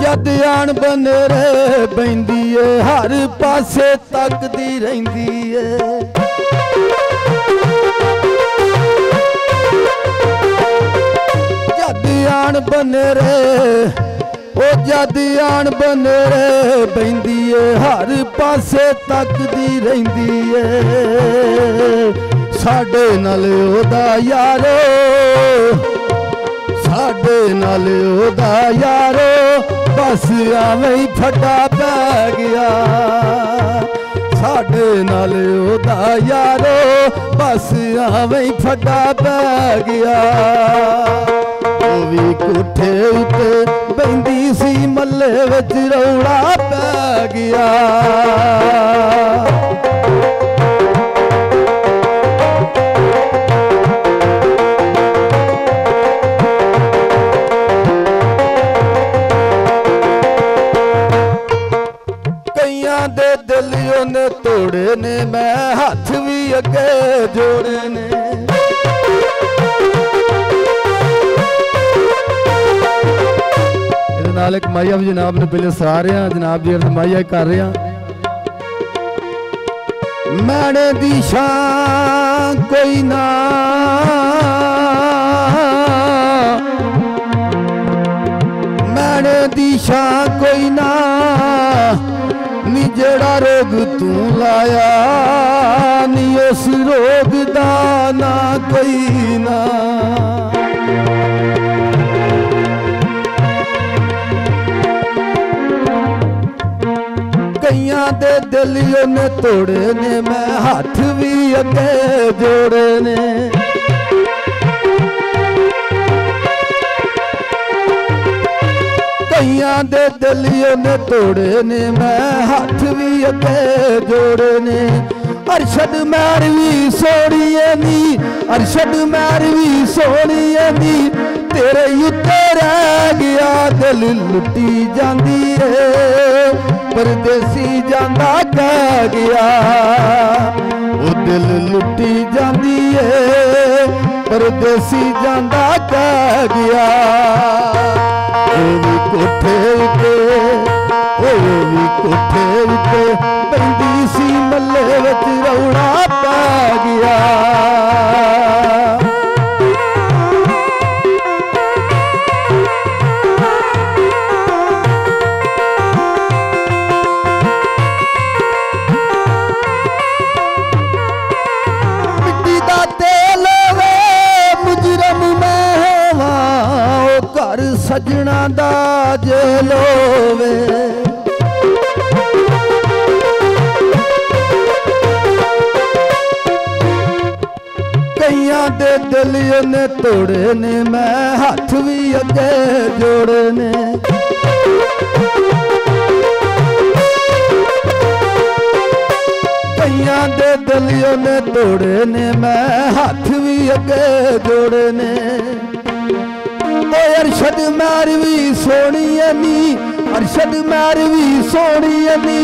ਜਦ ਆਣ ਬਨੇਰੇ ਬੈਂਦੀ ਏ, ਹਰ ਪਾਸੇ ਤੱਕਦੀ ਰਹਿੰਦੀ ਏ। ਜਦ ਆਣ ਬਨੇਰੇ, ਉਹ ਜਦ ਆਣ ਬਨੇਰੇ ਬੈਂਦੀ ਏ, ਹਰ ਪਾਸੇ ਤੱਕਦੀ ਰਹਿੰਦੀ ਏ। ਸਾਡੇ ਨਾਲ ਉਹਦਾ ਯਾਰੋ, ਸਾਡੇ ਨਾਲ ਉਹਦਾ ਯਾਰੋ, ਬਸ ਐਵੇਂ ਹੀ ਫੱਟਾ ਪੈ ਗਿਆ। ਸਾਡੇ ਨਾਲ ਉਹਦਾ ਯਾਰੋ, ਬਸ ਐਵੇਂ ਹੀ ਫੱਟਾ ਪੈ ਗਿਆ। ਉਹ ਵੀ ਕੋਠੇ ਉੱਤੇ विच रौला पै गया। कईयां दे दिल ने तोड़े ने, मैं हाथ भी अगे जोड़े ने। नाल एक माइया भी जनाब ने पहले सरा रहे हैं, जनाब जी माइया कर रहे हैं। मैंने दी शान कोई ना, मैंने दी शान कोई ना, नी जेड़ा रोग तू लाया, नी उस रोग दा ना कोई ना। कईयां दे दिल ने तोड़े ने, मैं हाथ भी अगे जोड़े ने। कईयां दे दिल ने तोड़े ने, मैं हाथ भी अगे जोड़े ने। अरशद मैर भी सोहणीए नी, अरशद मैर भी सोहणीए नी, तेरे उत्ते रह गया दिल लुटी जांदी है, परदेसी जांदा कह गया। वो दिल लुटी जांदी है, परदेसी जांदा कह गया। वो भी कोठे उत्ते, वो भी कोठे उत्ते पैंदी सी, मल्ले विच रौला पै गया। सजना दा जेलोवे, कईयां दे दिल ने तोड़े ने, मैं हाथ भी अगे जोड़े ने। कईयां दे दिल ने तोड़े ने, मैं हाथ भी अगे जोड़े ने। अरशद मैर भी सोहणीए नी, अरशद मैर भी सोहणीए नी,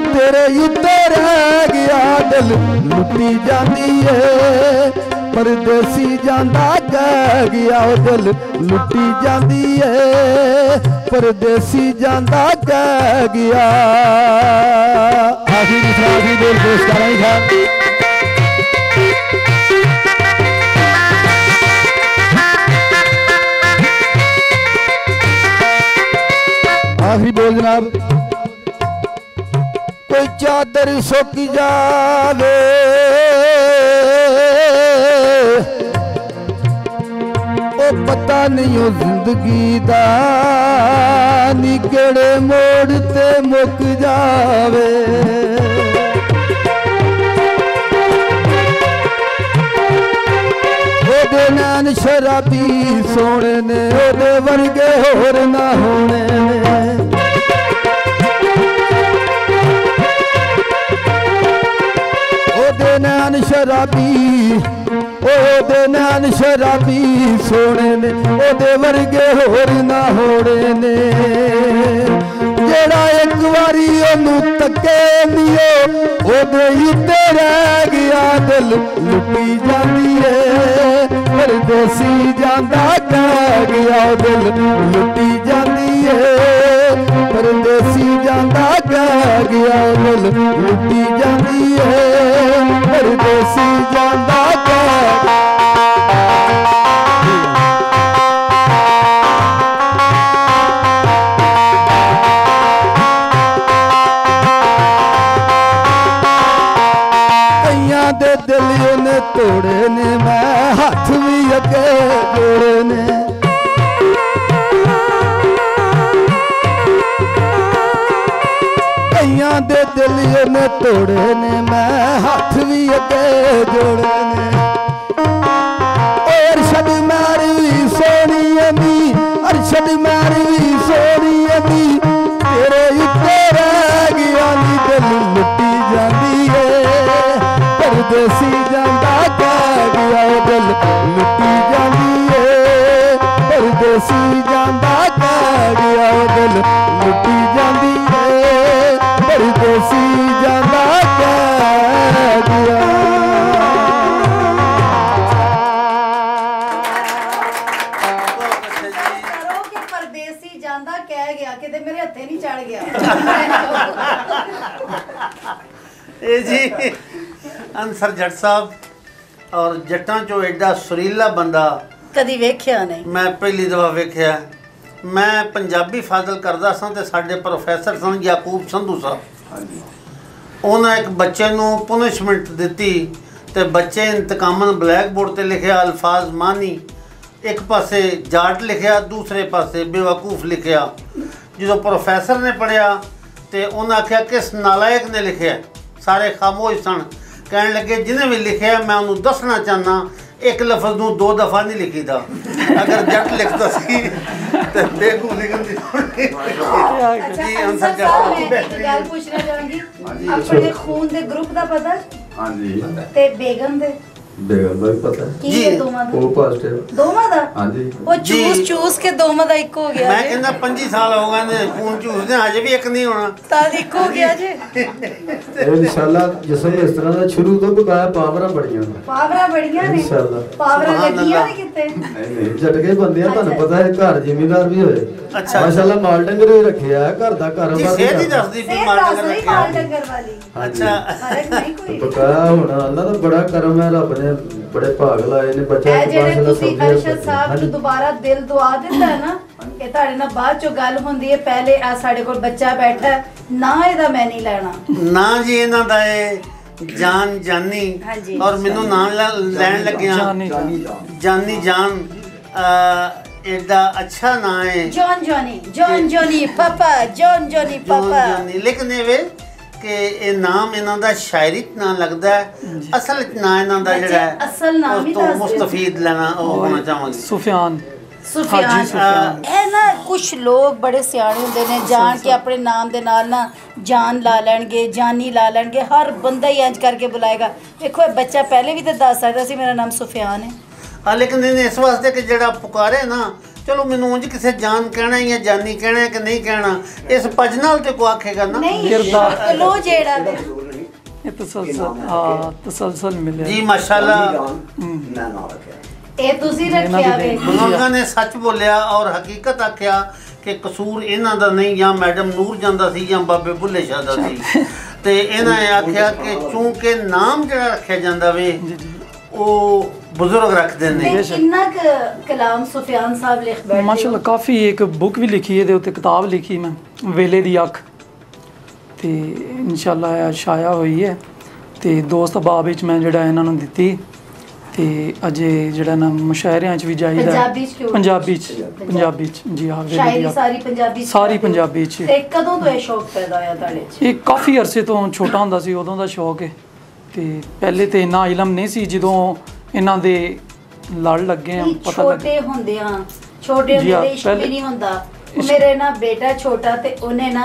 तेरे उत्ते रह गया दिल लुटी जांदी है, परदेसी जांदा कह गया। दिल लुटी जांदी है, परदेसी जांदा कह गया। आखिरी दिल पेश कर रही है। आखिरी बोल जनाब। कोई चादर सुक जावे, ओ पता नहीं ओ जिंदगी दा, नी केड़े मोड़ ते मुक जावे। ओदे नैन शराबी सोने ने, ओदे वर्गे होर ना होने ने। ओदे नैन शराबी, ओदे नैन शराबी सोने ने, ओदे वर्गे होर ना होने ने। जेड़ा एक बारी ओनू तके नियो, ओदे उत्ते रह गया दिल लुटी जांदी है, परदेसी जांदा कह गया। दिल लुटी जांदी है, परदेसी जांदा कह गया। दिल लुटी जांदी है, परदेसी जांदा कह गया। दे दिल ने तोड़े ने, मैं हाथ भी अगे जोड़े ने। कईयां दे दिल ने तोड़े ने, मैं हाथ भी अगे जोड़े ने। अरशद मैर भी सोहणीए नी, अरशद मैर भी सोहणीए नी, परदेसी जांदा कह गया दिल लुटी जांदी है परदेसी जांदा कह गया दिल लुटी जांदी है परदेसी जांदा कह गया। परदेसी जांदा कह गया कि मेरे हथे नहीं चढ़ गया। ए जी अंसर जट साहब और जट्टां चो एडा सुरीला बंदा कदी वेख्या नहीं। मैं पहली दफा वेख्या। मैं पंजाबी फादल करदा सां ते साडे प्रोफैसर सन याकूब संधू साहब उन्हें एक बच्चे नूं पुनिशमेंट दिती ते बच्चे इंतकामन ब्लैक बोर्ड ते लिखिया अल्फाज मानी एक पासे जाट लिखिया दूसरे पासे बेवकूफ़ लिखिया। जो प्रोफैसर ने पढ़िया तो उन्हें आख्या किस नालायक ने लिखिया सारे खामोश सन। कहने लगे जिन्हें भी लिखिया मैं उन्होंने दसना चाहना एक लफज नूं 2 दफ़ा नहीं लिखी दा अगर जट लिखता सी तो बेवकूफ़ लिखन दी जी आंसर गल पूछना चाहूंगी अपने खून दे ग्रुप दा पता हां जी ते बेगम दे बेगम दा भी पता है की है दोवां दा वो पॉजिटिव दोवां दा हां जी वो चूस के दोवां दा एक हो गया। मैं कहना 25 साल हो गए ने खून चूस दे अजे भी एक नहीं होना ता एक हो गया जे इंशाल्लाह जिसम इस तरह दा शुरू तो बकाया पावरा बड़ियां ने इंशाल्लाह पावरा लगियां ने किते नहीं झटके बंदे तानू पता है घर जिम्मेदार भी होए। अच्छा माशाल्लाह माल डंगर भी रखिया है घर दा कारोबार जी सेठ ही दसदी भी माल डंगर वाली अच्छा फर्क नहीं कोई बकाया होना अल्लाह दा बड़ा करम है रब ने बड़े भाग लाए ने बच्चा ਜਿਹੜੇ ਤੁਸੀਂ ਅਰਸ਼ਦ ਸਾਹਿਬ ਨੂੰ ਦੁਬਾਰਾ ਦਿਲ ਦੁਆ ਦਿੱਤਾ ਹੈ ਨਾ ਕਿ ਤੁਹਾਡੇ ਨਾਲ ਬਾਅਦ ਚੋਂ ਗੱਲ ਹੁੰਦੀ ਹੈ ਪਹਿਲੇ ਆ ਸਾਡੇ ਕੋਲ ਬੱਚਾ ਬੈਠਾ ਨਾ ਇਹਦਾ ਮੈਂ ਨਹੀਂ ਲੈਣਾ ਨਾ ਜੀ ਇਹਨਾਂ ਦਾ ਇਹ ਜਾਨ ਜਾਨੀ ਔਰ ਮੈਨੂੰ ਨਾਮ ਲੈਣ ਲੱਗਿਆ ਜਾਨੀ ਜਾਨ एडा अच्छा ना है जॉन जॉनी पापा जॉन जॉनी पापा लेकिन ये कि ये नाम इन्हां दा शायरी ना लगदा है असल ना इन्हां दा जेड़ा है असल नाम ही तो मुस्तफीद लेना होना चाहांगे सुफियान है ना। कुछ लोग बड़े सियाणे हुंदे ने जान के अपने नाम दे नाल ना जान ला लैणगे जानी ला लैणगे हर बंदा ही इंज करके बुलाएगा। देखो बच्चा पहले भी तो दस सकदा सी मेरा नाम सुफियान है हाँ लेकिन इस वास्ते कि जेड़ा पुकारे ना चलो मैनू उंज किसे जान कहना या जानी कहना कि नहीं कहना इस पज नाल ते को आखेगा ना लो जेड़ा ये तसलसल मिले जी माशाल्लाह ए तुसी रखिया वे बुजुर्गां ने सच बोलिया और हकीकत आख्या कि कसूर इन्हां दा नहीं या मैडम नूर जांदा सी या बाबे बुल्ले शाह दा सी ते इन्हां आख्या कि चूंकि नाम जेड़ा रखिया जांदा वे ओ बुजुर्ग रखते हैं किन्ना कलाम सुफियान साहब लिख बैठे माशाल्लाह काफ़ी एक बुक भी लिखी है ते किताब लिखी मैं वेले दी अख ते इंशाल्लाह शाया हुई है ते दोस्त अहबाब विच मैं जेड़ा इन्हां नूं दित्ती ते अजे जेड़ा ना मुशायरियां च भी जाईदा पंजाबी च जी हां शायरी सारी पंजाबी च ते कदों तो ये शौक पैदा होया ताड़े च ये काफ़ी अरसे तो छोटा हुंदा सी उदों दा शौक है ते पहले ते इन्ना इलम नहीं सी जदों इन्हां दे लड़ लगे हैं पता लगे छोटे हुंदियां छोटे हुंदे इश्क भी नहीं हुंदा मेरे ना बेटा छोटा ते उन्हें ना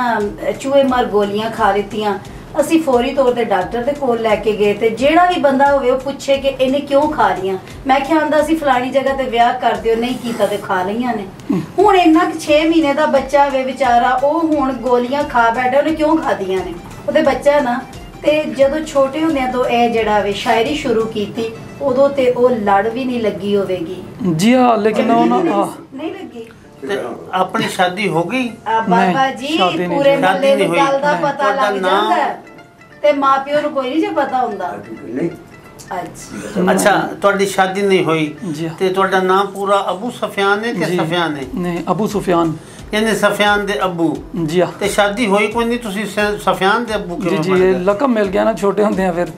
चूहे मार गोलियां खा लित्तियां ਅਸੀਂ ਫੌਰੀ ਤੌਰ ਤੇ ਡਾਕਟਰ ਦੇ ਕੋਲ ਲੈ ਕੇ ਗਏ ਤੇ ਜਿਹੜਾ ਵੀ ਬੰਦਾ ਹੋਵੇ ਉਹ ਪੁੱਛੇ ਕਿ ਇਹਨੇ ਕਿਉਂ ਖਾ ਲੀਆਂ ਮੈਂ ਕਿਹਾ ਆਂਦਾ ਸੀ ਫਲਾਣੀ ਜਗ੍ਹਾ ਤੇ ਵਿਆਹ ਕਰ ਦਿਓ ਨਹੀਂ ਕੀਤਾ ਤੇ ਖਾ ਲਈਆਂ ਨੇ ਹੁਣ ਇੰਨਾ 6 ਮਹੀਨੇ ਦਾ ਬੱਚਾ ਹੋਵੇ ਵਿਚਾਰਾ ਉਹ ਹੁਣ ਗੋਲੀਆਂ ਖਾ ਬੈਠਾ ਉਹਨੇ ਕਿਉਂ ਖਾਦੀਆਂ ਨੇ ਉਹਦੇ ਬੱਚਾ ਨਾ ਤੇ ਜਦੋਂ ਛੋਟੇ ਹੁੰਦਿਆਂ ਤੋਂ ਇਹ ਜਿਹੜਾ ਵੇ ਸ਼ਾਇਰੀ ਸ਼ੁਰੂ ਕੀਤੀ ਉਦੋਂ ਤੇ ਉਹ ਲੜ ਵੀ ਨਹੀਂ ਲੱਗੀ ਹੋਵੇਗੀ ਜੀ ਹਾਂ ਲੇਕਿਨ ਉਹ ਨਹੀਂ ਲੱਗੀ अपनी शादी हो गई बाबा जी पूरे मोहल्ले ਦੀ ਗੱਲ ਦਾ ਪਤਾ ਲੱਗ ਜਾਂਦਾ ਤੇ ਮਾਪਿਓ ਨੂੰ ਕੋਈ ਨਹੀਂ ਜੇ ਪਤਾ ਹੁੰਦਾ ਨਹੀਂ अच्छा ਤੁਹਾਡੀ शादी नहीं हुई ਤੇ ਤੁਹਾਡਾ ਨਾਮ ਪੂਰਾ ਅਬੂ ਸਫਿਆਨ ਹੈ ਕਿ ਸਫਿਆਨ ਹੈ नहीं अबू सुफियान यानी सफियान दे अबू जी हां ते शादी होई कोई नहीं तुसी सफियान दे अबू जी जी लकब मिल गया ना छोटे होंदे हैं फिर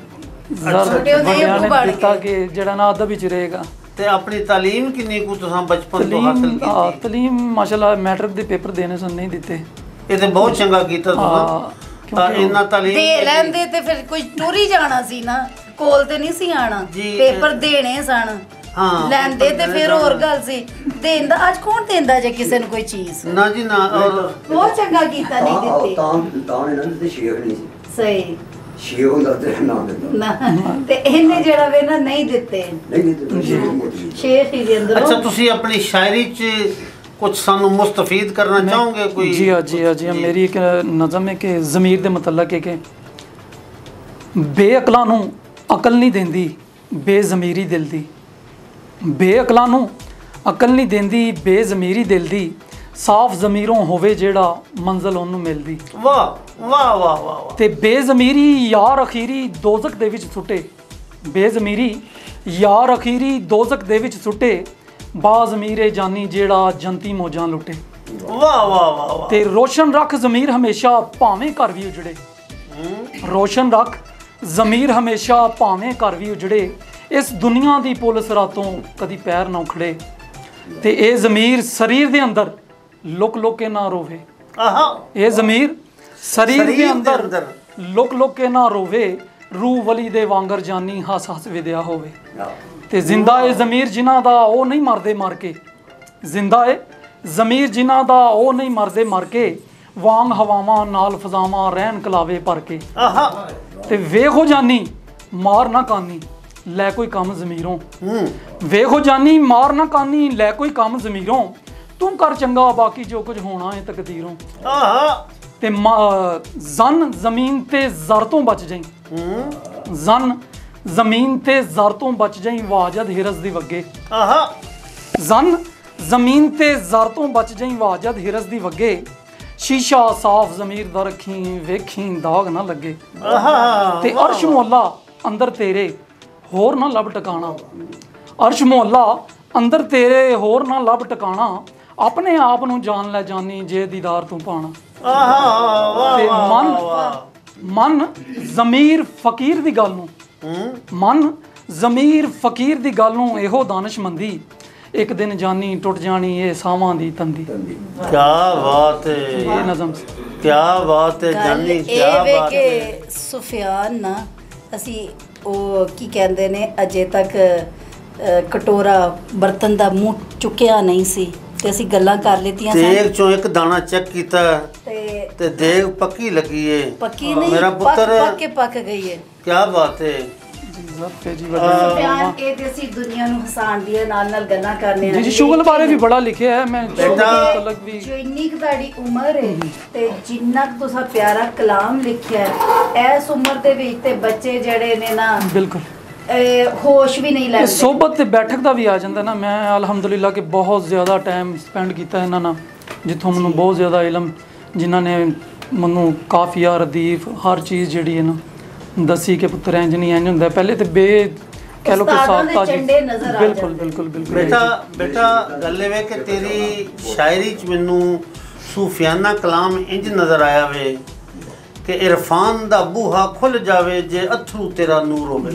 छोटे होंदे अबू बन गए कि जेड़ा ना अदब विच रहेगा ते अपनी तालीम कितनी को तुसा बचपन तो हासिल की तालीम माशाल्लाह मैट्रिक दे पेपर देने सन नहीं दिते ये ते बहुत चंगा कीता तुसा इन्ना तालीम दे लेंदे ते फिर कोई टुरी जाना सी ना कोल ते नहीं सी आना पेपर देने सन हां लेंदे ते फिर और गल सी देंदा आज कौन देंदा जे किसे ने कोई चीज ना जी ना और बहुत चंगा कीता नहीं दिते तां इन्हां दे शेख नहीं सी सही ਛੇ ਹੁੰਦਾ ਤੇ ਨਾ ਦਿੰਦਾ ਨਾ ਤੇ ਇਹਨੇ ਜਿਹੜਾ ਵੇ ਨਾ ਨਹੀਂ ਦਿੱਤੇ ਸ਼ੇਖ ਹੀ ਦੇ ਅੰਦਰੋਂ। ਅੱਛਾ ਤੁਸੀਂ ਆਪਣੀ ਸ਼ਾਇਰੀ 'ਚ कुछ सानू मुस्तफीद करना चाहोगे कोई? जी हाँ जी हाँ जी हाँ। मेरी एक नज़म है कि ज़मीर दे मतलब है कि बेअकलां नूं अकल नहीं देंदी बेज़मीरी दिल दी, बेअकलां नूं अकल नहीं देंदी बेज़मीरी दिल दी, साफ ज़मीरों होवे जेड़ा मंजिल ओनू मिलदी। वाह वाह वाह वाह। ते बेज़मीरी यार अखीरी दोज़ख दे विच सुटे, बेज़मीरी यार अखीरी दोज़ख दे विच सुटे, बाज़मीरे जानी जेड़ा जनती मौजां लुटे। वाह वाह वाह। ते रोशन रख ज़मीर हमेशा भावें घर भी उजड़े, रोशन रख ज़मीर हमेशा भावें घर भी उजड़े, इस दुनिया दी पुलिस रातों कदी पैर ना उखड़े, ते ए ज़मीर शरीर दे अंदर लुक लुक के ना रोवे। ए ज़मीर शरीर दे अंदर लुक लुक के ना रोवे, रूह वली दे वांगर जानी हस हस विद्या होवे। ते जिंदा है ज़मीर जिन्हां दा ओ नहीं मरदे मर के, जिंदा है ज़मीर जिन्हां दा ओ नहीं मरदे मर के, वांग हवावां नाल फजावां रहन कलावे भर के। ते वेखो जानी मार ना कानी लै कोई कम ज़मीरों, वेखो जानी मार ना कानी लै कोई कम ज़मीरों, तुम कर चंगा बाकी जो कुछ होना है तकदीरों। ते जन ज़मीन ते ज़र तो बच जाई, जन ज़मीन ते ज़र तो बच जाई वाजद हिरस दी वगे। जन ज़मीन ते ज़र तो बच जाई वाजद हिरस दी वगे, शीशा साफ ज़मीर दा रखी वेखी दाग ना लगे। ते अर्श मोहल्ला अंदर तेरे होर ना लब टकाना, अर्श मोहल्ला अंदर तेरे होर ना लब टकाना, अपने आप नूं जान लै जानी जे दीदार तू पाना। ते मन ज़मीर फ़कीर दी गल नूं, मन ज़मीर फ़कीर दी गल नूं एहो दानिशमंदी, एक दिन जानी टुट जानी ये सावां दी तंदी। क्या बात है, ये नज़म क्या बात है जानी, क्या बात है। कि सुफियान ना असी ओ की कहंदे ने अजे तक कटोरा बर्तन दा मूंह चुक्या नहीं सी, ते असी गल्लां कर लेतियां सन। देग चों एक दाना चेक कीता ते देग पक्की लगी है, पक्की नहीं मेरा पुत्र पक गई है। क्या बात है। सुफियान ए ते असी दुनिया नूं हसान दी नाल नाल गल्लां करने जी जी शुगल बारे भी बड़ा लिखिया है। मैं मतलब भी जो इन्नी क ताड़ी उम्र है ते जिन्ना क तुसा प्यारा कलाम लिखिया है, इस उम्र दे विच ते बच्चे जेड़े ने ना बिल्कुल होश भी नहीं लैंदे। सोबत ते बैठक दा भी आ जांदा ना। मैं अल्हम्दुलिल्लाह कि बहुत ज़्यादा टाइम स्पेंड कीता इन्हां नाल, जिथों मैनूं बहुत ज़्यादा इलम जिन्हां ने मैनूं काफिया रदीफ हर चीज़ जिहड़ी है ना दसी के पुत्तर इंज नहीं इंज हुंदा। पहले ते बे कह लो कि साफ्ता जी बिल्कुल बिल्कुल बिल्कुल। बेटा बेटा गल वे कि तेरी शायरी च मैनूं सूफियाना कलाम इंज नज़र आया वे कि इरफान दा बूहा खुल जावे जे अथरू तेरा नूर होवे।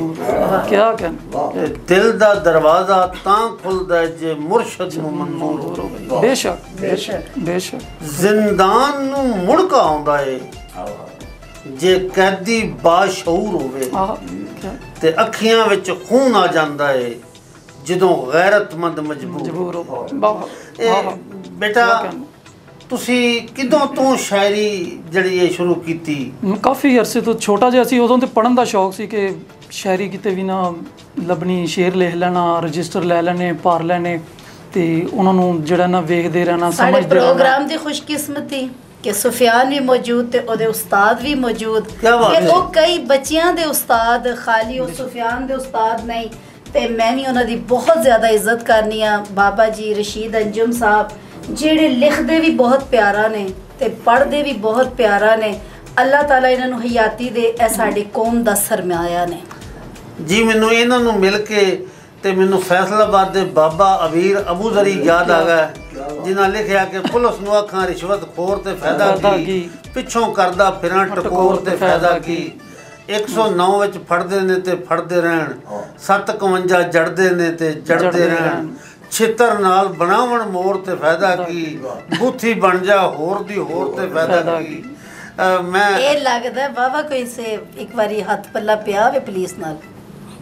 क्या कहना, दिल दा दरवाजा तां खुलदा जे मुर्शद नूं मंजूर होवे। बेशक बेशक बेशक। जिंदान नूं मुड़का आउंदा है जे कैदी बाशऊर होवे, ते अखियां विच खून आ जांदा है जदों गैरतमंद मजबूर होवे। बेटा ਤੁਸੀਂ ਕਿਦੋਂ ਤੋਂ ਸ਼ਾਇਰੀ ਜਿਹੜੀ ਇਹ ਸ਼ੁਰੂ ਕੀਤੀ? ਕਾਫੀ ਅਰਸੇ ਤੋਂ ਛੋਟਾ ਜਿਹਾ ਸੀ, ਉਦੋਂ ਤੇ ਪੜਨ ਦਾ ਸ਼ੌਕ ਸੀ ਕਿ ਸ਼ਾਇਰੀ ਕਿਤੇ ਵੀ ਨਾ ਲੱਭਣੀ, ਸ਼ੇਰ ਲਿਖ ਲੈਣਾ, ਰਜਿਸਟਰ ਲੈ ਲੈਣੇ, ਭਰ ਲੈਣੇ ਤੇ ਉਹਨਾਂ ਨੂੰ ਜਿਹੜਾ ਨਾ ਵੇਖਦੇ ਰਹਿਣਾ, ਸਮਝਦੇ ਰਹਿਣਾ। ਸਾਡੇ ਪ੍ਰੋਗਰਾਮ ਦੀ ਖੁਸ਼ਕਿਸਮਤੀ ਕਿ ਸੁਫਿਆਨ ਵੀ ਮੌਜੂਦ ਤੇ ਉਹਦੇ ਉਸਤਾਦ ਵੀ ਮੌਜੂਦ, ਕਿ ਉਹ ਕਈ ਬੱਚਿਆਂ ਦੇ ਉਸਤਾਦ, ਖਾਲੀ ਉਹ ਸੁਫਿਆਨ ਦੇ ਉਸਤਾਦ ਨਹੀਂ। ਤੇ ਮੈਂ ਵੀ ਉਹਨਾਂ ਦੀ ਬਹੁਤ ਜ਼ਿਆਦਾ ਇੱਜ਼ਤ ਕਰਨੀ ਆ। ਬਾਬਾ ਜੀ ਰਸ਼ੀਦ ਅੰਜੁਮ ਸਾਹਿਬ ਜਿਹੜੇ ਲਿਖਦੇ ਵੀ ਬਹੁਤ ਪਿਆਰਾ ਨੇ ਤੇ ਪੜ੍ਹਦੇ ਵੀ ਬਹੁਤ ਪਿਆਰਾ ਨੇ। ਅੱਲਾਹ ਤਾਲਾ ਇਹਨਾਂ ਨੂੰ ਹਯਾਤੀ ਦੇ, ਇਹ ਸਾਡੀ ਕੌਮ ਦਾ ਸਰਮਾਇਆ ਨੇ ਜੀ। ਮੈਨੂੰ ਇਹਨਾਂ ਨੂੰ ਮਿਲ ਕੇ ਤੇ ਮੈਨੂੰ ਫੈਸਲਾਬਾਦ ਦੇ ਬਾਬਾ ਅਬੀਰ ਅਬੂ ਜ਼ਰੀ ਯਾਦ ਆ ਗਿਆ, ਜਿਨ੍ਹਾਂ ਲਿਖਿਆ ਕਿ ਪੁਲਿਸ ਨੂੰ ਅੱਖਾਂ ਰਿਸ਼ਵਤ ਖੋਰ ਤੇ ਫਾਇਦਾ ਕੀ, ਪਿੱਛੋਂ ਕਰਦਾ ਫਿਰਾਂ ਟਕੋਰ ਤੇ ਫਾਇਦਾ ਕੀ। 109 ਵਿੱਚ ਫੜਦੇ ਨੇ ਤੇ ਫੜਦੇ ਰਹਿਣ, 751 ਜੜਦੇ ਨੇ ਤੇ ਜੜਦੇ ਰਹਿਣ, ਛਿੱਤਰ ਨਾਲ ਬਣਾਵਣ ਮੋਰ ਤੇ ਫਾਇਦਾ ਕੀ, ਬੂਥੀ ਬਣ ਜਾ ਹੋਰ ਦੀ ਹੋਰ ਤੇ ਫਾਇਦਾ ਕੀ। ਮੈਂ ਇਹ ਲੱਗਦਾ ਬਾਬਾ ਕੋਈ ਸੇ ਇੱਕ ਵਾਰੀ ਹੱਥ ਪੱਲਾ ਪਿਆ ਵੇ ਪੁਲਿਸ ਨਾਲ।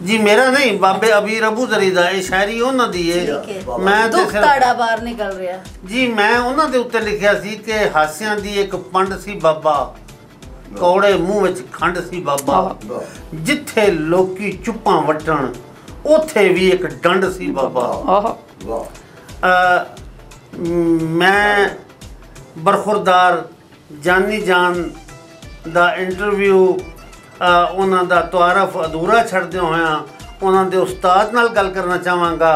ਜੀ ਮੇਰਾ ਨਹੀਂ, ਬਾਬੇ ਅਬੀਰ ਅਬੂ ਜ਼ਰੀ ਦਾ ਇਹ ਸ਼ਾਇਰੀ ਉਹਨਾਂ ਦੀ ਹੈ। ਮੈਂ ਦੁੱਖ ਤਾੜਾ ਬਾਹਰ ਨਿਕਲ ਰਿਹਾ ਜੀ। ਮੈਂ ਉਹਨਾਂ ਦੇ ਉੱਤੇ ਲਿਖਿਆ ਸੀ ਕਿ ਹਾਸਿਆਂ ਦੀ ਇੱਕ ਪੰਡ ਸੀ ਬਾਬਾ, कौड़े मूँह विच खंड सी बाबा, जिथे लोकी चुप्पां वटण उथे भी एक डंड सी बाबा। मैं बरखुरदार जानी जान दा इंटरव्यू उन्हां दा तुआरफ अधूरा छड्डदे होया उन्हां दे उस्ताद नाल गल करना चाहांगा।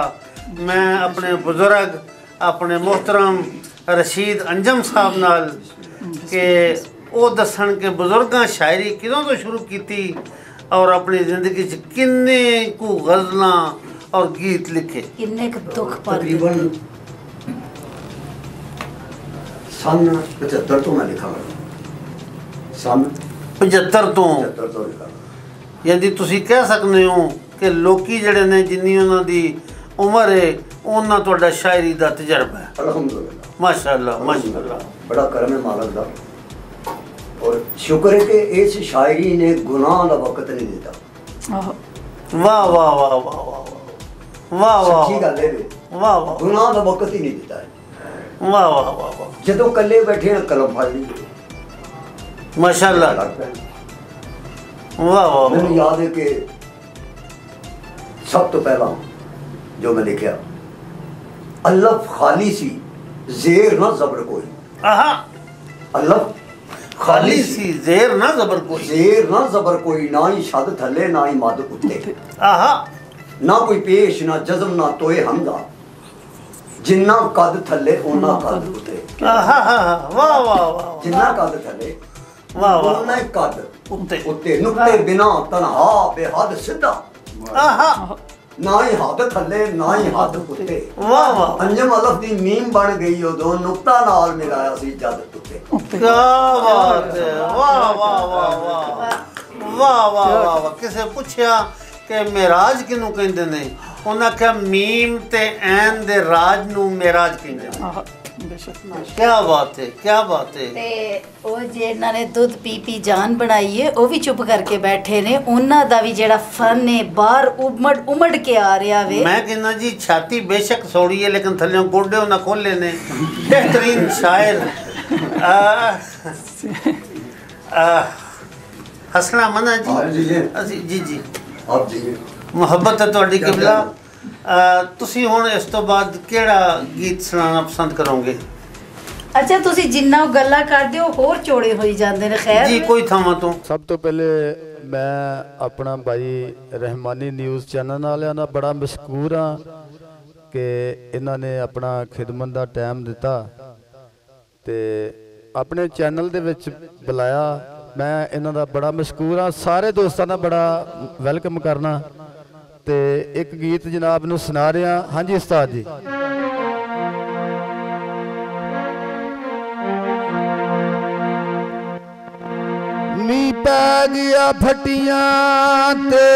मैं अपने बुजुर्ग अपने मोहतरम रशीद अंजम साहब नाल के वो दसन के बुजुर्गां शायरी किदों तो शुरू की और अपनी जिंदगी च किन्ने को गज़लां और गीत लिखे, किन्ने को दुख पर तकरीबन सन 75 तो मैं लिखा सन 75 तो यानी तुसी कह सकते हो कि लोकी जड़े ने जिन्नी उन्हां दी उम्र है उन्ना तुहाडा शायरी दा तजर्बा है। अल्हम्दुलिल्लाह माशाअल्लाह माशाअल्लाह, बड़ा करम है मालिक दा और शुक्र है कि इस शायरी ने गुनाह दा वक्त नहीं दिता। वाह वाह वाह वाह वाह वाह वाह, सच्ची गल है, वाह वाह, गुनाह दा वक्त ही नहीं दिता है। वाह वाह वाह वाह, जदों कल्ले बैठे ना कलम फड़ ली माशाअल्लाह, वाह वाह। मैंने याद है कि सब तो पहला जो मैं लिखा अल्लफ खाली सी जेर ना जबर कोई। आहा, अल्लफ खाली सी जेर ना जबर कोई, जेर ना जबर कोई, ना ही शद थले ना ही मद उत्ते। आहा, ना कोई पेश ना जज़म ना तोए हमदा, जिन्ना कद थले ओना कद उत्ते। आहा, वाह वाह वाह, जिन्ना कद थले वाह वाह, ओना कद उत्ते उत्ते, नुक्ते बिना तनहा बेहद सिद्धा। आहा, ना ही हद थले ना ही हद उत्ते। वाह वाह, अंजम अलफ दी मीम बन गई उदों नुक्ता नाल मिलाया सी जद उत्ते। क्या बात है, वाह वाह वाह वाह वाह वाह वाह वाह। किसे पूछया कि मेराज किनू कहंदे ने, उन्हें आख्या मीम ते ऐन दे राज नू मेराज कहंदे ने। क्या बात है, क्या बात है। ते ਉਹ ਜਿਹਨਾਂ ਨੇ ਦੁੱਧ ਪੀ ਪੀ ਜਾਨ ਬਣਾਈ ਹੈ ਉਹ ਵੀ ਚੁੱਪ ਕਰਕੇ ਬੈਠੇ ਨੇ, ਉਹਨਾਂ ਦਾ ਵੀ ਜਿਹੜਾ ਫਨ ਹੈ ਬਾਹਰ ਉਮੜ ਕੇ ਆ ਰਿਹਾ ਵੇ। मैं कहना जी छाती बेशक सौड़ी है लेकिन थल्ले गोडे उन्हें खोले ने। बेहतरीन शायर हसना मना जी जी जी आप जी ਮੁਹੱਬਤ ਹੈ ਤੁਹਾਡੀ ਕਿਬਲਾ। ਤੁਸੀਂ ਹੁਣ ਇਸ ਤੋਂ ਬਾਅਦ ਕਿਹੜਾ ਗੀਤ ਸੁਣਾਉਣਾ ਪਸੰਦ ਕਰੋਗੇ? ਅੱਛਾ ਤੁਸੀਂ ਜਿੰਨਾ ਗੱਲਾਂ ਕਰਦੇ ਹੋ ਹੋਰ ਚੋੜੇ ਹੋਈ ਜਾਂਦੇ ਨੇ। ਖੈਰ ਜੀ ਕੋਈ ਥਾਵਾਂ ਤੋਂ ਸਭ ਤੋਂ ਪਹਿਲੇ ਮੈਂ ਆਪਣਾ ਭਾਈ ਰਹਿਮਾਨੀ ਨਿਊਜ਼ ਚੈਨਲ ਵਾਲਿਆਂ ਦਾ ਬੜਾ ਮਸ਼ਕੂਰ ਹਾਂ ਕਿ ਇਹਨਾਂ ਨੇ ਆਪਣਾ ਖਿਦਮਤ ਦਾ ਟਾਈਮ ਦਿੱਤਾ ਤੇ ਆਪਣੇ ਚੈਨਲ ਦੇ ਵਿੱਚ ਬੁਲਾਇਆ। ਮੈਂ ਇਹਨਾਂ ਦਾ ਬੜਾ ਮਸ਼ਕੂਰ ਹਾਂ। ਸਾਰੇ ਦੋਸਤਾਂ ਦਾ ਬੜਾ ਵੈਲਕਮ ਕਰਨਾ ਤੇ ਇੱਕ ਗੀਤ ਜਨਾਬ ਨੂੰ ਸੁਣਾ ਰਿਹਾ। ਹਾਂਜੀ ਉਸਤਾਦ ਜੀ। ਨੀ ਪੈ ਗਿਆ ਫਟੀਆਂ ਤੇ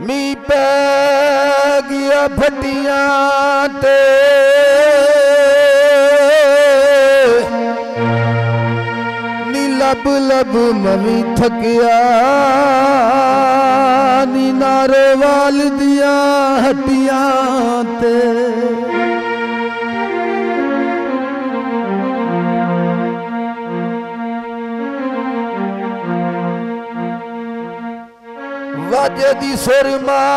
ਮੀ ਪੈ ਗਿਆ ਫਟੀਆਂ ਤੇ ਨੀ ਲੱਭ ਲੱਭ ਮਵੀ ਥਕਿਆ ਨੀ ਨਾਰੋਵਾਲ ਦੀਆਂ ਹੱਟੀਆਂ ਤੇ ਵਾਜੇ ਦੀ ਸੁਰਮਾਇਆ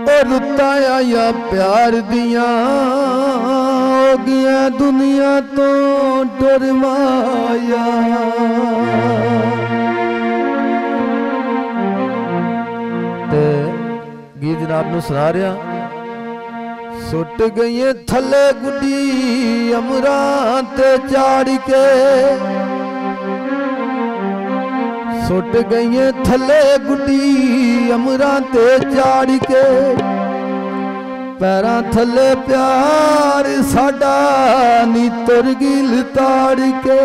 ਉਹ ਰੁੱਤਾਂ ਆਇਆ ਪਿਆਰ ਦੀਆਂ ਹੋ ਗਈਆਂ ਦੁਨੀਆ ਤੋਂ ਡਰਮਾਇਆ ਤੇ ਗੀਤ ਜਨਾਬ ਨੂੰ ਸੁਣਾ ਰਿਹਾ। ਸੁੱਟ ਗਈਏ ਥੱਲੇ ਗੁੱਡੀ ਅਮਰਾਂ ਤੇ ਚਾੜ ਕੇ ਸੁੱਟ ਗਈਏ ਥੱਲੇ ਗੁੱਡੀ ਅਮਰਾਂ ਤੇ ਚਾੜ ਕੇ ਪੈਰਾਂ ਥੱਲੇ ਪਿਆਰ ਸਾਡਾ ਨੀ ਤੁਰ ਗਿਲ ਤਾੜ ਕੇ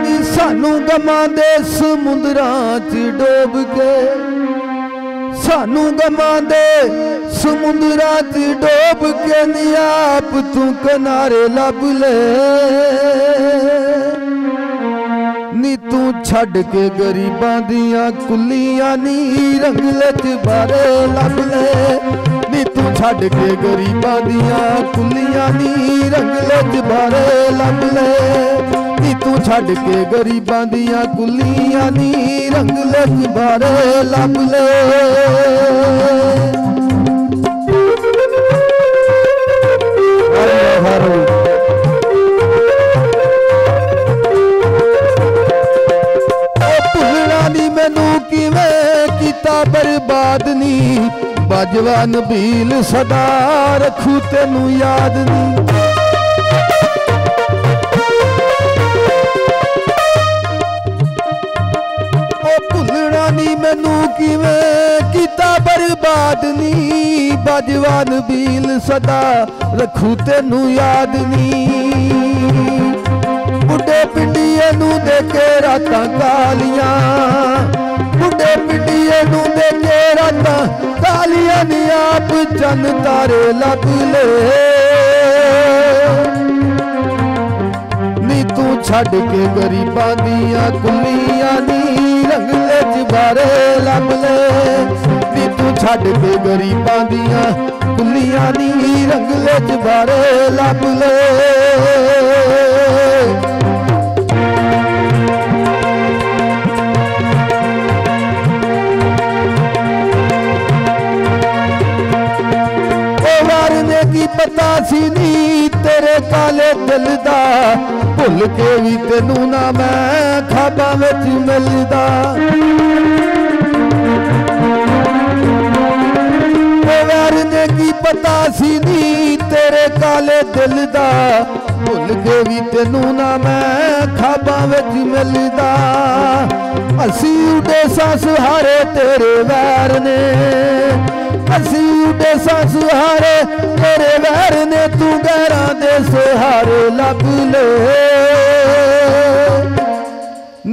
ਨੀ ਸਾਨੂੰ ਗਮਾਂ ਦੇ ਸਮੁੰਦਰਾਂ 'ਚ ਡੋਬ ਕੇ ਸਾਨੂੰ ਗਮਾਂ ਦੇ ਸਮੁੰਦਰਾਂ 'ਚ ਡੋਬ ਕੇ ਨੀ ਆਪ ਤੂੰ ਕਿਨਾਰੇ ਲੱਭ ਲੈ ਨੀ ਤੂੰ छड़ के गरीबां दियां कुलियां नी रंगले च बारे लब ले नी तू छड़ के गरीबां दियां कुलियां नी रंगले च बारे लब ले नी तू छड़ के गरीबां दियां कुलियां नी रंगले च बारे लब ले बर्बाद नी बाजवान बील सदा रखू तेनू याद नी ओ भुलना नी मैनू किवें कीता बर्बाद नी बाजवान बील सदा रखू तेनू याद नी बुढ़े पिंडिये नू देखे रातां कालियां बुढ़े पिंडिये नू देखे रातां कालियां नी आप चन तारे लब ले नी तू छड़ के गरीबां दियां कुलियां नी रंगले च बारे लब ले नी तू छड़ के गरीबां दियां कुलियां नी रंगले च बारे लब ले की पता सी नी तेरे काले दिल दा भुल के भी तेनू ना मैं खाबा विच मिलदा वैर ने की पता सी नी तेरे काले दिल दा भुल के भी तेनू ना मैं खाबा विच मिलदा असी उडे सा सहारे तेरे वैर ने असी उडे सा सहारे तेरे वैर ने तू गैरां दे सहारे लब ले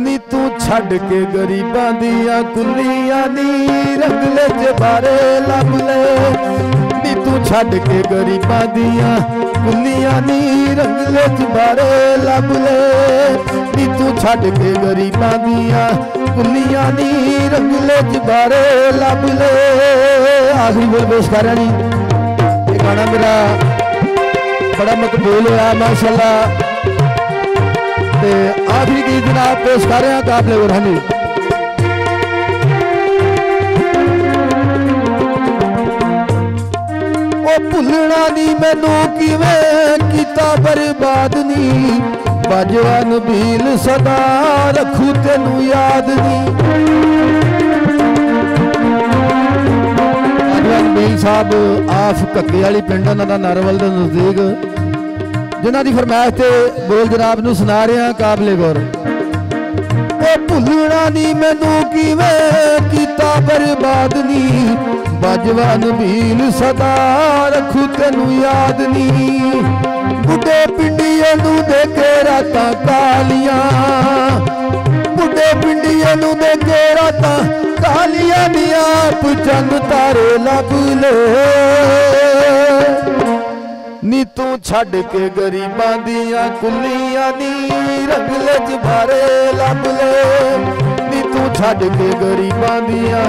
नी तू छड़ के गरीबां दियां कुलियां नी रंगले च बारे लब ले नी तू छड़ के गरीबां दियां कुलियां नी रंगले च बारे लब ले नी तू छड़ के गरीबां दियां कुलियां नी रंगले च बारे लब ले आखिरी बोल पेश कर रहा जी ये गाना मेरा बड़ा मकबूल होया माशाअल्लाह ते आखिरी गीत जनाब पेश कर रहे हैं काबले बुरहानी ओ भुलना नी मैनू किवें कीता बर्बाद नी बाजवान बील सदा रखू तेनू याद नी बील साहब आफ कक्के वाली पिंड उन्होंने नारवल के नज़दीक जिन्हों की फरमाइश से बोल जनाब नूं सुना रहे हैं काबले गौर ओ भुलना नी मैनू किवें कीता बर्बाद नी बाजवान बील सदा रखू तेनू याद नी बुढ़े पिंडिये नू देखे रातां कालियां बुढ़े पिंडिये नू देखे रातां कालियां नी आप चंद तारे लब ले नी तू छड़ के गरीबां दियां कुलियां नी रंगले च बारे लब ले नी तू छड़ के गरीबां दियां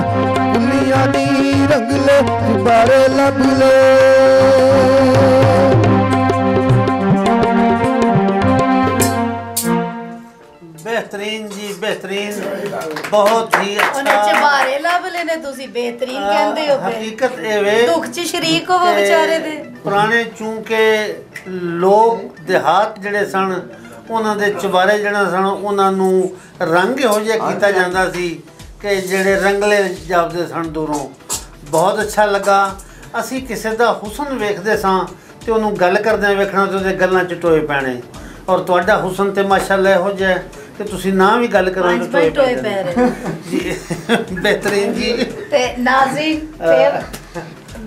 कुलियां नी रंगले च बारे लब ले बेहतरीन जी बेहतरीन बहुत ही अच्छा चबारे लब लेने तुसी बेहतरीन कहंदे हो हकीकत एवे दुख च शरीक हो बेचारे दे पुराने चूंकि लोग देहात ਜਿਹੜੇ ਸਨ ਉਹਨਾਂ ਦੇ ਚਬਾਰੇ ਜਿਹੜਾ ਸਨ ਉਹਨਾਂ ਨੂੰ ਰੰਗ ਇਹੋ ਜਿਹਾ ਕੀਤਾ ਜਾਂਦਾ ਸੀ ਕਿ ਜਿਹੜੇ ਰੰਗਲੇ ਜਾਪਦੇ ਸਨ ਦੂਰੋਂ ਬਹੁਤ ਅੱਛਾ ਲੱਗਾ ਅਸੀਂ ਕਿਸੇ ਦਾ ਹੁਸਨ ਵੇਖਦੇ ਸਾਂ ਤੇ ਉਹਨੂੰ ਗੱਲ ਕਰਦਿਆਂ ਵੇਖਣਾ ਤੇ ਉਹਦੇ ਗੱਲਾਂ ਚ ਟੋਏ ਪੈਣੇ ਔਰ ਤੁਹਾਡਾ ਹੁਸਨ ਤੇ ਮਾਸ਼ਾਅੱਲਾ ਇਹੋ ਜਿਹਾ ਕਿ ਤੁਸੀਂ ਨਾ ਵੀ ਗੱਲ ਕਰੋਗੇ ਟੋਏ ਪੈ ਰਹੇ ਜੀ ਬਿਹਤਰੀਨ ਜੀ ਤੇ ਨਾਜ਼ਰੀਨ ਫਿਰ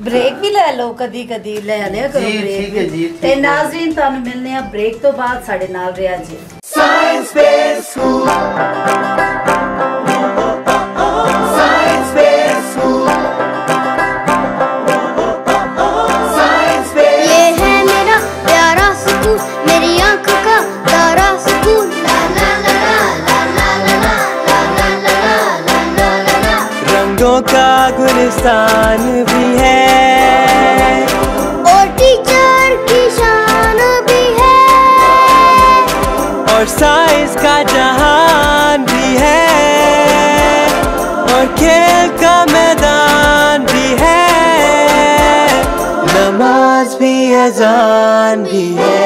ब्रेक भी लै लो कदी कदी ले लिया करो ब्रेक ते नाज़रीन तुहानू मिलने आ ब्रेक तो बाद साडे नाल रहा जी साइंस बेस स्कूल ये है मेरा प्यारा स्कूल मेरी आंखों का तारा स्कूल ला ला ला ला ला ला ला फूलों का गुलिस्तान भी है और टीचर की शान भी है और साइंस का जहान भी है और खेल का मैदान भी है नमाज भी अजान भी है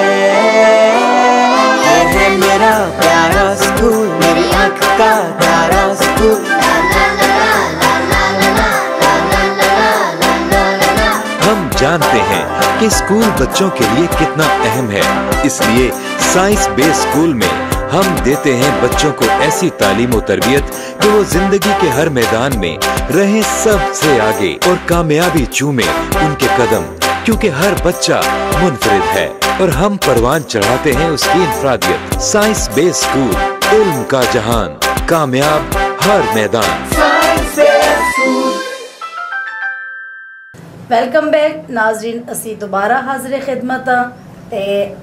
मेरा प्यारा स्कूल मेरी आँख का तारा स्कूल हम जानते हैं कि स्कूल बच्चों के लिए कितना अहम है, इसलिए साइंस बेस्ड स्कूल में हम देते हैं बच्चों को ऐसी तालीम और तरबियत कि वो जिंदगी के हर मैदान में रहें सबसे आगे और कामयाबी चूमे उनके कदम, क्योंकि हर बच्चा मुनफरिद है और हम परवान चढ़ाते हैं उसकी इंफरादियत। साइंस बेस्ड स्कूल, इल्म का जहान, कामयाब हर मैदान। वेलकम बैक नाजरीन, असी दोबारा हाजिर खिदमत हाँ ते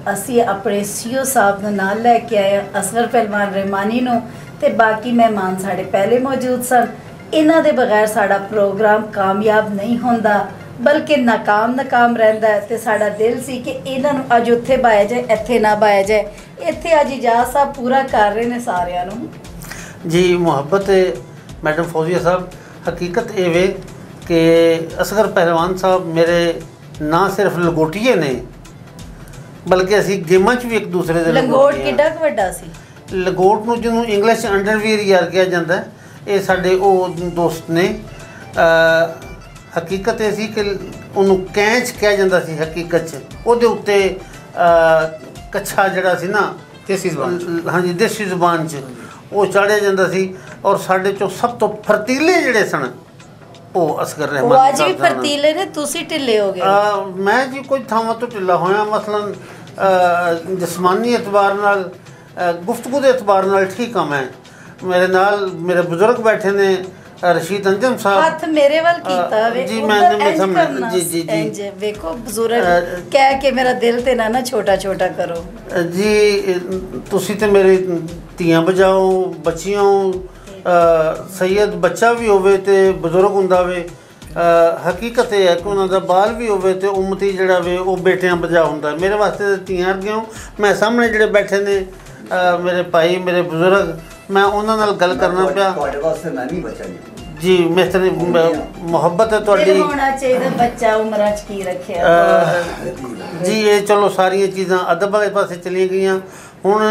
असी अपने सीओ साहब नाल लैके आए असगर पहलवान रहमानी नूं ते बाकी मेहमान साढ़े पहले मौजूद सन। इन्हां दे बगैर साड़ा प्रोग्राम कामयाब नहीं होंदा बल्कि नाकाम रहंदा है ते साड़ा दिल सी कि इन्हां नूं अज उत्थे बाया जाए इत्थे ना बाया जाए। इत्थे अज इजाज़ साहब पूरा कर रहे ने सारियां नूं। जी मुहब्बत मैडम फौजिया साहब, हकीकत ये वे कि असगर पहलवान साहब मेरे ना सिर्फ लंगोटिए ने बल्कि असी गेमां च भी एक दूसरे दे लंगोट किड्डा क वड्डा सी। लंगोट नूं जिन्हों इंग्लिश अंडरवीयर यार किया जाता है, ये साडे ओ दोस्त ने हकीकत ये सी कि उन्होंने कैंच कहा जाता सी। हकीकत च उहदे उत्ते कच्छा जिहड़ा सी ना देसी ज़बान, हाँ जी देसी ज़बान च वो चाढ़िया जाता सी और साडे चों सब तो फरतीले जिहड़े सन वो असगर रहमान आज भी फरतीले ने, तुसी ढिले हो गए। मैं जी कुछ थावां तो ढिला होया, मसलन जिस्मानी एतबार नाल गुफ्तगू के एतबार नाल ठीक हाँ। मैं मेरे नाल मेरे बुजुर्ग बैठे ने रशीद अंजम साहब, हाथ मेरे वाल कीता वे जी मैं समझ जी जी इंज देखो बुजुर्ग कह के मेरा दिल ते ना छोटा छोटा करो जी। तुसी ते मेरी तियां बजाओ बच्चियां सैयद बच्चा भी होवे ते बुजुर्ग हुंदा वे। हकीकत ये है कि उन्हां दा बाल भी होवे ते उम्मती जिहड़ा वे वो बेटियां बजा हुंदा। मेरे वास्ते ते तियां अरगे मैं सामने जिहड़े बैठे ने मेरे भाई मेरे बुजुर्ग, मैं उन्हां नाल गल करना पिया। ਤੁਹਾਡੇ ਵਾਸਤੇ ਮੈਂ ਨਹੀਂ ਬਚਾ जी मेरी मुहब्बत है तुहाडी होना चाहिए बच्चा उम्र च की रखिया जी। ये चलो सारिया चीज़ां अदब वाले पासे चली गई। हुण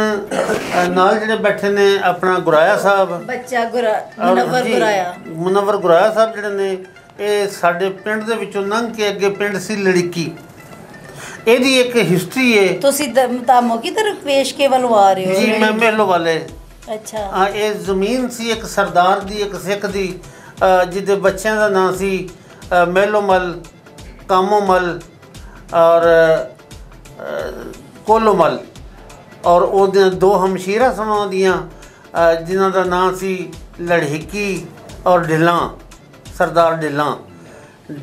नाल जिहड़े बैठे ने अपना गुराया साहब बच्चा मुनव्वर गुराया साहब जिहड़े ने ये साडे पिंड दे विचों लंघ के अगे पिंड सी लड़की, ਇਹਦੀ एक हिस्ट्री है। ਤੁਸੀਂ ਤਾਮੋ की तरफ पेश के वालों आ रहे हो? जी मैं मेलो वाले। अच्छा हाँ, ये ज़मीन सी एक सरदार दी एक सिख दी जिहदे बच्चों का नाम सी मेलोमल, कामोमल और कोलोमल और वो दो हमशीरा सन दियाँ जिन्हों का नाम सी लड़हिकी और ढिल्लां, सरदार ढिल्लां।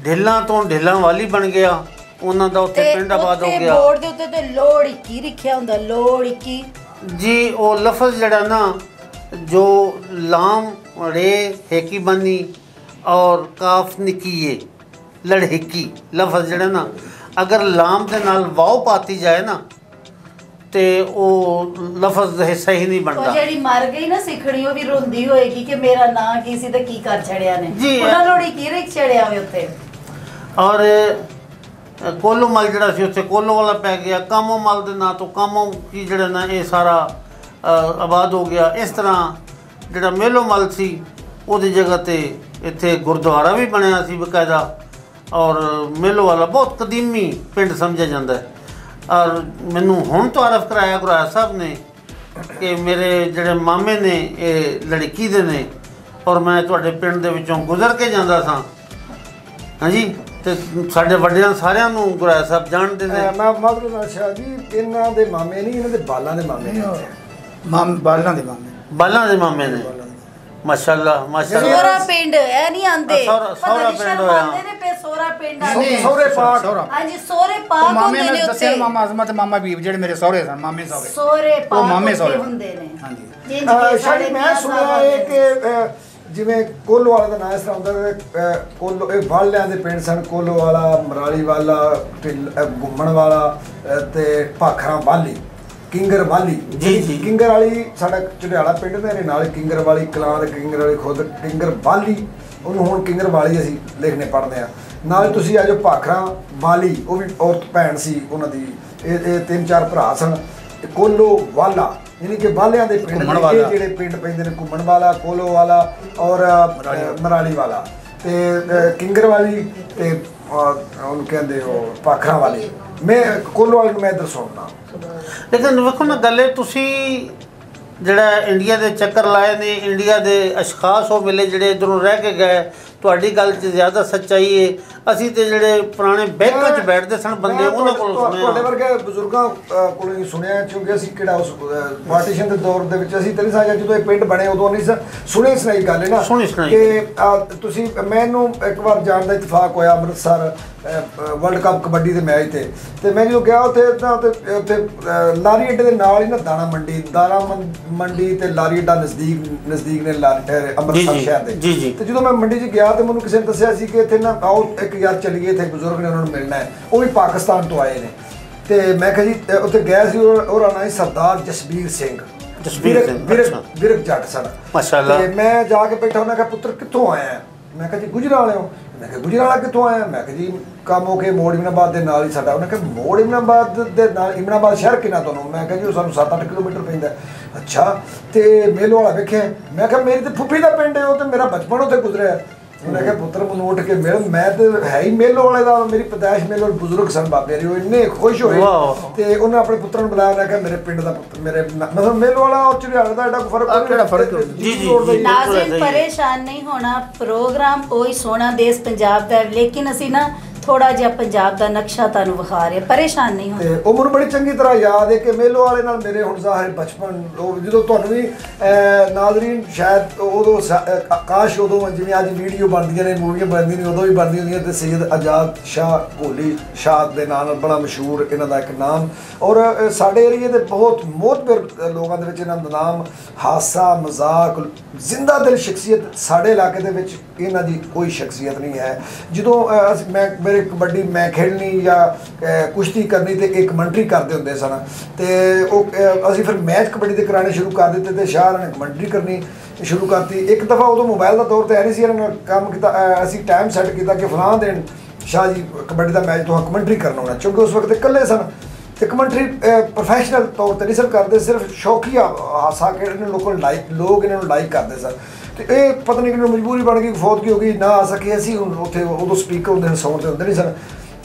ढिल्लां तो ढिल्लां वाली बन गया, उन्हों का उत्थे पिंड आबाद हो गया। बोर्ड दे उत्ते ते लोड़िकी लिखिया हुंदा, लोड़िकी जी। वो लफज जड़ा ना जो लाम रे हेकी बनी और काफ निकीए लड़हिकी लफज जड़ा ना अगर लाम के नाल वाव पाती जाए ना तो वो लफज सही नहीं बनता। जेड़ी मर गई ना सिखड़ी वो भी रोंदी होएगी कि मेरा नां की सी ते की कर छड़िया ने जी। उन्हां लोड़िकी रिक छड़िया वे उत्ते। और कोलो मल जड़ा सी उत्थे कोलो वाला पै गया, कामो मल दे ना तो कामो की जड़ा ना ये सारा आबाद हो गया। इस तरह जड़ा मेलो मल सी उहदी जगह ते इत्थे गुरुद्वारा भी बनया सी बकायदा और मेलो वाला बहुत कदीमी पिंड समझा जाता है। और मैनू हुण तारफ कराया गुराया साहब ने कि मेरे जड़े मामे ने ये लड़की दे ने और मैं तुहाडे पिंड दे विचों गुजर के जांदा सां। हाँ जी, ਤੇ ਸਾਡੇ ਵੱਡਿਆਂ ਸਾਰਿਆਂ ਨੂੰ ਗੁਰਾਇਆ ਸਾਹਿਬ ਜਾਣਦੇ ਨੇ। ਮੈਂ ਮਤਲਬ ਅੱਛਾ ਜੀ ਇਹਨਾਂ ਦੇ ਮਾਮੇ ਨਹੀਂ, ਇਹਨਾਂ ਦੇ ਬਾਲਾਂ ਦੇ ਮਾਮੇ ਨੇ। ਬਾਲਾਂ ਦੇ ਮਾਮੇ ਨੇ। ਮਾਸ਼ਾਅੱਲਾ ਮਾਸ਼ਾਅੱਲਾ। ਸੋਹਰਾ ਪਿੰਡ ਐ ਨਹੀਂ ਆਂਦੇ, ਸੋਹਰਾ ਪਿੰਡ ਹੋਇਆ ਨੇ ਪੇ ਸੋਹਰਾ ਪਿੰਡ ਸੋਹਰੇ ਪਾਕ। ਹਾਂਜੀ ਸੋਹਰੇ ਪਾਕ ਹੁੰਦੇ ਨੇ ਉੱਥੇ। ਮਾਮਾ ਅਜ਼ਮਤ ਮਾਮਾ ਬੀਬ ਜਿਹੜੇ ਮੇਰੇ ਸਹੁਰੇ ਸਨ, ਮਾਮੇ ਸਹੁਰੇ ਸੋਹਰੇ ਪਾਕ ਮਾਮੇ ਸਹੁਰੇ ਹੁੰਦੇ ਨੇ। ਹਾਂਜੀ। ਸ਼ਾਇਦ ਮੈਂ ਸੁਣਿਆ ਹੈ ਕਿ ਜਿਵੇਂ ਕੋਲੋ ਵਾਲਾ ਦਾ ਨਾਂ ਇਸ ਤਰ੍ਹਾਂ ਹੁੰਦਾ ਕੋਲੋ ਇਹ ਵਾਲਿਆਂ ਦੇ ਪਿੰਡ ਸਨ ਕੋਲੋ ਵਾਲਾ ਮਰਾਲੀ ਵਾਲਾ ਘੁੰਮਣ ਵਾਲਾ ਤੇ ਭਾਖੜਾ ਵਾਲੀ ਕਿੰਗਰ ਵਾਲੀ ਜੀ ਕਿੰਗਰ ਵਾਲੀ ਸਾਡਾ ਝੜਿਆਲਾ ਪਿੰਡ ਮੇਰੇ ਨਾਲ ਕਿੰਗਰ ਵਾਲੀ ਕਲਾਂ ਦੇ ਕਿੰਗਰ ਵਾਲੀ ਖੁਦ ਕਿੰਗਰ ਵਾਲੀ ਉਹਨੂੰ ਹੁਣ ਕਿੰਗਰ ਵਾਲੀ ਅਸੀਂ ਲਿਖਣੇ ਪੜ੍ਹਦੇ ਆ ਨਾਲ ਤੁਸੀਂ ਆ ਜੋ ਭਾਖੜਾ ਵਾਲੀ ਉਹ ਵੀ ਔਰਤ ਭੈਣ ਸੀ ਉਹਨਾਂ ਦੀ ਇਹ 3-4 ਭਰਾ ਸਨ ਕੋਲੋ ਵਾਲਾ यानी कि वालिया के पिंड जोड़े पिंड पेंदे ने घूमन वाला कोलो वाला और मराली वाला ते किंगर वाली ते कहते भाखड़ा वाली मैं कोलो वाले मैं इधर सुनना लेकिन वेखो ना गल तुसी ਜਿਹੜਾ ਇੰਡੀਆ ਦੇ ਚੱਕਰ ਲਾਏ ਨੇ ਇੰਡੀਆ ਦੇ ਅਸ਼ਖਾਸ ਉਹ ਮਿਲੇ ਜਿਹੜੇ ਇਧਰੋਂ ਰਹਿ ਕੇ ਗਏ ਤੁਹਾਡੀ ਗੱਲ 'ਚ ਜ਼ਿਆਦਾ ਸੱਚਾਈ ਹੈ ਅਸੀਂ ਤੇ ਜਿਹੜੇ ਪੁਰਾਣੇ ਬੈਂਕਾਂ 'ਚ ਬੈਠਦੇ ਸਨ ਬੰਦੇ ਉਹਨਾਂ ਕੋਲੋਂ ਸੁਣਿਆ ਤੁਹਾਡੇ ਵਰਗੇ ਬਜ਼ੁਰਗਾਂ ਕੋਲੋਂ ਹੀ ਸੁਣਿਆ ਕਿਉਂਕਿ ਅਸੀਂ ਕਿਹੜਾ ਉਸ ਪਾਰਟੀਸ਼ਨ ਦੇ ਦੌਰ ਦੇ ਵਿੱਚ ਅਸੀਂ ਤੇਰੀ ਸਾਜਾ ਜਦੋਂ ਇਹ ਪਿੰਡ ਬਣੇ ਉਦੋਂ ਨਹੀਂ ਸੁਣੀ ਸੁਣਾਈ ਗੱਲ ਹੈ ਨਾ ਕਿ ਤੁਸੀਂ ਮੈਨੂੰ ਇੱਕ ਵਾਰ ਜਾਣ ਦਾ ਇਤਫਾਕ ਹੋਇਆ ਅੰਮ੍ਰਿਤਸਰ ਵਰਲਡ ਕੱਪ ਕਬੱਡੀ ਦੇ ਮੈਚ ਤੇ ਮੈਂ ਜਦੋਂ ਗਿਆ ਉੱਥੇ ਲਾਰੀ ਅੱਡੇ ਦੇ ਨਾਲ ਹੀ ਨਾ ਦਾਣਾ ਮੰਡੀ ਤੇ ਲਾਰੀ ਅੱਡਾ ਨਜ਼ਦੀਕ ਨੇ ਅੰਮ੍ਰਿਤਸਰ ਸ਼ਹਿਰ ਦੇ ਤੇ ਜਦੋਂ ਮੈਂ ਮੰਡੀ 'ਚ ਗਿਆ ਤੇ ਮੈਨੂੰ ਕਿਸੇ ਨੇ ਦੱਸਿਆ ਸੀ ਕਿ ਇੱਥੇ ਨਾ ਆਓ ਇੱਕ ਯਾਰ ਚਲੀਏ ਇੱਥੇ ਬਜ਼ੁਰਗ ਨੇ ਉਹਨਾਂ ਨੂੰ ਮਿਲਣਾ ਹੈ ਉਹ ਵੀ ਪਾਕਿਸਤਾਨ ਤੋਂ ਆਏ ਨੇ ਤੇ ਮੈਂ ਕਿਹਾ ਜੀ ਉੱਥੇ ਗਿਆ ਸੀ ਉਹਦਾ ਨਾਂ ਸੀ ਸਰਦਾਰ ਜਸਬੀਰ ਸਿੰਘ ਵਿਰਕ ਜੱਟ ਸਾਡਾ ਮਾਸ਼ਾਅੱਲਾ ਤੇ ਮੈਂ ਜਾ ਕੇ ਬੈਠਾ ਉਹਨਾਂ ਕਿਹਾ ਪੁੱਤਰ ਕਿੱਥੋਂ ਆਇਆ ਮੈਂ ਕਿਹਾ ਜੀ ਗੁਜਰਾਵਾਲੇ ਹੋ ਮੈਂ ਕਿਹਾ ਗੁਜਰਾਵਾਲਾ ਕਿੱਥੋਂ ਆਇਆ ਮੈਂ ਕਿਹਾ ਜੀ ਕੰਮ ਹੋ ਕੇ ਮੋੜ ਇਮਨਾਬਾਦ ਦੇ ਨਾਲ ਹੀ ਸਾਡਾ ਉਹਨੇ ਕਿਹਾ ਮੋੜ ਇਮਨਾਬਾਦ ਦੇ ਨਾਲ ਇਮਨਾਬਾਦ ਸ਼ਹਿਰ ਕਿੰਨਾ ਤੁਹਾਨੂੰ ਮੈਂ ਕਿਹਾ ਜੀ ਉਹ ਸਾਨੂੰ 7-8 ਕਿਲੋਮੀਟਰ ਪੈਂਦਾ ਅੱਛਾ ਤੇ ਮੇਲੋ ਵਾਲਾ ਵੇਖਿਆ ਮੈਂ ਕਿਹਾ ਮੇਰੀ ਤੇ ਫੁੱਫੀ ਦਾ ਪਿੰਡ ਹੈ ਉਹ ਤੇ ਮੇਰਾ ਬਚਪਨ ਉੱਥੇ ਗੁਜ਼ਰਿਆ ਉਹਨੇ ਕਿਹਾ ਪੁੱਤਰ ਮੈਨੂੰ ਉੱਠ ਕੇ ਮਿਲ ਮੈਂ ਤੇ ਹੈ ਹੀ ਮੇਲੋ ਵਾਲੇ ਦਾ ਮੇਰੀ ਪਦਾਇਸ਼ ਮੇਲੋ ਬਜ਼ੁਰਗ ਸਨ ਬਾਬੇ ਜੀ ਉਹ ਇੰਨੇ ਖੁਸ਼ ਹੋਏ ਤੇ ਉਹਨੇ ਆਪਣੇ ਪੁੱਤਰ ਨੂੰ ਬੁਲਾਇਆ ਉਹਨੇ ਕਿਹਾ ਮੇਰੇ ਪਿੰਡ ਦਾ ਪੁੱਤਰ ਮੇਰੇ ਮਤਲਬ ਮੇਲੋ ਵਾਲਾ ਔਰ ਝੜਿਆਲੇ ਦਾ ਐਡਾ ਫਰਕ ਕਿਹੜਾ ਫਰਕ ਜੀ ਨਾਜ਼ਰੀਨ ਪਰੇਸ਼ਾਨ ਨਹੀਂ ਹੋਣਾ ਪ੍ਰੋਗਰਾਮ ਉਹੀ ਸੋਹਣਾ ਦੇਸ਼ ਪੰਜਾਬ ਦਾ ਲੇਕਿਨ ਅਸੀਂ ਨਾ ਥੋੜਾ ਜਿਹਾ ਪੰਜਾਬ ਦਾ ਨਕਸ਼ਾ ਤੁਹਾਨੂੰ ਵਿਖਾ ਰਹੇ ਪਰੇਸ਼ਾਨ ਨਹੀਂ ਹੋਣਾ ਉਹ ਮੈਨੂੰ ਬੜੀ ਚੰਗੀ ਤਰ੍ਹਾਂ ਯਾਦ ਹੈ ਕਿ ਮੇਲੋ ਵਾਲੇ ਨਾਲ ਮੇਰੇ ਹੁਣ ਜ਼ਾਹਿਰ ਬਚਪਨ ਜਦੋਂ ਤੁਹਾਨੂੰ ਵੀ ਨਾਜ਼ਰੀਨ ਸ਼ਾਇਦ ਉਦੋਂ ਕਾਸ਼ ਉਦੋਂ ਜਿਵੇਂ ਅੱਜ ਵੀਡੀਓ ਬਣਦੀਆਂ ਨੇ ਮੂਵੀਆਂ ਬਣਦੀਆਂ ਨੇ ਉਦੋਂ ਵੀ ਬਣਦੀਆਂ ਹੁੰਦੀਆਂ ਤੇ ਸੈਯਦ ਆਜ਼ਾਦ ਸ਼ਾਹ ਭੋਲੀ ਸ਼ਾਹ ਦੇ ਨਾਲ ਬੜਾ ਮਸ਼ਹੂਰ ਇਹਨਾਂ ਦਾ ਇੱਕ ਨਾਮ ਔਰ ਸਾਡੇ ਏਰੀਏ ਦੇ ਬਹੁਤ ਮੋਹਤਬਰ ਲੋਕਾਂ ਦੇ ਵਿੱਚ ਇਹਨਾਂ ਦਾ ਨਾਮ ਹਾਸਾ ਮਜ਼ਾਕ ਜ਼ਿੰਦਾ ਦਿਲ ਸ਼ਖਸੀਅਤ ਸਾਡੇ ਇਲਾਕੇ ਦੇ ਵਿੱਚ ਇਹਨਾਂ ਦੀ ਕੋਈ ਸ਼ਖਸੀਅਤ ਨਹੀਂ ਹੈ ਜਦੋਂ ਮੇਰੇ ਕਬੱਡੀ ਮੈਂ ਖੇਡਣੀ ਜਾਂ ਕੁਸ਼ਤੀ ਕਰਨੀ ਤੇ ਇੱਕ ਕਮੈਂਟਰੀ ਕਰਦੇ ਹੁੰਦੇ ਸਨ ਤੇ ਉਹ ਅਸੀਂ ਫਿਰ ਮੈਚ ਕਬੱਡੀ ਦੇ ਕਰਾਣੇ ਸ਼ੁਰੂ ਕਰ ਦਿੱਤੇ ਤੇ ਸ਼ਾਹ ਨੇ ਕਮੈਂਟਰੀ ਕਰਨੀ ਸ਼ੁਰੂ ਕਰਤੀ ਇੱਕ ਦਫਾ ਉਦੋਂ ਮੋਬਾਈਲ ਦਾ ਦੌਰ ਤੇ ਹੈ ਨਹੀਂ ਸੀ ਇਹਨਾਂ ਨੇ ਕੰਮ ਕੀਤਾ ਅਸੀਂ ਟਾਈਮ ਸੈੱਟ ਕੀਤਾ ਕਿ ਫਲਾਂ ਦਿਨ ਸ਼ਾਹ ਜੀ ਕਬੱਡੀ ਦਾ ਮੈਚ ਤੋਂ ਕਮੈਂਟਰੀ ਕਰਨਾ ਹੋਣਾ ਕਿਉਂਕਿ ਉਸ ਵਕਤ ਇਕੱਲੇ ਸਨ ਤੇ ਕਮੈਂਟਰੀ ਪ੍ਰੋਫੈਸ਼ਨਲ ਤੌਰ ਤੇ ਨਹੀਂ ਸਰ ਕਰਦੇ ਸਿਰਫ ਸ਼ੌਕੀਆ ਹਾਸਾ ਕੇ ਲੋਕ ਇਹਨਾਂ ਨੂੰ ਲਾਈਕ ਕਰਦੇ ਸਨ ਤੇ ਇਹ ਪਤਾ ਨਹੀਂ ਕਿਹਨੂੰ ਮਜਬੂਰੀ ਬਣ ਗਈ ਫੌਤਗੀ ਹੋ ਗਈ ਨਾ ਆ ਸਕੇ ਅਸੀਂ ਹੁਣ ਉੱਥੇ ਉਦੋਂ ਸਪੀਕਰ ਹੁੰਦੇ ਨੇ ਸਾਊਂਡ ਤੇ ਹੁੰਦੇ ਨਹੀਂ ਸਨ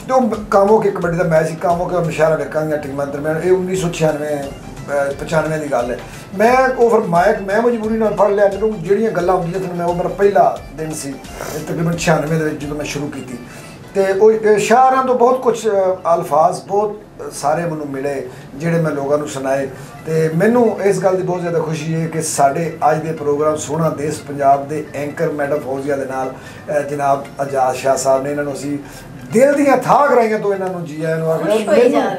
ਤੇ ਉਹ ਕੰਮ ਹੋ ਕੇ ਕਬੱਡੀ ਦਾ ਮੈਚ ਸੀ ਕੰਮ ਹੋ ਕੇ ਮੁਸ਼ਾਰਾ ਵੇਖਾਂਗੇ ਟੀਮਾਂ ਦਰਮਿਆਨ ਇਹ 1996-95 ਦੀ ਗੱਲ ਹੈ ਮੈਂ ਉਹ ਫਿਰ ਮਾਇਕ ਮੈਂ ਮਜਬੂਰੀ ਨਾਲ ਫੜ ਲਿਆ ਮੈਨੂੰ ਜਿਹੜੀਆਂ ਗੱਲਾਂ ਹੁੰਦੀਆਂ ਸਨ ਮੈਂ ਉਹ ਮੇਰਾ ਪਹਿਲਾ ਦਿਨ ਸੀ ਤਕਰੀਬਨ 96 ਦੇ ਵਿੱਚ ਜਦੋਂ ਮੈਂ ਸ਼ੁਰੂ ਕੀਤੀ ਤੇ ਉਹ ਸ਼ਾਇਰਾਂ ਤੋਂ ਬਹੁਤ ਕੁਝ ਅਲਫਾਜ਼ ਬਹੁਤ ਸਾਰੇ ਮੈਨੂੰ ਮਿਲੇ ਜਿਹੜੇ ਮੈਂ ਲੋਕਾਂ ਨੂੰ ਸੁਣਾਏ ਤੇ ਮੈਨੂੰ ਇਸ ਗੱਲ ਦੀ ਬਹੁਤ ਜ਼ਿਆਦਾ ਖੁਸ਼ੀ ਹੈ ਕਿ ਸਾਡੇ ਅੱਜ ਦੇ ਪ੍ਰੋਗਰਾਮ ਸੋਹਣਾ ਦੇਸ਼ ਪੰਜਾਬ ਦੇ ਐਂਕਰ ਮੈਡਮ ਫੌਜ਼ੀਆ ਦੇ ਨਾਲ ਜਨਾਬ ਆਜ਼ਾਦ ਸ਼ਾਹ ਸਾਹਿਬ ਨੇ ਇਹਨਾਂ ਨੂੰ ਅਸੀਂ ਦਿਲ ਦੀਆਂ ਥਾਂ ਕਰਾਈਆਂ ਤੋਂ ਇਹਨਾਂ ਨੂੰ ਜੀ ਆਇਆਂ ਨੂੰ ਆਖਿਆ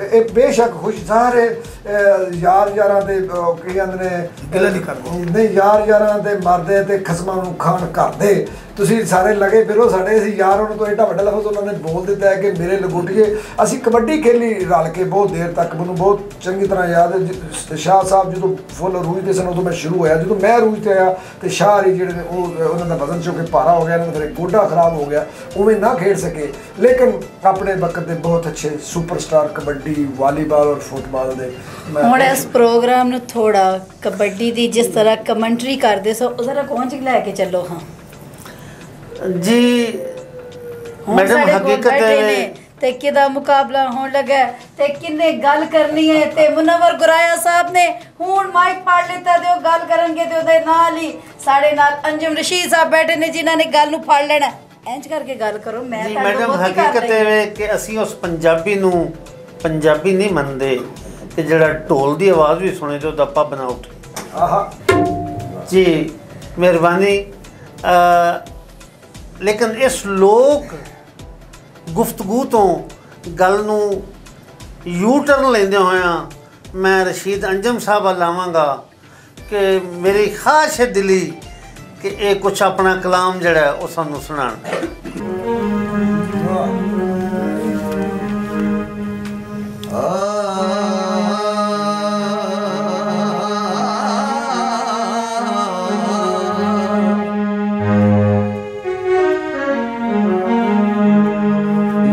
ਇਹ ਬੇਸ਼ੱਕ ਖੁਸ਼ ਸਾਰੇ ਯਾਰਾਂ ਦੇ ਕੀ ਕਹਿੰਦੇ ਨੇ ਗਿਲਾ ਨਹੀਂ ਕਰਦੇ ਨਹੀਂ ਯਾਰਾਂ ਦੇ ਮਰਦੇ ਤੇ ਖਸਮਾਂ ਨੂੰ ਖਾਣ ਕਰਦੇ ਤੁਸੀਂ ਸਾਰੇ ਲਗੇ ਫਿਰੋ ਸਾਡੇ ਅਸੀਂ ਯਾਰ ਉਹਨਾਂ ਤੋਂ ਐਡਾ ਵੱਡਾ ਲਫ਼ਜ਼ ਉਹਨਾਂ ਨੇ ਬੋਲ ਦਿੱਤਾ ਹੈ ਕਿ ਮੇਰੇ ਲਗੋਟੀਏ ਅਸੀਂ ਕਬੱਡੀ ਖੇਲੀ ਰਲ ਕੇ ਬਹੁਤ ਦੇਰ ਤੱਕ ਮੈਨੂੰ ਬਹੁਤ ਚੰਗੀ ਤਰ੍ਹਾਂ ਯਾਦ ਹੈ ਸ਼ਾਹ ਸਾਹਿਬ ਜਦੋਂ ਫੁੱਲ ਰੂਜ ਦੇ ਸਨ ਉਦੋਂ ਮੈਂ ਸ਼ੁਰੂ ਹੋਇਆ ਜਦੋਂ ਮੈਂ ਰੂਜ ਤੇ ਆਇਆ ਤੇ ਸ਼ਾਹ ਜੀ ਜਿਹੜੇ ਨੇ ਉਹ ਉਹਨਾਂ ਦਾ ਵਜ਼ਨ ਚੋਂ ਕੇ ਭਾਰਾ ਹੋ ਗਿਆ ਇਹਨਾਂ ਦਾ ਫਿਰ ਗੋਡਾ ਖਰਾਬ ਹੋ ਗਿਆ ਉਵੇਂ ਨਾ ਖੇਡ ਸਕੇ ਲੇਕਿਨ ਆਪਣੇ ਵਕਤ ਦੇ ਬਹੁਤ ਅੱਛੇ ਸੁਪਰਸਟਾਰ ਕਬੱਡੀ ਵਾਲੀਬਾਲ ਔਰ ਫੁੱਟਬਾਲ ਦੇ ਹੁਣ ਇਸ ਪ੍ਰੋਗਰਾਮ ਨੂੰ ਥੋੜਾ ਕਬੱਡੀ ਦੀ ਜਿਸ ਤਰ੍ਹਾਂ ਕਮੈਂਟਰੀ ਕਰਦੇ ਸੋ ਉਹ ਜ਼ਰਾ ਪਹੁੰਚ ਲੈ ਕੇ ਚੱਲੋ ਹਾਂ जी मैडम हकीकत है ते किदा मुकाबला होने लगा ते किन्ने गल करनी है ते मुनव्वर गुराया साहब ने हुण माइक फाड़ लेता ते ओ गल करनगे ते ओदे नाल ही साडे नाल अंजुम रशीद साहब बैठे ने जिन्हां ने गल नु फाड़ लेना इंज करके गल करो मैं जी मैडम हकीकत है कि ਅਸੀਂ ਉਸ ਪੰਜਾਬੀ ਨੂੰ ਪੰਜਾਬੀ ਨਹੀਂ ਮੰਨਦੇ ਤੇ ਜਿਹੜਾ ਢੋਲ ਦੀ ਆਵਾਜ਼ ਵੀ ਸੁਣੇ ਤੇ ਉਹਦਾ ਪੱਬ ਨਾ ਉੱਠੇ ਆਹਾ ਜੀ ਮਿਹਰਬਾਨੀ लेकिन इस लोक गुफ्तगू तो गल नूं यू टर्न लेंदे होया मैं रशीद अंजम साहब लावांगा कि मेरी ख्वाहिश है दिली कि ये कुछ अपना कलाम जड़ा है वो सानू सुनान।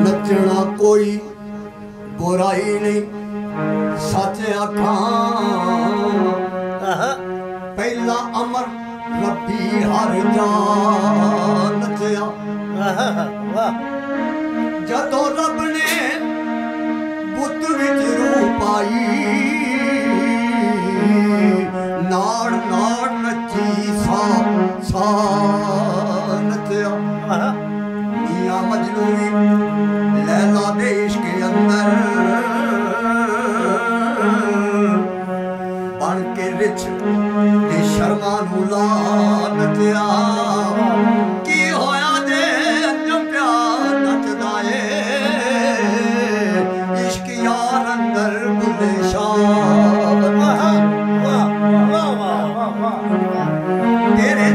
नचना कोई बुराई नहीं, सच आखां पहला अमर रब्बी हर जान नचया। जदों रब ने बुत विच रूह पाई, नाड़ नाड़ नची सा सा नचया। मियां मजनू भी लैला दे इश्क अंदर बन के रिछ ते शर्मा नू ला नचया। की होया जे अंजम प्यार नचदा ए, इश्क यार अंदर बुले शाह। तेरे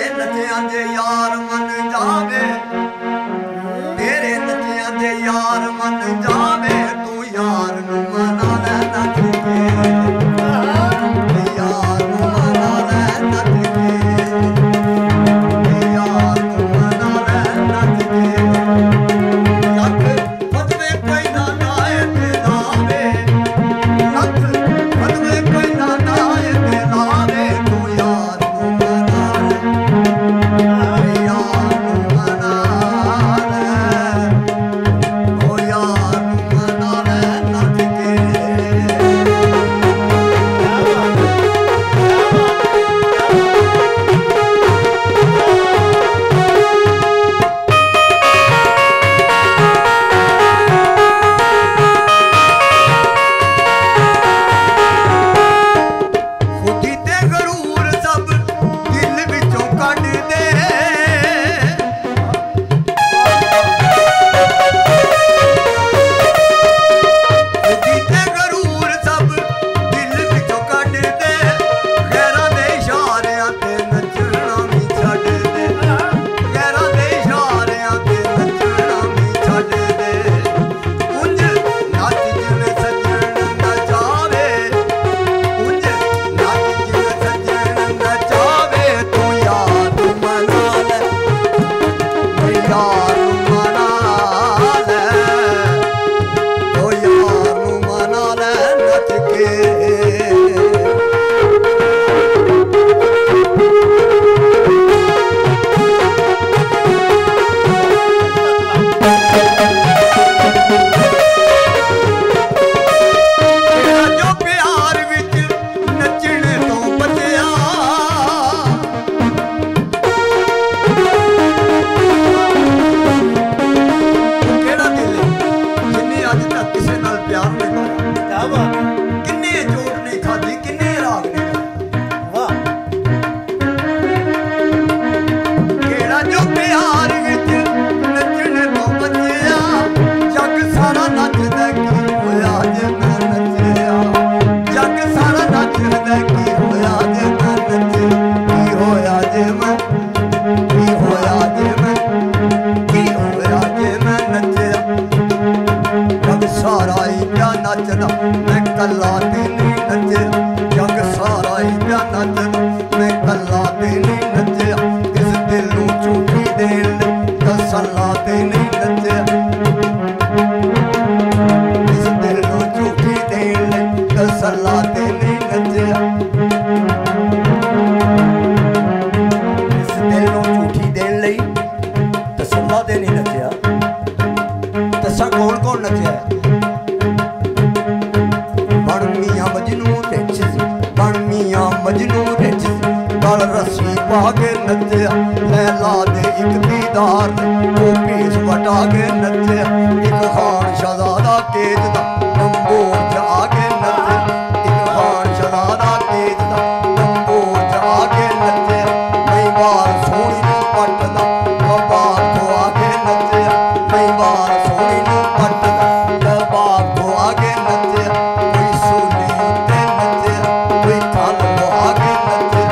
नचया दे यार मन जावे, तेरे नचिया दे यार मन जावे, तू यार नू मना ले नच के, यार नू मना ले नच के, यार नू मना ले नच के। लख फतवे कोई ना नाए ते लावे, लख फतवे कोई ना नाए ते लावे, तू यार नू मना ले, यार नू मना ले, ओ यार नू मना ले नच के। खुदी ते गरूर सब दिल विचों कढ दे, खुदी ते गरूर सब दिल विचों कढ दे, गैरां दे इशारियां ते नचना भी छड्ड दे, गैरां दे इशारियां ते नचना भी छड्ड दे। उंज नच जिवें सज्जण नचावे, उंज नच जिवें सज्जण नचावे, तू यार नू मना ले, यार नू मना ले, ओ यार नू मना ले नच के। तेरा जो प्यार विच नचने तो बचया, केड़ा दिल है जिन्ने अज तक किसी नाल प्यार नहीं पाया, किन्ने चोट नहीं खाधी, किन्ने राग नहीं गाया। केड़ा जो प्यार विच नचने तो बचया, जग सारा नचदा की होया जे मैं नचया, जग सारा नचदा की होया जे मैं नचे, की होया जे मैं, की होया जे मैं, की होया जे मैं नचया। जग सारा ही प्या नचदा, मैं कल्ला ते नहीं नचया, जग सारा ही प्या नचदा, मैं कल्ला ते नहीं नचया। इस दिल नू झूठी देण लई तसल्ला ते नहीं नचया, इस दिल नू झूठी देण लई तसल्ला ते नहीं नचया, इस दिल नू झूठी देण लई तसल्ला ते नहीं नचया। दसा कौन कौन नचया? बण मियां मजनू रिच सी, बण मियां मजनू रिच सी, गल रस्सी पा के नचया। लैला दे इक दीदार ने वो भेस वटा के नचया। इक खान शहजादा केज दा नंबोर च आके नचया, इक खान शहजादा केज दा नंबोर च आके नचया। कई बार सोहनी नू पटदा कबाब को आके नचया, कई बार सोहनी नू पटदा कबाब को आके नचया। कोई सूली उत्ते नचया, कोई कल को आके नचया,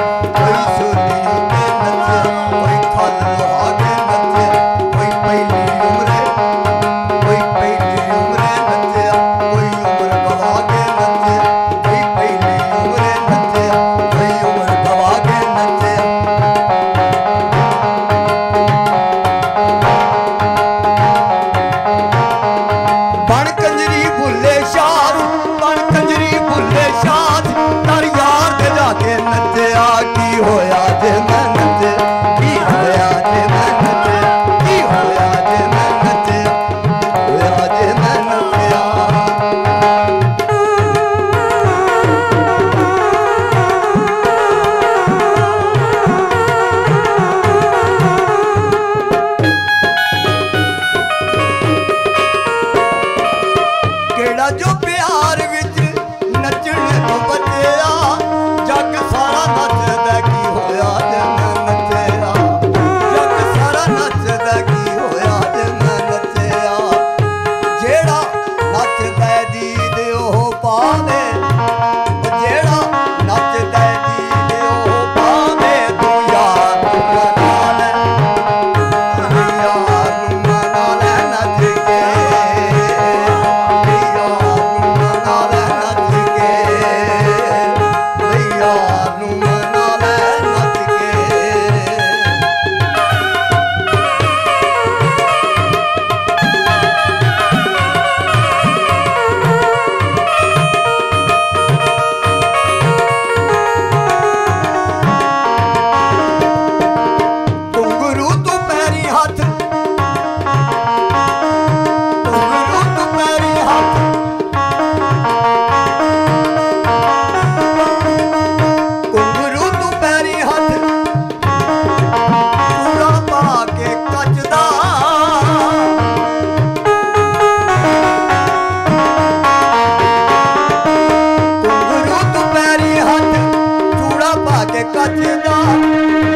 कचदा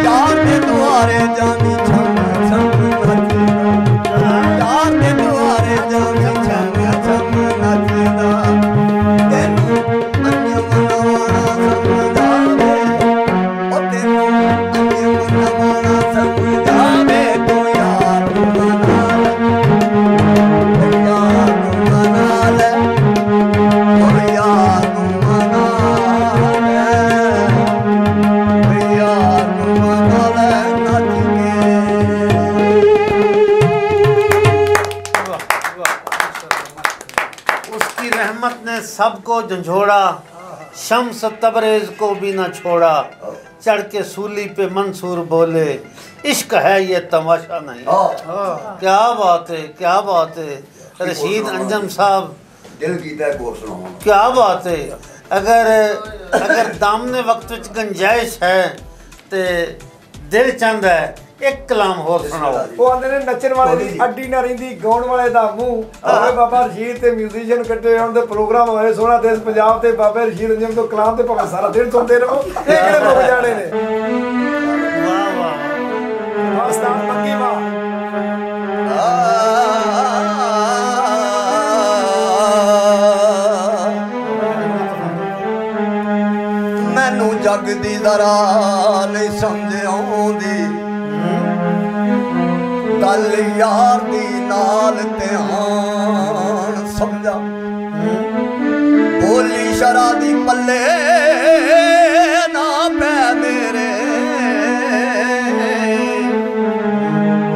यार दे दुआरे जानी छम छम नचदा यार दे दुआरे जानी छम छम नचदा तेनू अन्य मनवाना समझावे ओ तेनू अन्य मनवाना समझावे तो यार मना यार मना ले ओ यार उसकी रहमत ने सबको झंझोड़ा, शम्स तबरेज को भी न छोड़ा, चढ़ के सूली पे मंसूर बोले इश्क है ये तमाशा नहीं। क्या बात है, क्या बात है रशीद अंजम साहब, दिल कीता है कोर सुनाओ। क्या बात है। अगर दामने वक्त विच गुंजाइश है ते दिल चंद है एक कलाम होर सुनाओ। ਉਹ ਆਂਦੇ ਨੇ ਨੱਚਣ ਵਾਲੇ ਦੀ ਅੱਡੀ ਨਾ ਰਹਿੰਦੀ ਗਾਉਣ ਵਾਲੇ ਦਾ ਮੂੰਹ। ਹੋਵੇ ਬਾਬਾ ਰਸ਼ੀਦ ਤੇ ਮਿਊਜ਼ੀਸ਼ੀਅਨ ਇਕੱਠੇ ਹੋਣ ਦੇ ਪ੍ਰੋਗਰਾਮ ਹੋਏ ਸੋਹਣਾ ਦੇਸ਼ ਪੰਜਾਬ ਤੇ ਬਾਬੇ ਰਸ਼ੀਦ ਅੰਜਮ ਤੋਂ ਕਲਾਮ ਤੇ ਭਾਵੇਂ ਸਾਰਾ ਦਿਨ ਸੁਣਦੇ ਰਹੋ। ਇਹ ਕਿਹੜੇ ਮੁੱਕ ਜਾਣੇ ਨੇ। ਵਾਹ ਵਾਹ ਉਸਤਾਦ ਮੰਗੀ ਵਾਹ। मैनू जग दी जरा नहीं समझ आउंदी गल यार दी नाल ध्यान समझा बोली शरा दी पल्ले ना पै मेरे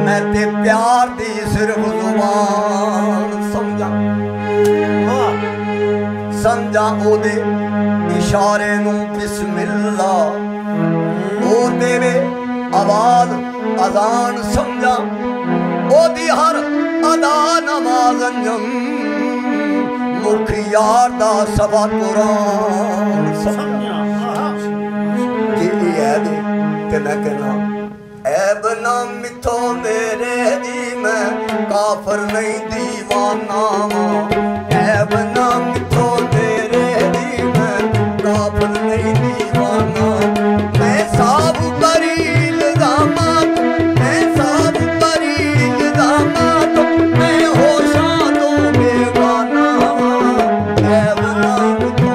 मैं ते प्यार दी सिर्फ जुबान समझा समझा ओदे इशारे नू बिस्मिल्ला ओ तेरे आवाज अजान समझा ओदी हर अदा नमाज अंजम मुख यार दा सवा कुरान समझा कि है दे ते मैं कहना ऐब ना मिथो मेरे दी मैं काफर नहीं दीवाना ऐब ना मिथो मेरे दी मैं काफर नहीं दीवाना मैं साब बरी इल्जामात मैं साब बरी इल्जामात मैं होशां तो बेगाना ऐब ना मिथो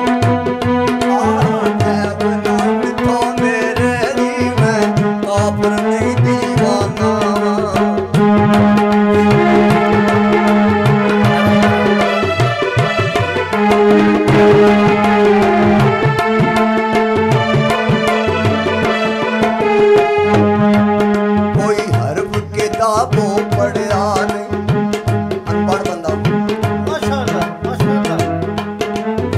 ऐब ना मिथो मेरे दी मैं काफर नहीं दीवाना कोई हर्फ किताबों पढ़िया नहीं अनपढ़ बंदा माशाल्लाह माशाल्लाह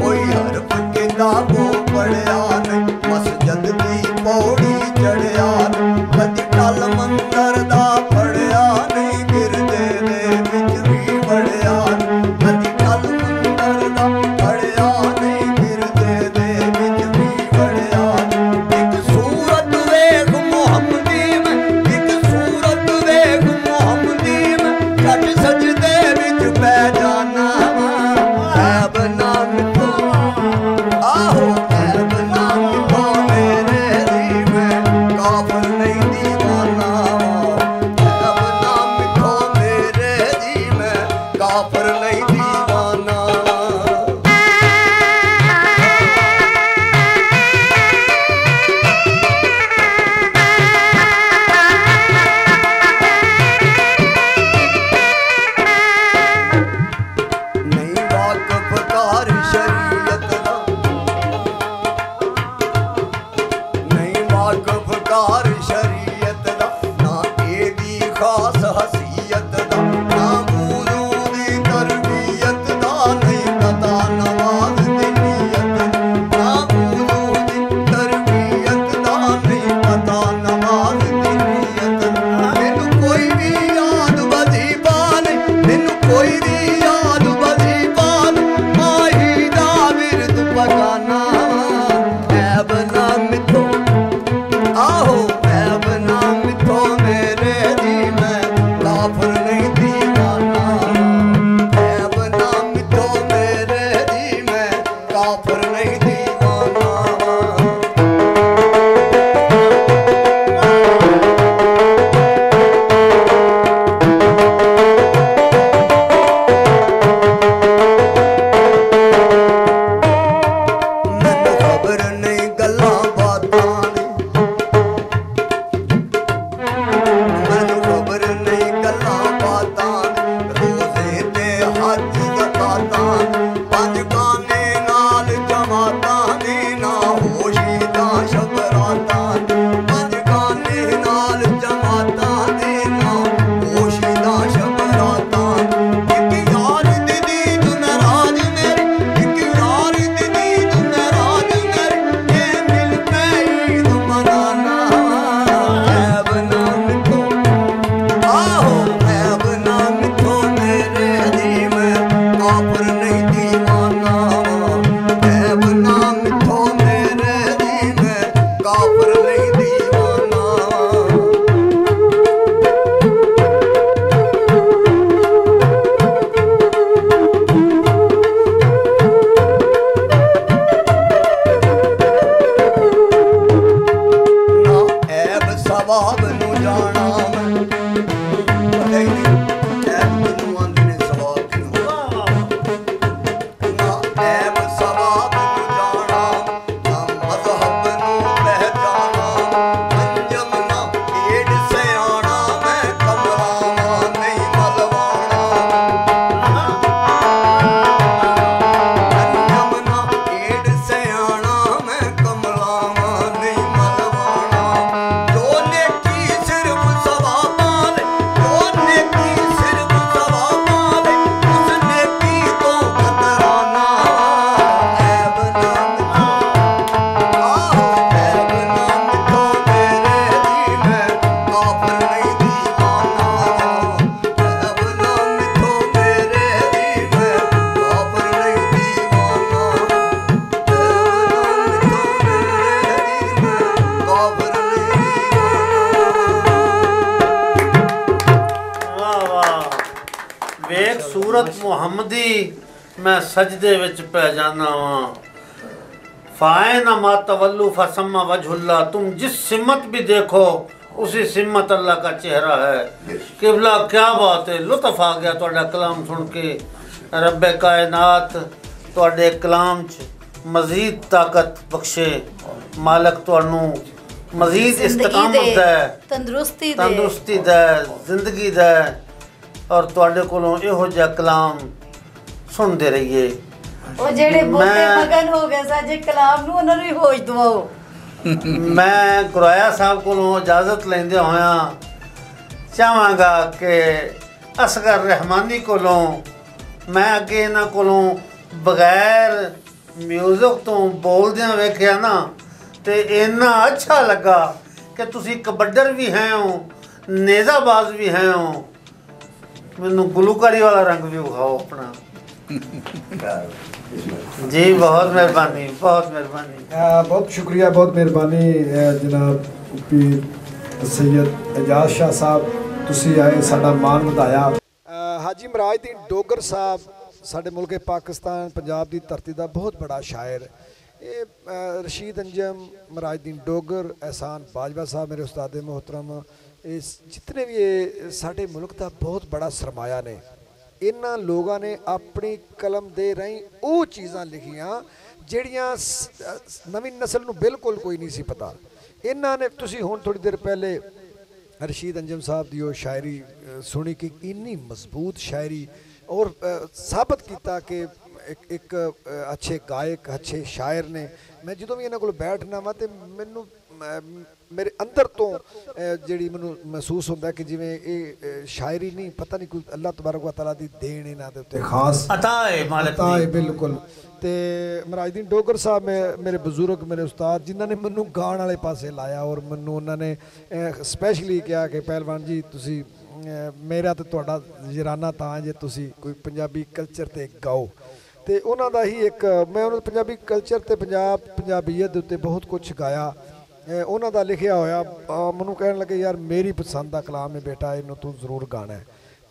कोई हर्फ किताबों पढ़िया नहीं मस्जिद दी पौड़ी चढ़िया नहीं कदी टल मंदर दा पढ़िया नहीं गिरदे दे विच भी बढ़िया नहीं कदी टल मंदर दा पढ़िया नहीं गिरदे दे विच भी बढ़िया नहीं एक सूरत वेख मुहम्मदी में एक सूरत वेख मुहम्मदी में कट सजदे विच पै जाना ऐब ना मिथो आहो ऐब ना सूरत मुहम्मदी मैं सजदे विच पै जाना वां फ़ायना मा तवल्लु फसम्मा वजहुल्लाह। तुम जिस सिमत भी देखो उसी सिमत अल्लाह का चेहरा है। किबला क्या बात है, लुत्फ आ गया तुहाडा कलाम सुन के। रब्बे कायनात तुहाडे कलाम च मज़ीद ताकत बख्शे। मालक तुहानू मज़ीद इस्तकामत दे, तंदुरुस्ती दे, जिंदगी दे और तुहाडे कोलों इहो जिहा कलाम सुनते रहिए। ਉਹ ਜਿਹੜੇ ਬੋਤੇ ਮਗਨ ਹੋ ਗਏ ਸਾਜੇ ਕਲਾਮ ਨੂੰ ਉਹਨਾਂ ਨੂੰ ਹੀ ਹੋਸ਼ ਦਵਾਓ। ਮੈਂ ਗੁਰਾਇਆ ਸਾਹਿਬ ਕੋਲੋਂ ਇਜਾਜ਼ਤ ਲੈਂਦੇ ਹੋਇਆ ਚਾਹਾਂਗਾ ਕਿ ਅਸਗਰ ਰਹਿਮਾਨੀ ਕੋਲੋਂ ਮੈਂ ਅੱਗੇ ਇਹਨਾਂ ਕੋਲੋਂ ਬਗੈਰ ਮਿਊਜ਼ਿਕ ਤੋਂ ਬੋਲਦਿਆਂ ਵੇਖਿਆ ਨਾ ਤੇ ਇੰਨਾ ਅੱਛਾ ਲੱਗਾ ਕਿ ਤੁਸੀਂ ਕਬੱਡਰ ਵੀ ਹੈ ਹੋ, ਨੇਜ਼ਾਬਾਜ਼ ਵੀ ਹੈ ਹੋ। ਮੈਨੂੰ ਗੁਲੂਕਾਰੀ ਵਾਲਾ ਰੰਗ ਵੀ ਵਿਖਾਓ ਆਪਣਾ। जी बहुत मेहरबानी, बहुत मेहरबानी। बहुत शुक्रिया, बहुत मेहरबानी जनाब पीर सैयद एजाज शाह साहब, तुसी आए साडा मान वधाया। हाजी मराजुद्दीन डोगर साहब साडे मुल्क पाकिस्तान पंजाब की धरती का बहुत बड़ा शायर। ये रशीद अंजम, मराजुद्दीन डोगर, एहसान बाजवा साहब मेरे उस्ताद मोहतरम, इस जितने भी ये साडे मुल्क का बहुत बड़ा सरमाया ने। इन्हां लोगों ने अपनी कलम दे राही वो चीज़ां लिखियां जिहड़ियां नवीं नस्ल नूं बिल्कुल कोई नहीं सी पता। इन्हां ने तुसीं हुण थोड़ी देर पहले रशीद अंजम साहब की वो शायरी सुनी कि इन्नी मजबूत शायरी और साबित किया कि एक अच्छे गायक, अच्छे शायर ने। मैं जो भी इन्हां कोल बैठना वा तो मैनू मेरे अंदर तो जी मैं महसूस होता है कि जिमें ये शायरी नहीं, पता नहीं कोई अल्लाह तबारक व तआला दी देन इन्हां दे उत्ते खास अता है बिल्कुल। तो मराजुद्दीन डोगर साहब मेरे बजुर्ग, मेरे उस्ताद जिन्होंने मैनू गाण वाले पासे लाया और मैनू उन्होंने स्पैशली कहा कि पहलवान जी तुसी मेरा तो तुहाडा जराना तां जे तुसी कोई पंजाबी कल्चर ते गाओ। तो उन्हों का ही एक मैं उन्होंने पंजाबी कल्चर ते पंजाबीयत के उत्ते बहुत कुछ गाया। उन्हों का लिखिया होया मैनू कहन लगे यार मेरी पसंद का कलाम है बेटा, इनू तू जरूर गाना है।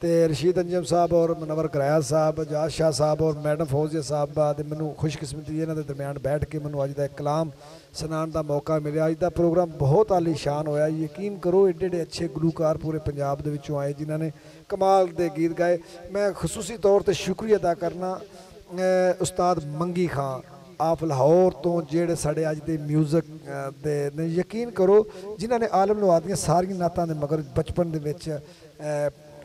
तो रशीद अंजम साहब और मनवर कराया साहब, एजाज शाह साहब और मैडम फौजिया साहब के मैनू खुशकिस्मती इन्हों के दरम्यान बैठ के मैनू अज का एक कलाम सुनाने का मौका मिले। अज का प्रोग्राम बहुत आलीशान होया। यकीन करो एडे एडे अच्छे गुलूकार पूरे पंजाब दे विचों आए जिन्होंने कमाल के गीत गाए। मैं खसूसी तौर पर शुक्रिया अदा करना उस्ताद मंगी खां आप लाहौर तो जेड़े साढ़े अज के म्यूजिक दे यकीन करो जिन्होंने आलम नवाज दियां सारियां नातां दे मगर बचपन दे विच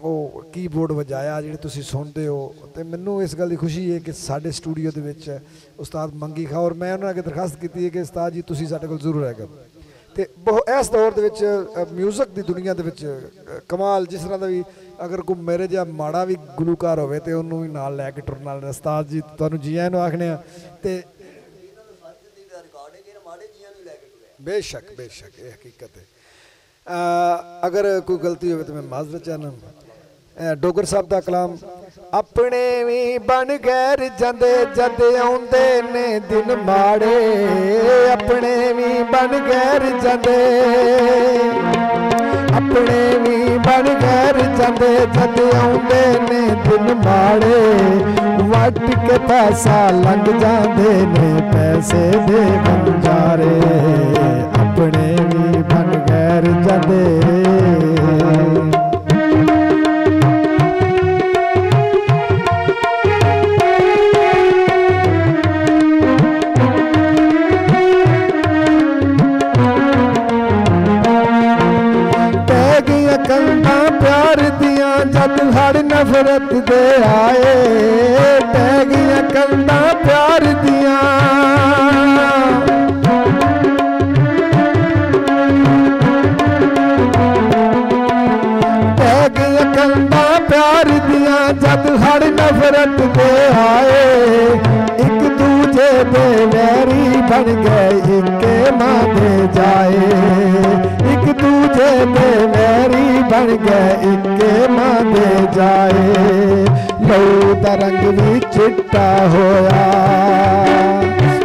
वो कीबोर्ड वजाया जेड़े तुसीं सुनदे हो। तो मैनू इस गल की खुशी है कि साडे स्टूडियो दे विच उस्ताद मंगी खां और मैं उन्होंने अगे दरखास्त की है कि उस्ताद जी तुसीं साडे कोल जरूर आएगा। तो बहुत इस दौर दे विच म्यूजिक की दुनिया दे विच कमाल जिस तरह का भी अगर कोई मेरे जिहा माड़ा भी गुलूकार होवे तो उन्होंने भी नाल लैके टुरन वाले उस्ताद जी तुहानूं जी आइयां नूं आखने ते बेशक बेशक ये हकीकत है। अगर कोई गलती हो तो मैं माजरत चाहना। डोगर साहब का कलाम अपने भी बन गैर जंदे जद आउंदे ने दिन माड़े, अपने भी बन गैर जंदे, अपने भी बन गैर जंदे जद आउंदे ने दिन माड़े, वट के पैसा लंघ जांदे ने पैसे दे बंजारे, अपने भी बन गैर जंदे। प्यार दियां जद हर नफरत दे आए, पै गईयां कंधा प्यार दियां, पै गईयां कंधा प्यार दियां जद हर नफरत दे आए, एक दूजे दे वैरी बन गए इके मां दे जाए, एक दूजे दे वैरी बन गए इके मां दे जाए, लहू दा रंग भी चिट्टा होया,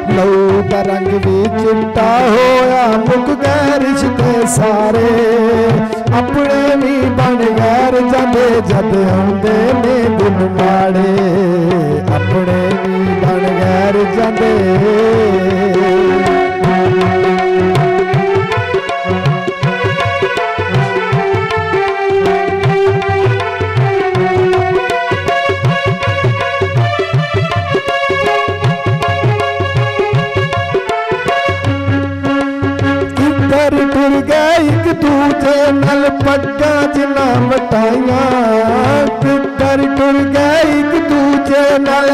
लहू दा रंग भी चिट्टा होया, मुक गए रिश्ते सारे, अपने भी बन गैर जाते जद आउंदे ने दिन माड़े अपने भी बन गैर जाते टुर गए एक दूजे नल पग्गा जिना वटाइया तितर टुर गए एक दूजे नल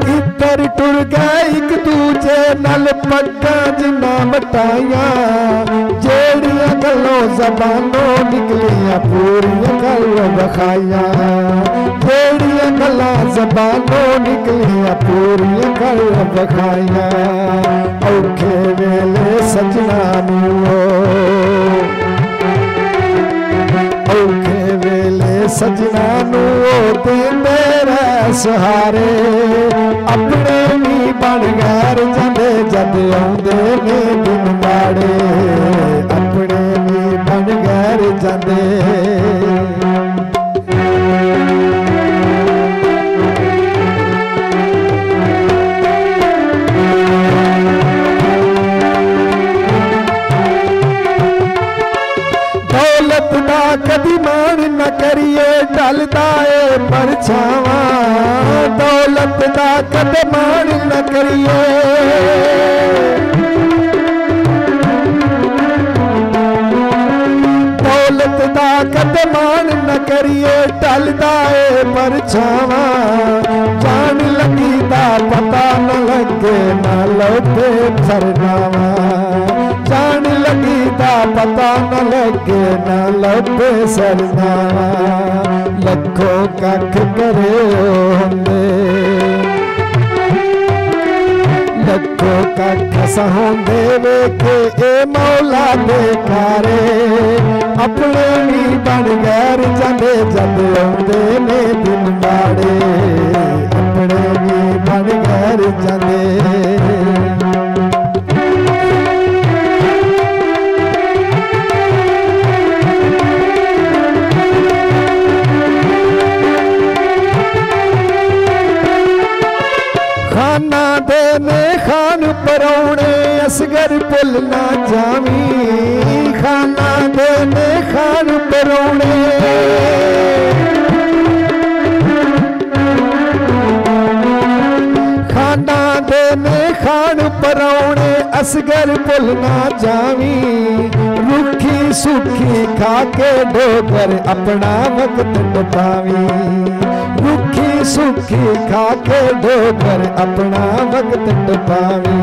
तितर टुर गए एक दूजे नल पग्गा जिना वटाइया जेड़ियां गलों जबानों निकलियां पूरियां गल बखाइया जेड़ियां गल्लां जबानों निकलियां पूरियां गल बखाइया औखे वेले सजना नूं औखे वेले सजना नूं देंदे रह सहारे अपने भी बन गैर जांदे जद आउंदे ने दिन माड़े अपने भी बन गैर जांदे कदी मान न करिए ढलदा ए परछावा दौलत दा कदी मान न करिए दौलत दा कदी मान न करिए ढलदा ए परछावा जान लगी दा पता न लगे न लौटे सरनावा जान लगी दा पता न लगे न लौटे सरनावा लखों कख करे होंदे लखों कख सहोंदे वेखे ए मौला दे कारे अपने भी बन गैर जांदे जद आउंदे ने दिन माड़े अपने भी बन गैर जांदे खाना देने खान परौने असगर पुल ना जावी खाना देने खान परौने खाना देने खान परौने असगर पुल ना जावी रुखी सुखी खा के डोगर अपना वक्त बितावी रुखी सुखी खा के डोगर अपना वक्त टपावी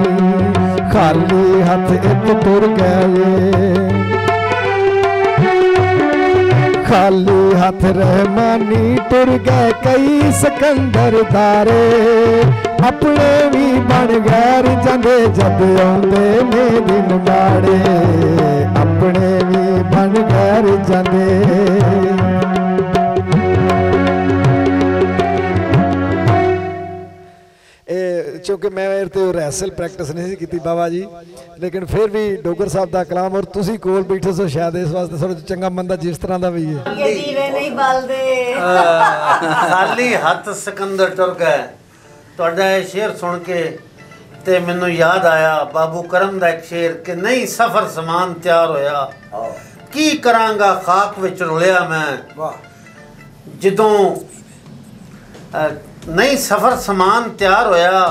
खाली हाथ इत टुर गए खाली हाथ रहमानी टुर गए कई सिकंदर दारे अपने भी बन गैर जांदे जद आउंदे ने दिन माड़े अपने भी बन गैर जांदे चूँकि मैं रिहर्सल प्रैक्टिस नहीं की बाबा जी लेकिन फिर भी डोगर साहब का कलाम और तुसी कोल बैठे सो शायद इस वास्ते थोड़ा चंगा बंदा जिस तरह का भी है खाली हथ सिकंदर टुर गए तुहाडा ये शेर सुन के ते मैनू याद आया बाबू करम दा एक शेर कि नहीं सफर समान तैयार होया की करांगा खाक विच रुलिया मैं जदों नहीं सफर समान तैयार होया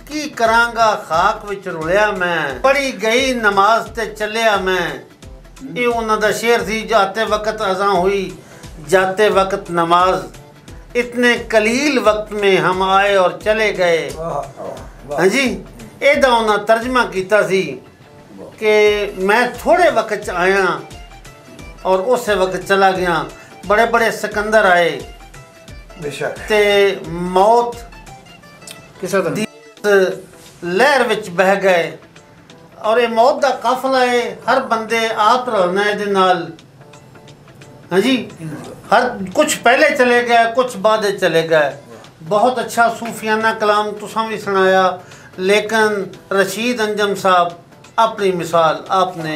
की करांगा खाक विच रुलिया मैं पढ़ी गई नमाज ते चलिया मैं ये उन्हां दा शेर सी जाते वक्त अज़ां हुई जाते वक्त नमाज इतने कलील वक्त में हम आए और चले गए हाँ जी एदा उन्हां तर्जमा कीता सी कि मैं थोड़े वक्त आया और उस वक्त चला गया बड़े बड़े सिकंदर आए ते मौत किसा लहर विच बह गए और ये मौत का काफला है हर बंदे आप रहना है नाल हाँ जी हर कुछ पहले चले गए कुछ बाद चले गए बहुत अच्छा सूफियाना कलाम तुसां भी सुनाया, लेकिन रशीद अंजम साहब अपनी मिसाल आपने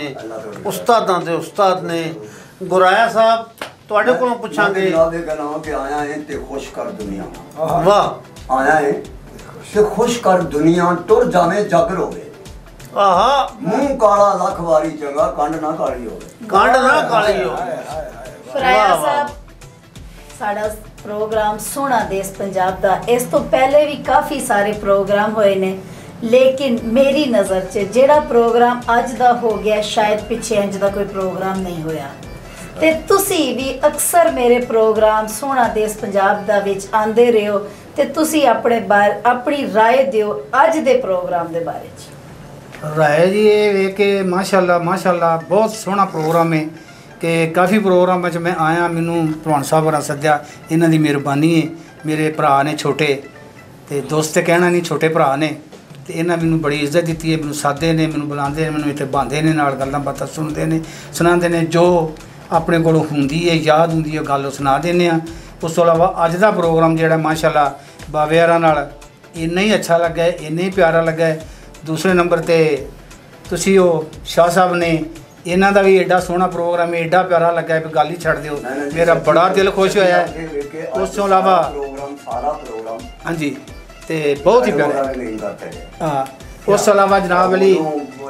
उस्तादां दे उस्ताद ने। गुराया साहब ਤੁਹਾਡੇ ਕੋਲੋਂ ਪੁੱਛਾਂਗੇ। ਦੇ ਕਲਾਮ ਕਿ ਆਇਆ ਹੈ ਤੇ ਖੁਸ਼ ਕਰ ਦੁਨੀਆ। ਵਾਹ ਆਇਆ ਹੈ ਤੇ ਖੁਸ਼ ਕਰ ਦੁਨੀਆ, ਤੁਰ ਜਾਵੇਂ ਜਗ ਰੋਵੇ। ਆਹਾ ਮੂੰਹ ਕਾਲਾ ਲੱਖ ਵਾਰੀ ਚੰਗਾ, ਕੰਡ ਨਾ ਕਾਲੀ ਹੋਵੇ। ਕੰਡ ਨਾ ਕਾਲੀ ਹੋਵੇ। ਫਰਾਇਆ ਸਾਹਿਬ ਸਾਡਾ ਪ੍ਰੋਗਰਾਮ ਸੋਹਣਾ ਦੇਸ਼ ਪੰਜਾਬ ਦਾ ਇਸ ਤੋਂ ਪਹਿਲੇ ਵੀ ਕਾਫੀ ਸਾਰੇ ਪ੍ਰੋਗਰਾਮ ਹੋਏ ਨੇ, ਲੇਕਿਨ ਮੇਰੀ ਨਜ਼ਰ 'ਚ ਜਿਹੜਾ ਪ੍ਰੋਗਰਾਮ ਅੱਜ ਦਾ ਹੋ ਗਿਆ ਸ਼ਾਇਦ ਪਿੱਛੇ ਇੰਜ ਦਾ ਕੋਈ ਪ੍ਰੋਗਰਾਮ ਨਹੀਂ ਹੋਇਆ। ਤੇ ਤੁਸੀਂ ਵੀ ਅਕਸਰ ਮੇਰੇ ਪ੍ਰੋਗਰਾਮ ਸੋਹਣਾ ਦੇਸ਼ ਪੰਜਾਬ ਦਾ ਵਿੱਚ ਆਂਦੇ ਰਹੇ ਹੋ ਤੇ ਤੁਸੀਂ ਆਪਣੀ ਰਾਏ ਦਿਓ ਅੱਜ ਦੇ ਪ੍ਰੋਗਰਾਮ ਦੇ ਬਾਰੇ 'ਚ। ਰਾਏ ਜੀ ਇਹ ਵੇਖ ਕੇ ਮਾਸ਼ਾਅੱਲਾ ਬਹੁਤ ਸੋਹਣਾ ਪ੍ਰੋਗਰਾਮ ਹੈ ਕਿ ਕਾਫੀ ਪ੍ਰੋਗਰਾਮਾਂ 'ਚ ਮੈਂ ਆਇਆ, ਮੈਨੂੰ ਭਲਵਾਨ ਸਾਹਿਬ ਹੋਰਾਂ ਸੱਦਿਆ, ਇਹਨਾਂ ਦੀ ਮਿਹਰਬਾਨੀ ਹੈ। ਮੇਰੇ ਭਰਾ ਨੇ ਛੋਟੇ ਤੇ ਦੋਸਤ ਤੇ ਕਹਿਣਾ ਨਹੀਂ, ਛੋਟੇ ਭਰਾ ਨੇ ਤੇ ਇਹਨਾਂ ਮੈਨੂੰ ਬੜੀ ਇੱਜ਼ਤ ਦਿੱਤੀ ਹੈ। ਮੈਨੂੰ ਸਾਦੇ ਨੇ, ਮੈਨੂੰ ਬੁਲਾਉਂਦੇ ਨੇ, ਮੈਨੂੰ ਇੱਥੇ ਬਾਂਦੇ ਨੇ, ਨਾਲ ਗੱਲਾਂ ਬਾਤਾਂ ਸੁਣਾਉਂਦੇ ਨੇ, ਜੋ ਆਪਣੇ ਕੋਲੋਂ ਹੁੰਦੀ ਹੈ ਯਾਦ ਹੁੰਦੀ ਹੈ ਗੱਲ ਸੁਣਾ ਦਿੰਦੇ ਆ। ਉਸ ਤੋਂ ਇਲਾਵਾ ਅੱਜ ਦਾ ਪ੍ਰੋਗਰਾਮ ਜਿਹੜਾ ਮਾਸ਼ਾਅੱਲਾ ਬਾਬਿਆਰਾਂ ਨਾਲ ਇੰਨਾ ਹੀ ਅੱਛਾ ਲੱਗਾ, ਇੰਨਾ ਹੀ ਪਿਆਰਾ ਲੱਗਾ। ਦੂਸਰੇ ਨੰਬਰ 'ਤੇ ਤੁਸੀਂ ਉਹ ਸ਼ਾਹ ਸਾਹਿਬ ਨੇ, ਇਹਨਾਂ ਦਾ ਵੀ ਐਡਾ ਸੋਹਣਾ ਪ੍ਰੋਗਰਾਮ, ਐਡਾ ਪਿਆਰਾ ਲੱਗਾ ਵੀ ਗੱਲ ਹੀ ਛੱਡ ਦਿਓ, ਮੇਰਾ ਬੜਾ ਦਿਲ ਖੁਸ਼ ਹੋਇਆ। ਉਸ ਤੋਂ ਇਲਾਵਾ ਹਾਂਜੀ ਤੇ ਬਹੁਤ ਹੀ ਪਿਆਰਾ ਹਾਂ। ਉਸ ਤੋਂ ਇਲਾਵਾ ਜਨਾਬ ਅਲੀ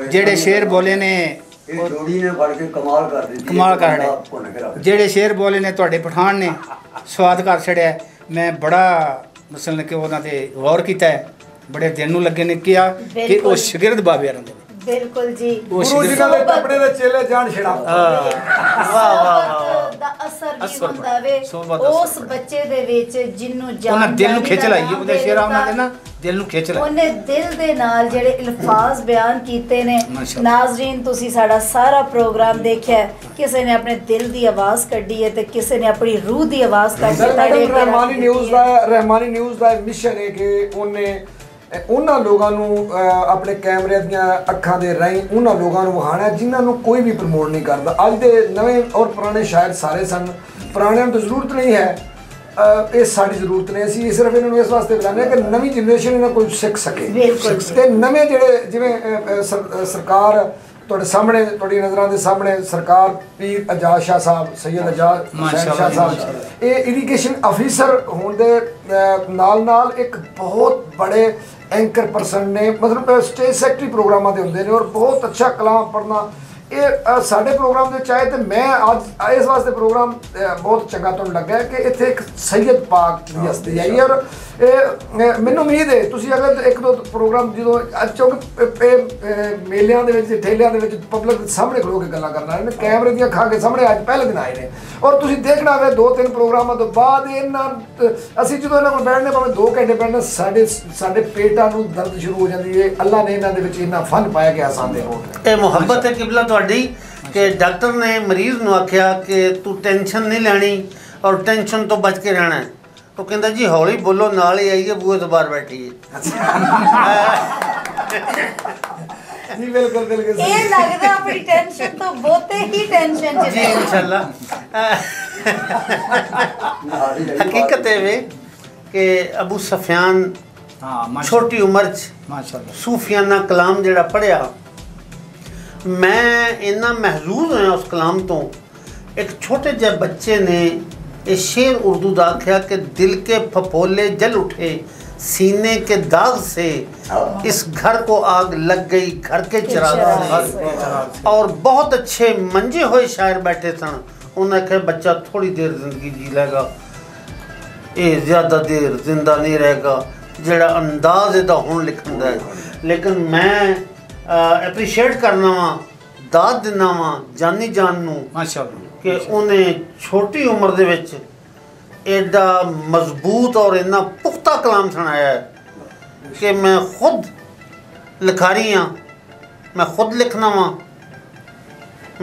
ਜਿਹੜੇ ਸ਼ੇਰ ਬੋਲੇ ਨੇ ਕਮਾਲ ਕਰ ਰਹੇ, ਜਿਹੜੇ ਸ਼ੇਰ ਬੋਲੇ ਨੇ ਤੁਹਾਡੇ ਪਠਾਨ ਨੇ ਸਵਾਦ ਕਰ ਛੜਿਆ। ਮੈਂ ਬੜਾ ਮਸਲਨ ਕਿ ਉਹਨਾਂ 'ਤੇ ਗੌਰ ਕੀਤਾ ਹੈ, ਬੜੇ ਦਿਲ ਨੂੰ ਲੱਗੇ ਨੇ ਕਿਹਾ ਕਿ ਉਹ ਸ਼ਾਗਿਰਦ ਬਾਬਿਆਰਾਂ ਦੇ। ਬਿਲਕੁਲ ਜੀ, ਗੁਰੂ ਜੀ ਦੇ ਆਪਣੇ ਦੇ ਚੇਲੇ ਜਾਣ ਛੜਾ। ਵਾਹ ਵਾਹ ਦਾ ਅਸਰ ਵੀ ਹੁੰਦਾ ਵੇ ਉਸ ਬੱਚੇ ਦੇ ਵਿੱਚ ਜਿਹਨੂੰ ਜਾਨ ਉਹਨਾਂ ਦਿਲ ਨੂੰ ਖਿੱਚ ਲਾਈ, ਉਹਦੇ ਸ਼ੇਰਾਂ ਉਹਨਾਂ ਦੇ ਨਾ ਦਿਲ ਨੂੰ ਖਿੱਚ ਲਾਈ। ਉਹਨੇ ਦਿਲ ਦੇ ਨਾਲ ਜਿਹੜੇ ਅਲਫਾਜ਼ ਬਿਆਨ ਕੀਤੇ ਨੇ। ਨਾਜ਼ਰੀਨ ਤੁਸੀਂ ਸਾਡਾ ਸਾਰਾ ਪ੍ਰੋਗਰਾਮ ਦੇਖਿਆ, ਕਿਸੇ ਨੇ ਆਪਣੇ ਦਿਲ ਦੀ ਆਵਾਜ਼ ਕੱਢੀ ਹੈ ਤੇ ਕਿਸੇ ਨੇ ਆਪਣੀ ਰੂਹ ਦੀ ਆਵਾਜ਼ ਕੱਢੀ ਹੈ। ਰਹਿਮਾਨੀ ਨਿਊਜ਼ ਦਾ ਮਿਸ਼ਨ ਹੈ ਕਿ ਉਹਨੇ ਉਹਨਾਂ ਲੋਕਾਂ ਨੂੰ ਆਪਣੇ ਕੈਮਰੇ ਦੀਆਂ ਅੱਖਾਂ ਦੇ ਰਾਹੀਂ ਉਹਨਾਂ ਲੋਕਾਂ ਨੂੰ ਵਿਖਾਉਣਾ ਜਿਨ੍ਹਾਂ ਨੂੰ ਕੋਈ ਵੀ ਪ੍ਰਮੋਟ ਨਹੀਂ ਕਰਦਾ। ਅੱਜ ਦੇ ਨਵੇਂ ਔਰ ਪੁਰਾਣੇ ਸ਼ਾਇਦ ਸਾਰੇ ਸਨ, ਪੁਰਾਣਿਆਂ ਨੂੰ ਤਾਂ ਜ਼ਰੂਰਤ ਨਹੀਂ ਹੈ, ਇਹ ਸਾਡੀ ਜ਼ਰੂਰਤ ਨਹੀਂ। ਅਸੀਂ ਸਿਰਫ ਇਹਨਾਂ ਨੂੰ ਇਸ ਵਾਸਤੇ ਬੁਲਾਉਂਦੇ ਹਾਂ ਕਿ ਨਵੀਂ ਜਨਰੇਸ਼ਨ ਇਹਨਾਂ ਕੋਲ ਸਿੱਖ ਸਕੇ ਤੇ ਨਵੇਂ ਜਿਹੜੇ ਜਿਵੇਂ ਸਰਕਾਰ ਤੁਹਾਡੇ ਸਾਹਮਣੇ, ਤੁਹਾਡੀ ਨਜ਼ਰਾਂ ਦੇ ਸਾਹਮਣੇ ਸਰਕਾਰ ਪੀਰ ਅਜਾਜ਼ ਸ਼ਾਹ ਸਾਹਿਬ, ਸੈਯਦ ਅਜਾਜ਼ ਸ਼ਾਹ ਸਾਹਿਬ, ਇਹ ਇਰੀਗੇਸ਼ਨ ਅਫੀਸਰ ਹੋਣ ਦੇ ਨਾਲ ਇੱਕ ਬਹੁਤ ਬੜੇ ਐਂਕਰ ਪਰਸਨ ਨੇ, ਮਤਲਬ ਸਟੇਜ ਸੈਕਟਰੀ ਪ੍ਰੋਗਰਾਮਾਂ ਦੇ ਹੁੰਦੇ ਨੇ ਔਰ ਬਹੁਤ ਅੱਛਾ ਕਲਾਮ ਪੜ੍ਹਨਾ। ਇਹ ਸਾਡੇ ਪ੍ਰੋਗਰਾਮ ਦੇ ਚਾਹੇ ਤੇ ਮੈਂ ਅੱਜ ਇਸ ਵਾਸਤੇ ਪ੍ਰੋਗਰਾਮ ਬਹੁਤ ਚੰਗਾ ਤੁਹਾਨੂੰ ਲੱਗਾ ਕਿ ਇੱਥੇ ਇੱਕ ਸੈਯਦ ਪਾਕ ਦੀ ਹਸਤੀ ਆਈ ਹੈ ਔਰ ਇਹ ਮੈਨੂੰ ਉਮੀਦ ਹੈ ਤੁਸੀਂ ਅਗਰ ਇੱਕ ਦੋ ਪ੍ਰੋਗਰਾਮ ਜਦੋਂ ਚੌਂਕ ਮੇਲਿਆਂ ਦੇ ਵਿੱਚ ਠੇਲਿਆਂ ਦੇ ਵਿੱਚ ਪਬਲਿਕ ਦੇ ਸਾਹਮਣੇ ਖਲੋ ਕੇ ਗੱਲਾਂ ਕਰਨਾ ਨੇ, ਕੈਮਰੇ ਦੀਆਂ ਅੱਖਾਂ ਦੇ ਸਾਹਮਣੇ ਅੱਜ ਪਹਿਲੇ ਦਿਨ ਆਏ ਨੇ ਔਰ ਤੁਸੀਂ ਦੇਖਣਾ ਹੈ 2-3 ਪ੍ਰੋਗਰਾਮਾਂ ਤੋਂ ਬਾਅਦ ਇਹਨਾਂ ਅਸੀਂ ਜਦੋਂ ਇਹਨਾਂ ਕੋਲ ਬੈਠਨੇ ਭਾਵੇਂ 2 ਘੰਟੇ ਬੈਠਣਾ ਸਾਡੇ ਪੇਟਾਂ ਨੂੰ ਦਰਦ ਸ਼ੁਰੂ ਹੋ ਜਾਂਦੀ ਹੈ। ਅੱਲਾ ਨੇ ਇਹਨਾਂ ਦੇ ਵਿੱਚ ਇੰਨਾ ਫਨ ਪਾਇਆ ਕਿ ਆਸਾਨ ਦੇ ਹੋ। ਇਹ ਮੁਹੱਬਤ ਹੈ ਕਿਬਲਾ ਤੁਹਾਡੀ ਕਿ ਡਾਕਟਰ ਨੇ ਮਰੀਜ਼ ਨੂੰ ਆਖਿਆ ਕਿ ਤੂੰ ਟੈਨਸ਼ਨ ਨਹੀਂ ਲੈਣੀ ਔਰ ਟੈਨਸ਼ਨ ਤੋਂ ਬਚ ਕੇ ਰਹਿਣਾ ਹੈ। ਉਹ ਕਹਿੰਦਾ ਜੀ ਹੌਲੀ ਬੋਲੋ, ਨਾਲ ਹੀ ਆਈਏ, ਬੂਹੇ ਤੋਂ ਬਾਹਰ ਬੈਠੀਏ। ਜੀ ਬਿਲਕੁਲ ਇਹ ਲੱਗਦਾ ਆਪਣੀ ਟੈਨਸ਼ਨ ਤੋਂ ਬਹੁਤੇ ਹੀ ਟੈਨਸ਼ਨ ਚ ਜੀ ਇਨਸ਼ਾਅੱਲਾ। ਹਕੀਕਤ ਇਹ ਵੇ ਕਿ ਅਬੂ ਸਫਿਆਨ ਛੋਟੀ ਉਮਰ 'ਚ ਮਾਸ਼ਾਅੱਲਾ ਸੂਫੀਆਨਾ ਕਲਾਮ ਜਿਹੜਾ ਪੜ੍ਹਿਆ, ਮੈਂ ਇੰਨਾ ਮਹਿਜ਼ੂਜ਼ ਹੋਇਆ ਉਸ ਕਲਾਮ ਤੋਂ। ਇੱਕ ਛੋਟੇ ਜਿਹੇ ਬੱਚੇ ਨੇ ये शेर उर्दू दा आख्या कि दिल के फफोले जल उठे सीने के दाग से, इस घर को आग लग गई घर के चिराग से। और बहुत अच्छे मंजे हुए शायर बैठे सन, उन्हें आख्या बच्चा थोड़ी देर जिंदगी जी लेगा, ये ज़्यादा देर जिंदा नहीं रहेगा, जेड़ा अंदाज इहदा हुण लिखण दा है। लेकिन मैं एप्रीशिएट करना वा, दाद दिना वा जानी जान नूं माशाअल्लाह कि उन्हें छोटी उम्र दे विच एडा मजबूत और इन्ना पुख्ता कलाम सुनाया है कि मैं खुद लिखारी हाँ, मैं खुद लिखना वा,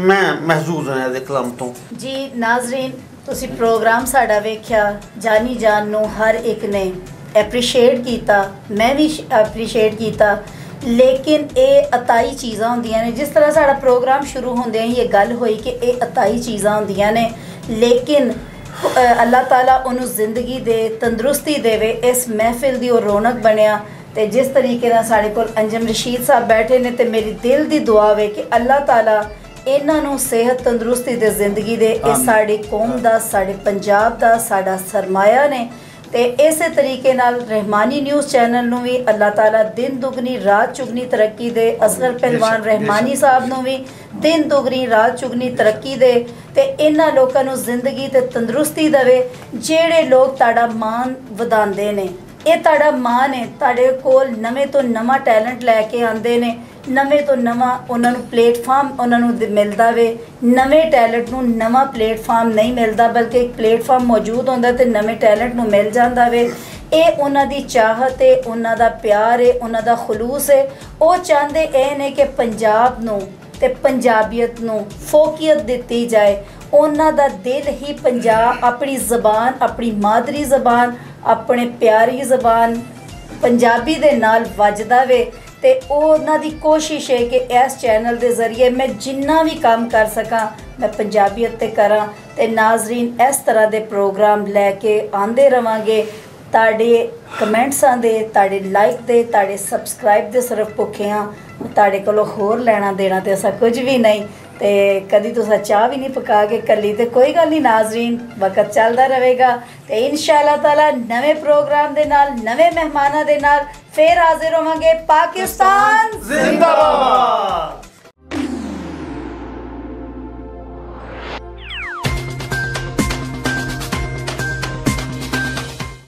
मैं महजूज हाँ इहदे कलाम तो। जी नाजरीन तुसी प्रोग्राम साडा वेख्या, जानी जान नूं हर एक ने एप्रीशिएट कीता, मैं भी एप्रीशिएट कीता। लेकिन ये अताई चीज़ां होंदियां ने, जिस तरह साड़ा प्रोग्राम शुरू होंदे ही ये गल होई कि ये अताई चीज़ां होंदियां ने, लेकिन अल्लाह ताला उन्होंने जिंदगी दे तंदुरुस्ती देवे। इस महफिल दी और रौनक बनया ते जिस तरीके नाल साडे कोल अंजम रशीद साहब बैठे ने, ते मेरी दिल दी दुआ वे कि अल्लाह ताला इन्हां नूं सेहत तंदुरुस्ती दे जिंदगी दे। इस साडी कौम दा, साडे पंजाब दा साडा सरमाया ने। ते इस तरीके नाल रहमानी न्यूज़ चैनल नूं भी अल्लाह ताला दिन दुगनी रात चुगनी तरक्की दे। असगर पहलवान रहमानी साहब नूं भी दिन दुगनी रात चुगनी तरक्की दे ते इन्हां लोकां नूं जिंदगी ते तंदुरुस्ती देवे जेड़े लोग ताड़ा मान वधांदे ने। ये ताड़ा मान है, ताड़े कोल नवें तो नवां टैलेंट लैके आंदे ने, नवें तो नवां उन्हां नूं प्लेटफार्म उन्हां नूं मिलदा वे। नवें टैलेंट नूं नवां प्लेटफार्म नहीं मिलदा, बल्कि एक प्लेटफार्म मौजूद होंदा ते नवें टैलेंट नूं मिल जांदा वे। ये उन्हां दी चाहत है, उन्हां दा प्यार है, उन्हां दा खलूस है। वो चाहते ये ने कि पंजाब नूं ते पंजाबियत नूं फोकियत दित्ती जाए। उन्हां दा दिल ही पंजाब अपनी ज़बान, अपनी मादरी ज़बान, अपने प्यारी ज़बान पंजाबी दे नाल वजदा वे। ते उन्हां दी कोशिश है कि इस चैनल दे ज़रिए मैं जिन्ना भी काम कर सकां मैं पंजाबियत ते करां। ते नाजरीन इस तरह दे प्रोग्राम लैके आंदे रवांगे। ताड़े कमेंट्सां दे, ताड़े लाइक दे, ताड़े सब्सक्राइब दे सिर्फ भुखे हाँ। ताड़े कोलों होर लैना देना ते ऐसा कुछ भी नहीं। ते कदी तुसा चाह भी नहीं पका के कली ते कोई गल नहीं नाजरीन, वक्त चलता रहेगा। ते इंशाअल्लाह ताला नवे प्रोग्राम दे नाल, नवे मेहमानां दे नाल फिर हाजिर होवांगे। पाकिस्तान जिंदाबाद।